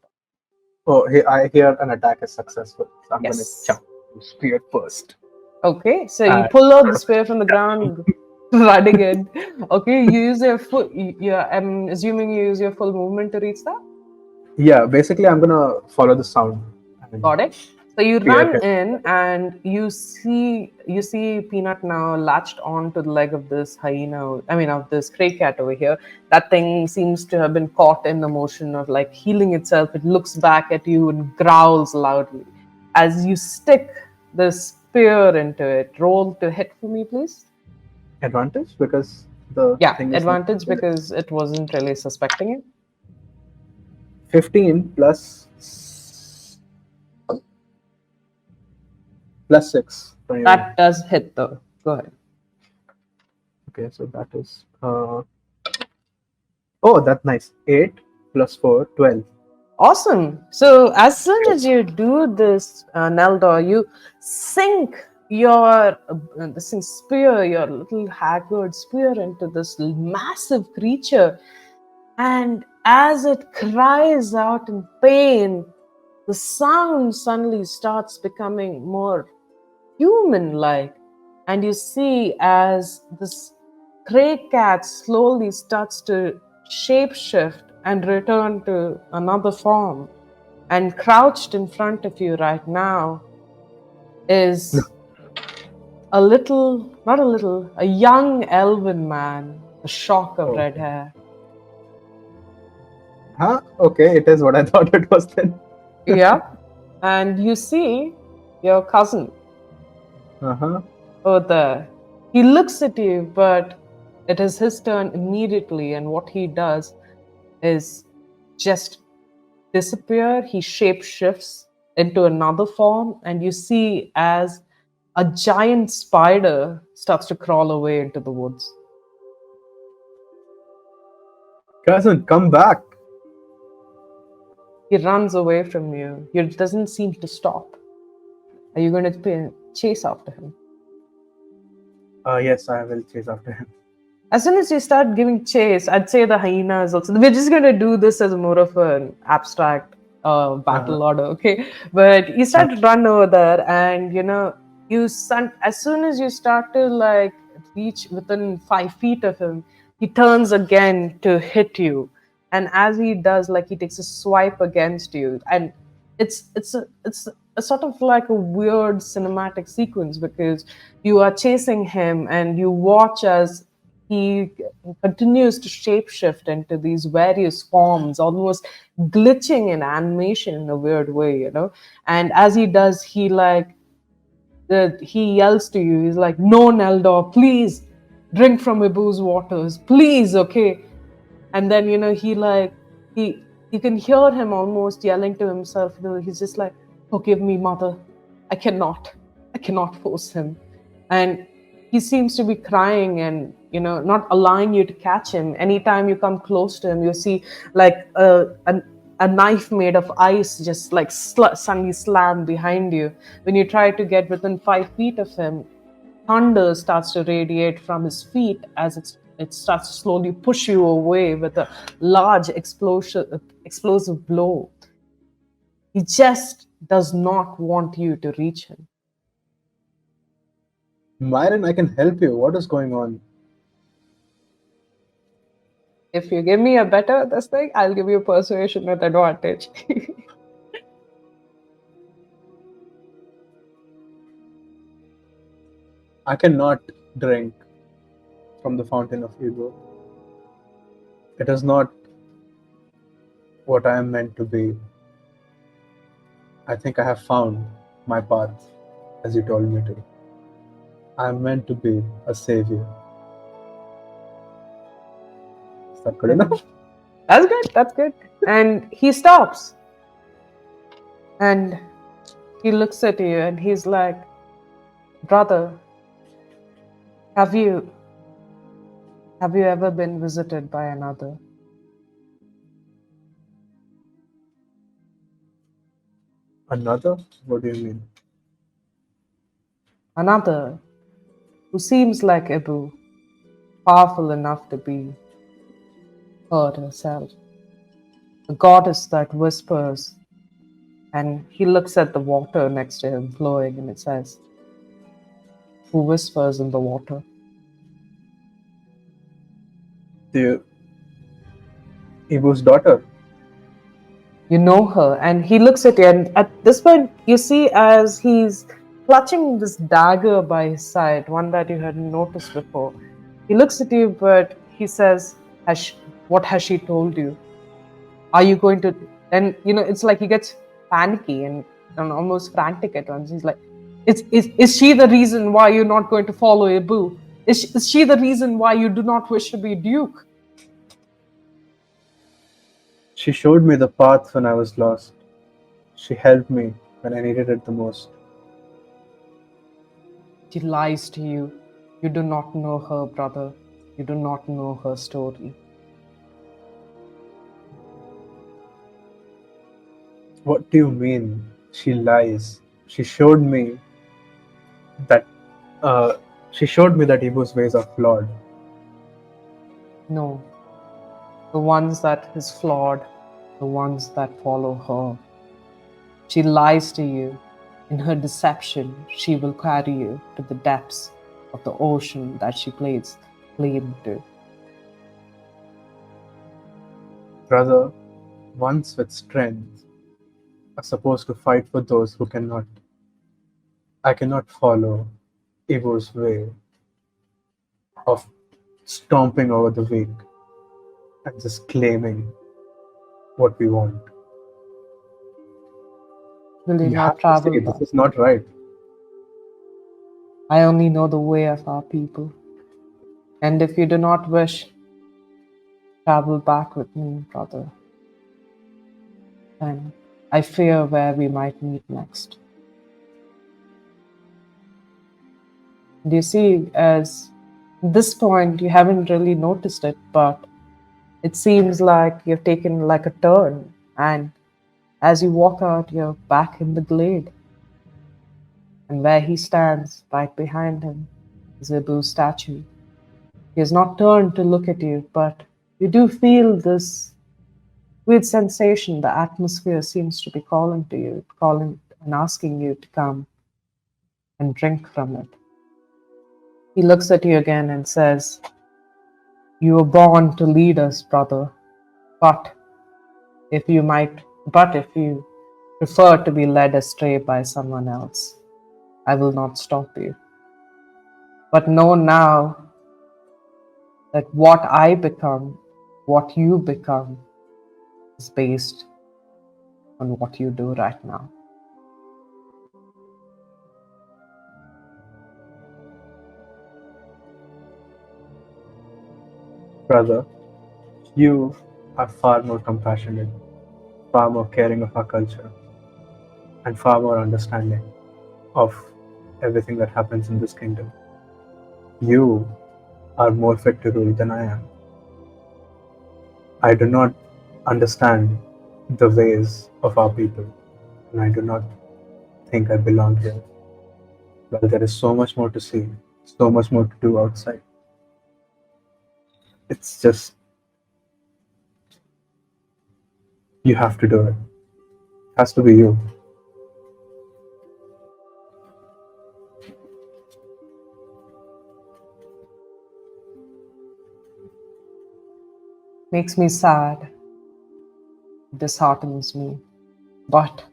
Oh, I hear an attack is successful. So I'm Yes. gonna jump to spear first. Okay, so you pull out the spear from the ground, running in. Okay, you use your full. Yeah, I'm assuming you use your full movement to reach that. Yeah, basically I'm gonna follow the sound. Got it. So you Spear run him. in and you see Peanut now latched onto the leg of this hyena. I mean, of this stray cat over here. That thing seems to have been caught in the motion of like healing itself. It looks back at you and growls loudly. As you stick the spear into it, roll to hit for me, please. Advantage because the thing is Advantage because it wasn't really suspecting it. 15 plus 6. 21. That does hit though. Go ahead. Okay, so that is that's nice. 8 plus 4, 12. Awesome. So as soon as you do this, Neldor, you sink your spear, your little haggard spear, into this massive creature, and as it cries out in pain, the sound suddenly starts becoming more human-like, and you see as this stray cat slowly starts to shapeshift and return to another form. And crouched in front of you right now is a young elven man, a shock of red hair. Huh? Okay, it is what I thought it was then. Yeah. And you see your cousin over there. He looks at you, but it is his turn immediately, and what he does is just disappear. He shapeshifts into another form, and you see as a giant spider starts to crawl away into the woods. Cousin, come back. He runs away from you. He doesn't seem to stop. Are you going to chase after him? Yes, I will chase after him. As soon as you start giving chase, I'd say the hyena is also. We're just going to do this as more of an abstract battle order, okay? But you start to run over there, and as soon as you start to like reach within 5 feet of him, he turns again to hit you. And as he does, like he takes a swipe against you, and it's a sort of like a weird cinematic sequence because you are chasing him and you watch as he continues to shapeshift into these various forms, almost glitching in animation in a weird way, And as he does, he yells to you. He's like, "No, Neldor, please drink from Ibu's waters, please, okay?" And then he you can hear him almost yelling to himself. He's just like, Forgive me, mother. I cannot. I cannot force him. And he seems to be crying and, not allowing you to catch him. Anytime you come close to him, you see like a knife made of ice just like suddenly slam behind you. When you try to get within 5 feet of him, thunder starts to radiate from his feet as it starts to slowly push you away with a large explosive blow. He just does not want you to reach him. Myron, I can help you. What is going on? If you give me a better this thing, I'll give you persuasion with advantage. I cannot drink from the fountain of ego. It is not what I am meant to be. I think I have found my path, as you told me to. I am meant to be a savior. Is that good enough? That's good. That's good. And he stops. And he looks at you and he's like, brother, have you ever been visited by another? Another? What do you mean? Another who seems like Ibu, powerful enough to be heard herself. A goddess that whispers, and he looks at the water next to him flowing and it says, who whispers in the water? The Ibu's daughter. You know her, and he looks at you, and at this point, you see as he's clutching this dagger by his side, one that you hadn't noticed before. He looks at you, but he says, what has she told you? Are you going to? And it's like he gets panicky and almost frantic at once. He's like, is she the reason why you're not going to follow Ibu? Is she the reason why you do not wish to be Duke? She showed me the path when I was lost. She helped me when I needed it the most. She lies to you. You do not know her, brother. You do not know her story. What do you mean? She lies. She showed me that Ibu's ways are flawed. No. The ones that is flawed, the ones that follow her. She lies to you. In her deception, she will carry you to the depths of the ocean that she plays claim to. Brother, ones with strength are supposed to fight for those who cannot. I cannot follow Ivo's way of stomping over the weak and just claiming what we want. Will you You not have to travel say back? this is not right. I only know the way of our people. And if you do not wish, travel back with me, brother, then I fear where we might meet next. And you see, as this point, you haven't really noticed it, but it seems like you've taken like a turn, and as you walk out, you're back in the glade. And where he stands, right behind him, is Ibu's statue. He has not turned to look at you, but you do feel this weird sensation. The atmosphere seems to be calling to you, calling and asking you to come and drink from it. He looks at you again and says, you were born to lead us, brother, but if you prefer to be led astray by someone else, I will not stop you. But know now that what I become, what you become, is based on what you do right now. Brother, you are far more compassionate, far more caring of our culture. and far more understanding of everything that happens in this kingdom. You are more fit to rule than I am. I do not understand the ways of our people, and I do not think I belong here. Well, there is so much more to see, so much more to do outside. It's just, you have to do it. It has to be you. Makes me sad, disheartens me. But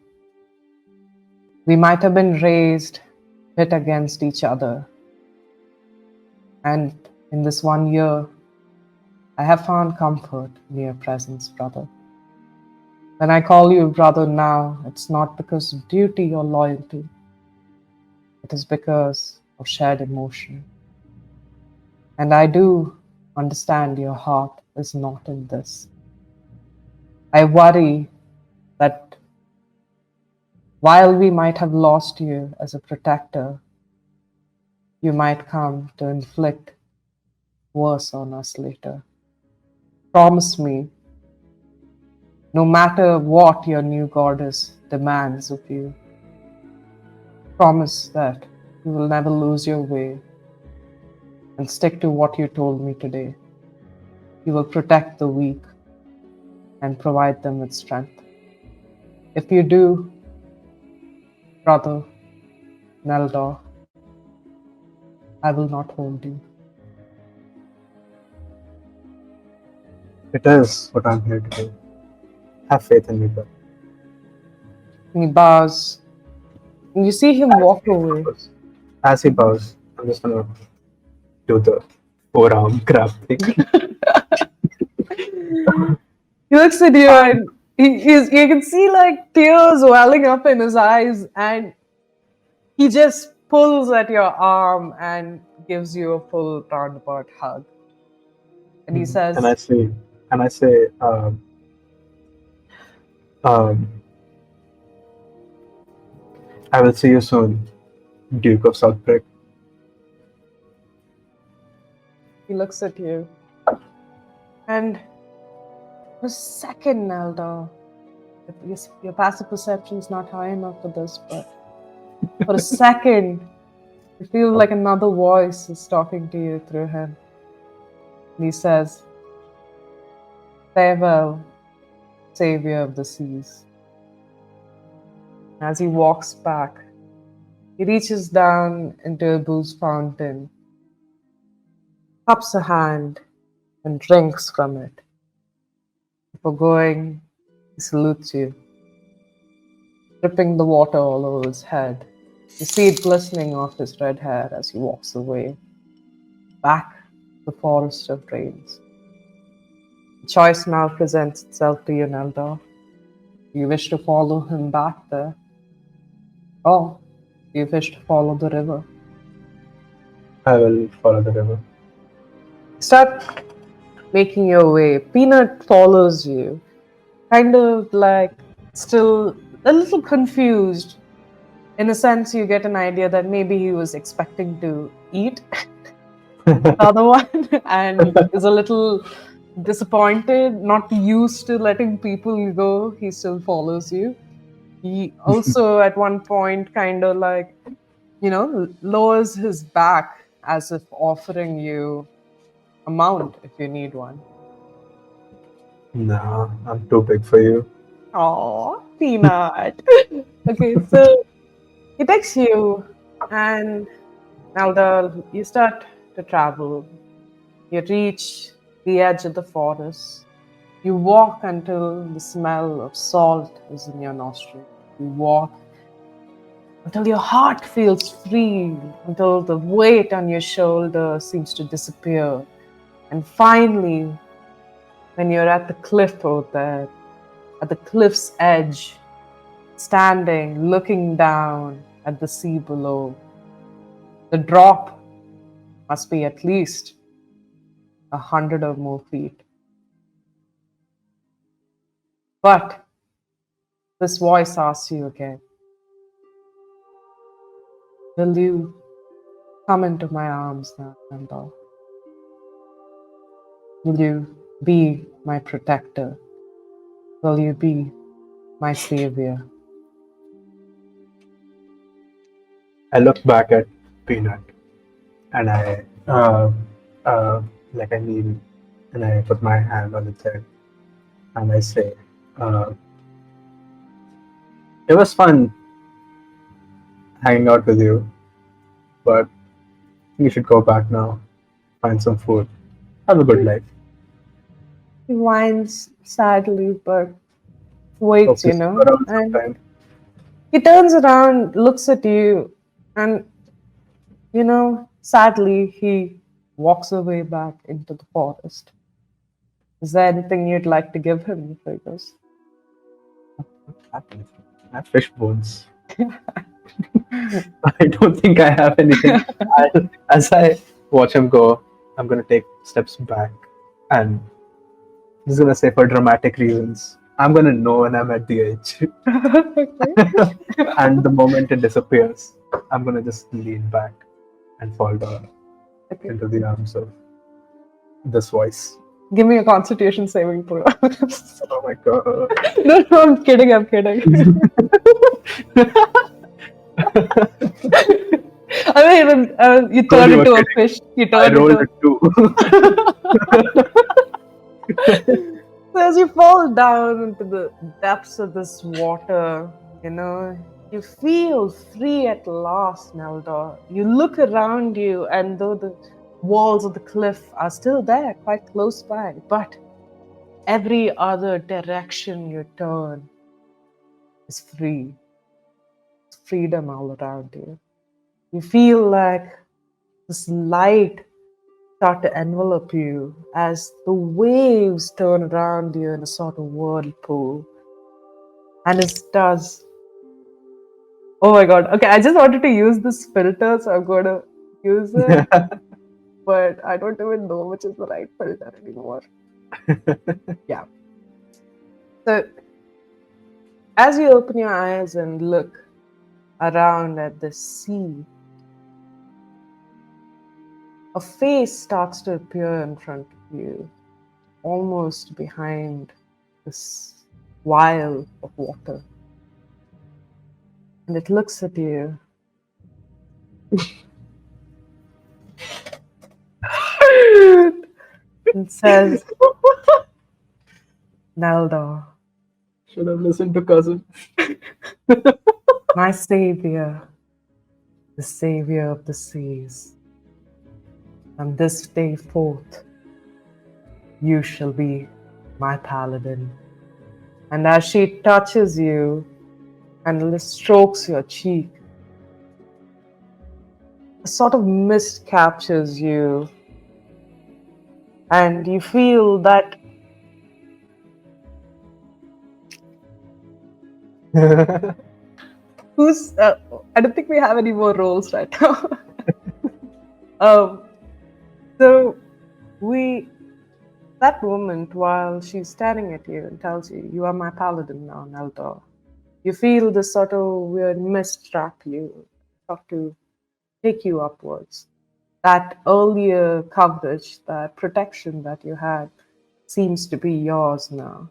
we might have been raised pit against each other. And in this 1 year, I have found comfort in your presence, brother. When I call you brother now, it's not because of duty or loyalty. It is because of shared emotion. And I do understand your heart is not in this. I worry that while we might have lost you as a protector, you might come to inflict worse on us later. Promise me, no matter what your new goddess demands of you, promise that you will never lose your way and stick to what you told me today. You will protect the weak and provide them with strength. If you do, brother Neldor, I will not hold you. It is what I'm here to do. Have faith in me, brother. He bows. And you see him walk away. As he bows, I'm just gonna do the forearm grab thing. He looks at you and you can see like tears welling up in his eyes, and he just pulls at your arm and gives you a full roundabout hug. And he says, and I say, um, I will see you soon, Duke of Southbrick. he looks at you. And for a second, Neldor, your passive perception is not high enough for this, but for a second, you feel like another voice is talking to you through him. And he says, farewell, savior of the seas. As he walks back, he reaches down into a booze fountain, cups a hand, and drinks from it. Before going, he salutes you, dripping the water all over his head. You see it glistening off his red hair as he walks away, back to the forest of rains. The choice now presents itself to you, Neldor. Do you wish to follow him back there? Or do you wish to follow the river? I will follow the river. Start making your way. Peanut follows you, kind of like still a little confused. In a sense, you get an idea that maybe he was expecting to eat the other one and is a little disappointed, not used to letting people go. He still follows you. He also, at one point, kind of like, lowers his back as if offering you a mount if you need one. No, I'm too big for you. Oh, Peanut. Okay, so he takes you, and Naldal, you start to travel. You reach the edge of the forest. You walk until the smell of salt is in your nostrils. You walk until your heart feels free, until the weight on your shoulder seems to disappear. And finally, when you're at the cliff over there, at the cliff's edge, standing, looking down at the sea below, the drop must be at least 100 or more feet. But this voice asks you again, Will you come into my arms now, Neldor? Will you be my protector? Will you be my savior? I look back at Peanut and I kneel and I put my hand on its head and I say, uh, "It was fun hanging out with you, but you should go back now, find some food, have a good life. He whines sadly, but Hope waits, to see you around and sometime." he turns around, looks at you, and, sadly, he walks away back into the forest. Is there anything you'd like to give him before he goes? What happens? I have fish bones. I don't think I have anything. As I watch him go, I'm gonna take steps back and he's gonna say for dramatic reasons. I'm gonna know when I'm at the edge. Okay. And the moment it disappears, I'm gonna just lean back and fall down Okay. into the arms of this voice. Give me a constitution saving throw. Oh my god. No, I'm kidding. I'm kidding. I mean, you Told turn you were into a kidding. fish. You I turn rolled into. a 2. So as you fall down into the depths of this water, you feel free at last, Neldor. You look around you, and though the walls of the cliff are still there, quite close by, but every other direction you turn is free. It's freedom all around you. You feel like this light start to envelop you as the waves turn around you in a sort of whirlpool. And it does. Oh my god. Okay, I just wanted to use this filter, so I'm going to use it. But I don't even know which is the right filter anymore. Yeah. So as you open your eyes and look around at the sea, a face starts to appear in front of you, almost behind this vial of water. And it looks at you. And says, Neldor, Should have listened to cousin. my savior, the savior of the seas. From this day forth, you shall be my paladin. And as she touches you and strokes your cheek, a sort of mist captures you, and you feel that I don't think we have any more roles right now. So that moment while she's staring at you and tells you, you are my paladin now, Neldor, you feel this sort of weird mist trap you, start to take you upwards. That earlier coverage, that protection that you had, seems to be yours now.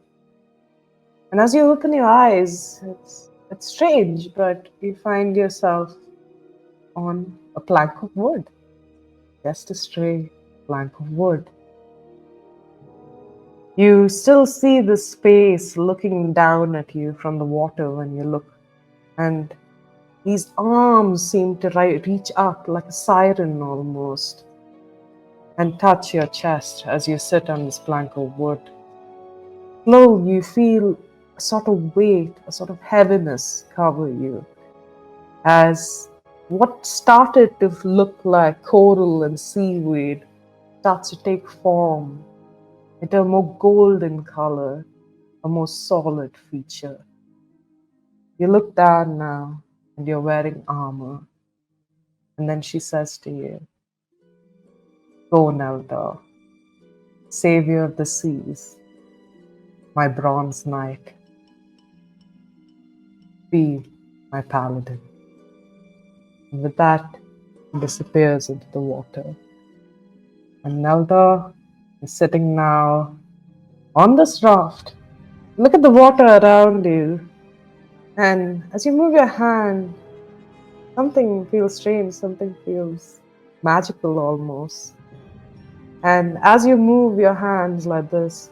And as you open your eyes, it's strange, but you find yourself on a plank of wood. Just a stray plank of wood. You still see the space looking down at you from the water when you look, and these arms seem to reach up like a siren almost and touch your chest as you sit on this plank of wood. Slowly, you feel a sort of weight, a sort of heaviness cover you as what started to look like coral and seaweed starts to take form into a more golden color, a more solid feature. You look down now and you're wearing armor. And then she says to you, go, Neldor, savior of the seas, my bronze knight. Be my paladin. And with that, he disappears into the water. And Neldor is sitting now on this raft. Look at the water around you. And as you move your hand, something feels strange, something feels magical almost. And as you move your hands like this,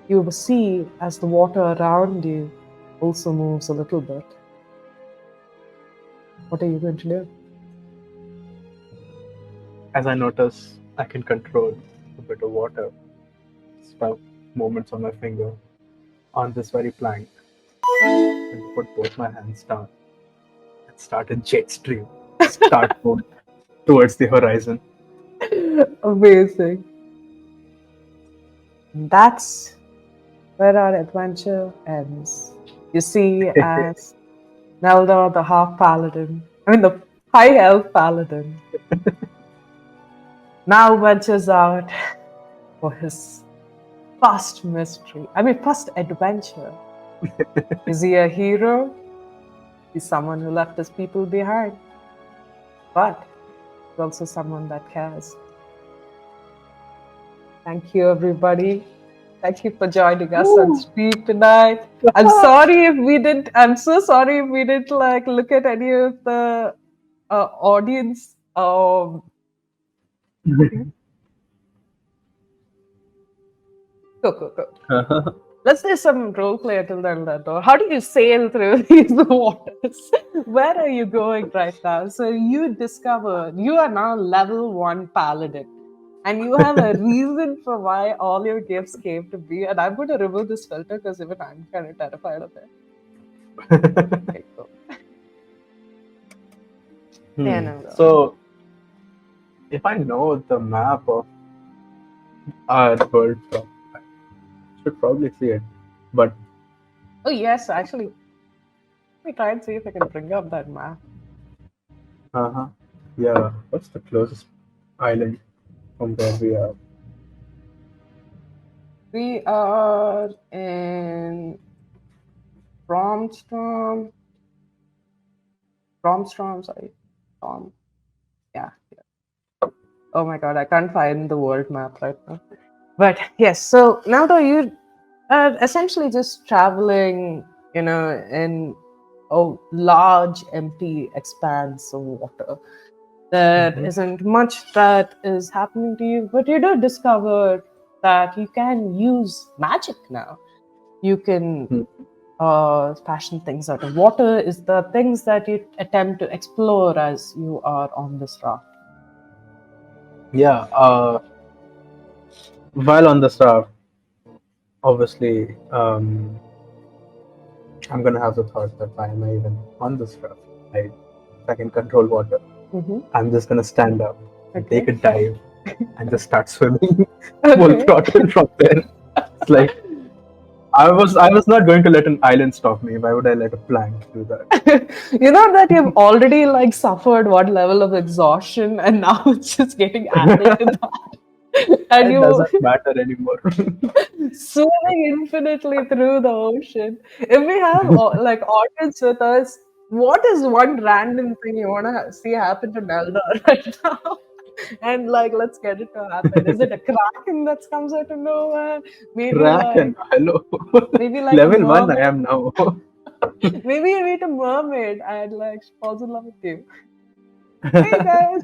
you will see as the water around you also moves a little bit. What are you going to do? As I notice, I can control a bit of water. Stop movements on my finger on this very plank and put both my hands down and start a jet stream. Start moving towards the horizon. Amazing. And that's where our adventure ends. You see, as Neldor, the the high elf paladin, now ventures out for his first first adventure. Is he a hero? He's someone who left his people behind. But he's also someone that cares. Thank you, everybody. Thank you for joining us on stream tonight. I'm so sorry if we didn't like look at any of the audience. Go. Let's do some role play until then, Leonardo. How do you sail through these waters? Where are you going right now? So you discovered you are now level 1 paladin. And you have a reason for why all your gifts came to be. And I'm going to remove this filter because even I'm kind of terrified of it. Okay, cool. Yeah, no. So, if I know the map of our world, I should probably see it. But oh yes, actually, let me try and see if I can bring up that map. Yeah, what's the closest island from where we are? We are in Gromstorm. Sorry. Yeah. Oh my god, I can't find the world map right now. But yes, so now though you are essentially just traveling, in a large empty expanse of water. There isn't much that is happening to you, but you do discover that you can use magic now. You can fashion things out of water. Is the things that you attempt to explore as you are on this raft. Yeah, while on the raft, obviously, I'm gonna have the thought that why am I even on this raft? If I can control water, I'm just gonna stand up and take a dive and just start swimming full throttle from there. It's like I was not going to let an island stop me. Why would I let a plank do that? You know that you've already like suffered one level of exhaustion, and now it's just getting added to that. And It doesn't matter anymore. swimming infinitely through the ocean. If we have like audience with us, what is one random thing you want to see happen to Nelda right now? And like, let's get it to happen. Is it a kraken that comes out of nowhere? Maybe Kraken, hello. maybe like Level 1 I am now. maybe you meet a mermaid and like she falls in love with you. Hey guys.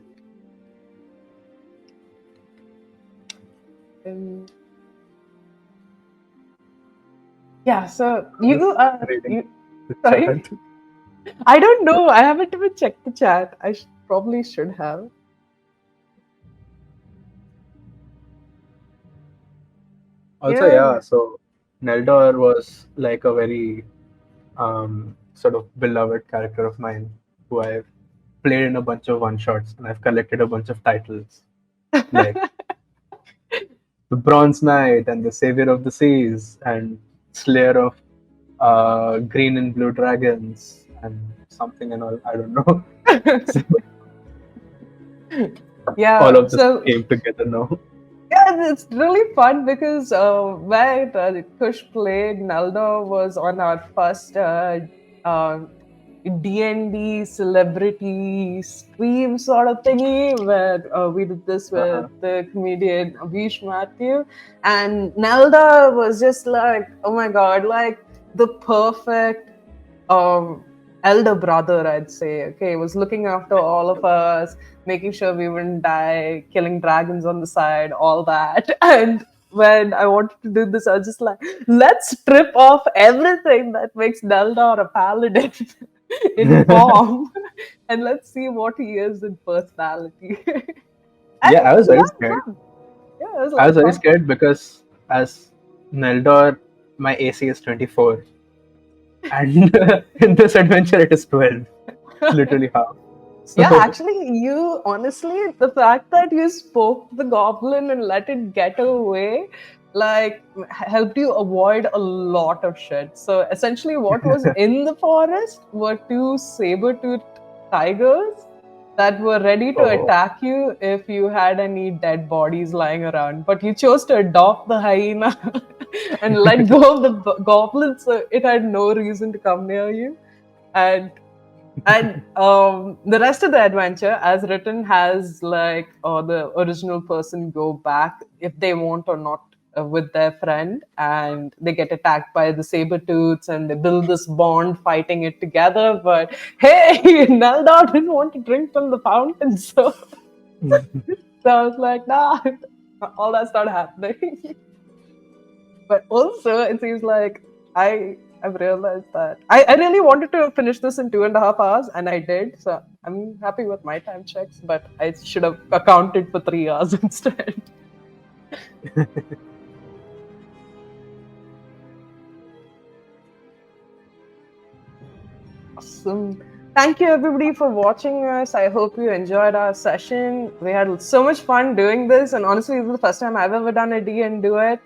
Yeah, so you sorry. I don't know. I haven't even checked the chat. I probably should have. Also, yeah, so Neldor was like a very sort of beloved character of mine who I've played in a bunch of one shots and I've collected a bunch of titles like the Bronze Knight and the Savior of the Seas and Slayer of Green and Blue Dragons and something and all. I don't know. Yeah, all of this came together now. Yeah, it's really fun because where Kush played Neldor was on our first D&D celebrity stream sort of thingy where we did this with the comedian Avish Matthew, and Nelda was just like, oh my god, like the perfect elder brother, I'd say. Okay, was looking after all of us, making sure we wouldn't die, killing dragons on the side, all that. And when I wanted to do this, I was just like, let's strip off everything that makes Neldor a paladin in form, and let's see what he is in personality. Yeah, And I was we very had scared. fun. Yeah, it was a I lot was of very fun. scared because as Neldor, my AC is 24, and in this adventure it is 12. It's literally half. Yeah, So actually, you honestly, the fact that you spoke the goblin and let it get away, like, helped you avoid a lot of shit. So, essentially, what was in the forest were two saber-toothed tigers that were ready to oh, attack you if you had any dead bodies lying around. But you chose to adopt the hyena and let go of the goblin, so it had no reason to come near you. And the rest of the adventure, as written, has like the original person go back if they want or not with their friend, and they get attacked by the saber tooths, and they build this bond fighting it together. But hey, Naldor didn't want to drink from the fountain, so so I was like, nah, all that's not happening. But also, it seems like I've realized that I really wanted to finish this in 2.5 hours, and I did. So I'm happy with my time checks, but I should have accounted for 3 hours instead. Awesome. Thank you everybody for watching us. I hope you enjoyed our session. We had so much fun doing this, and honestly, this is the first time I've ever done a D&D Duet.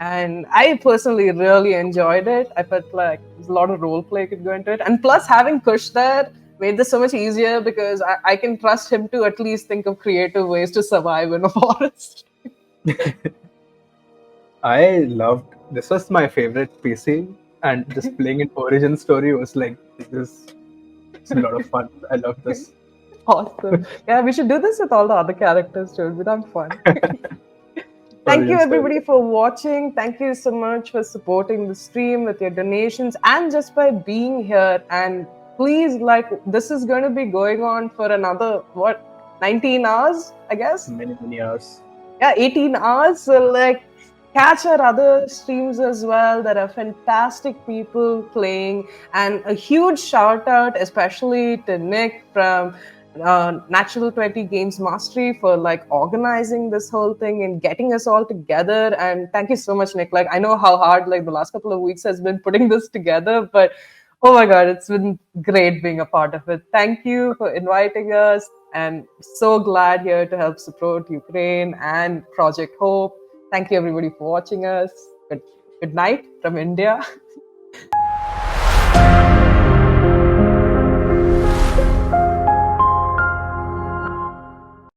And I personally really enjoyed it. I felt like there's a lot of role play could go into it. And plus, having Kush there made this so much easier because I can trust him to at least think of creative ways to survive in a forest. I loved this. Was my favorite PC, and just playing an origin story was like this. It's a lot of fun. I love this. Awesome. Yeah, we should do this with all the other characters too. It'll be damn fun. Thank you Origin story. everybody for watching. Thank you so much for supporting the stream with your donations and just by being here. And please, like, this is going to be going on for another, 19 hours, I guess? Many hours. Yeah, 18 hours. So, like, catch our other streams as well. There are fantastic people playing. And a huge shout out, especially to Nick from Natural 20 Games Mastery for like organizing this whole thing and getting us all together. And thank you so much, Nick. Like, I know how hard like the last couple of weeks has been putting this together, but oh my god, it's been great being a part of it. Thank you for inviting us, and so glad here to help support Ukraine and Project Hope. Thank you everybody for watching us. Good night from India.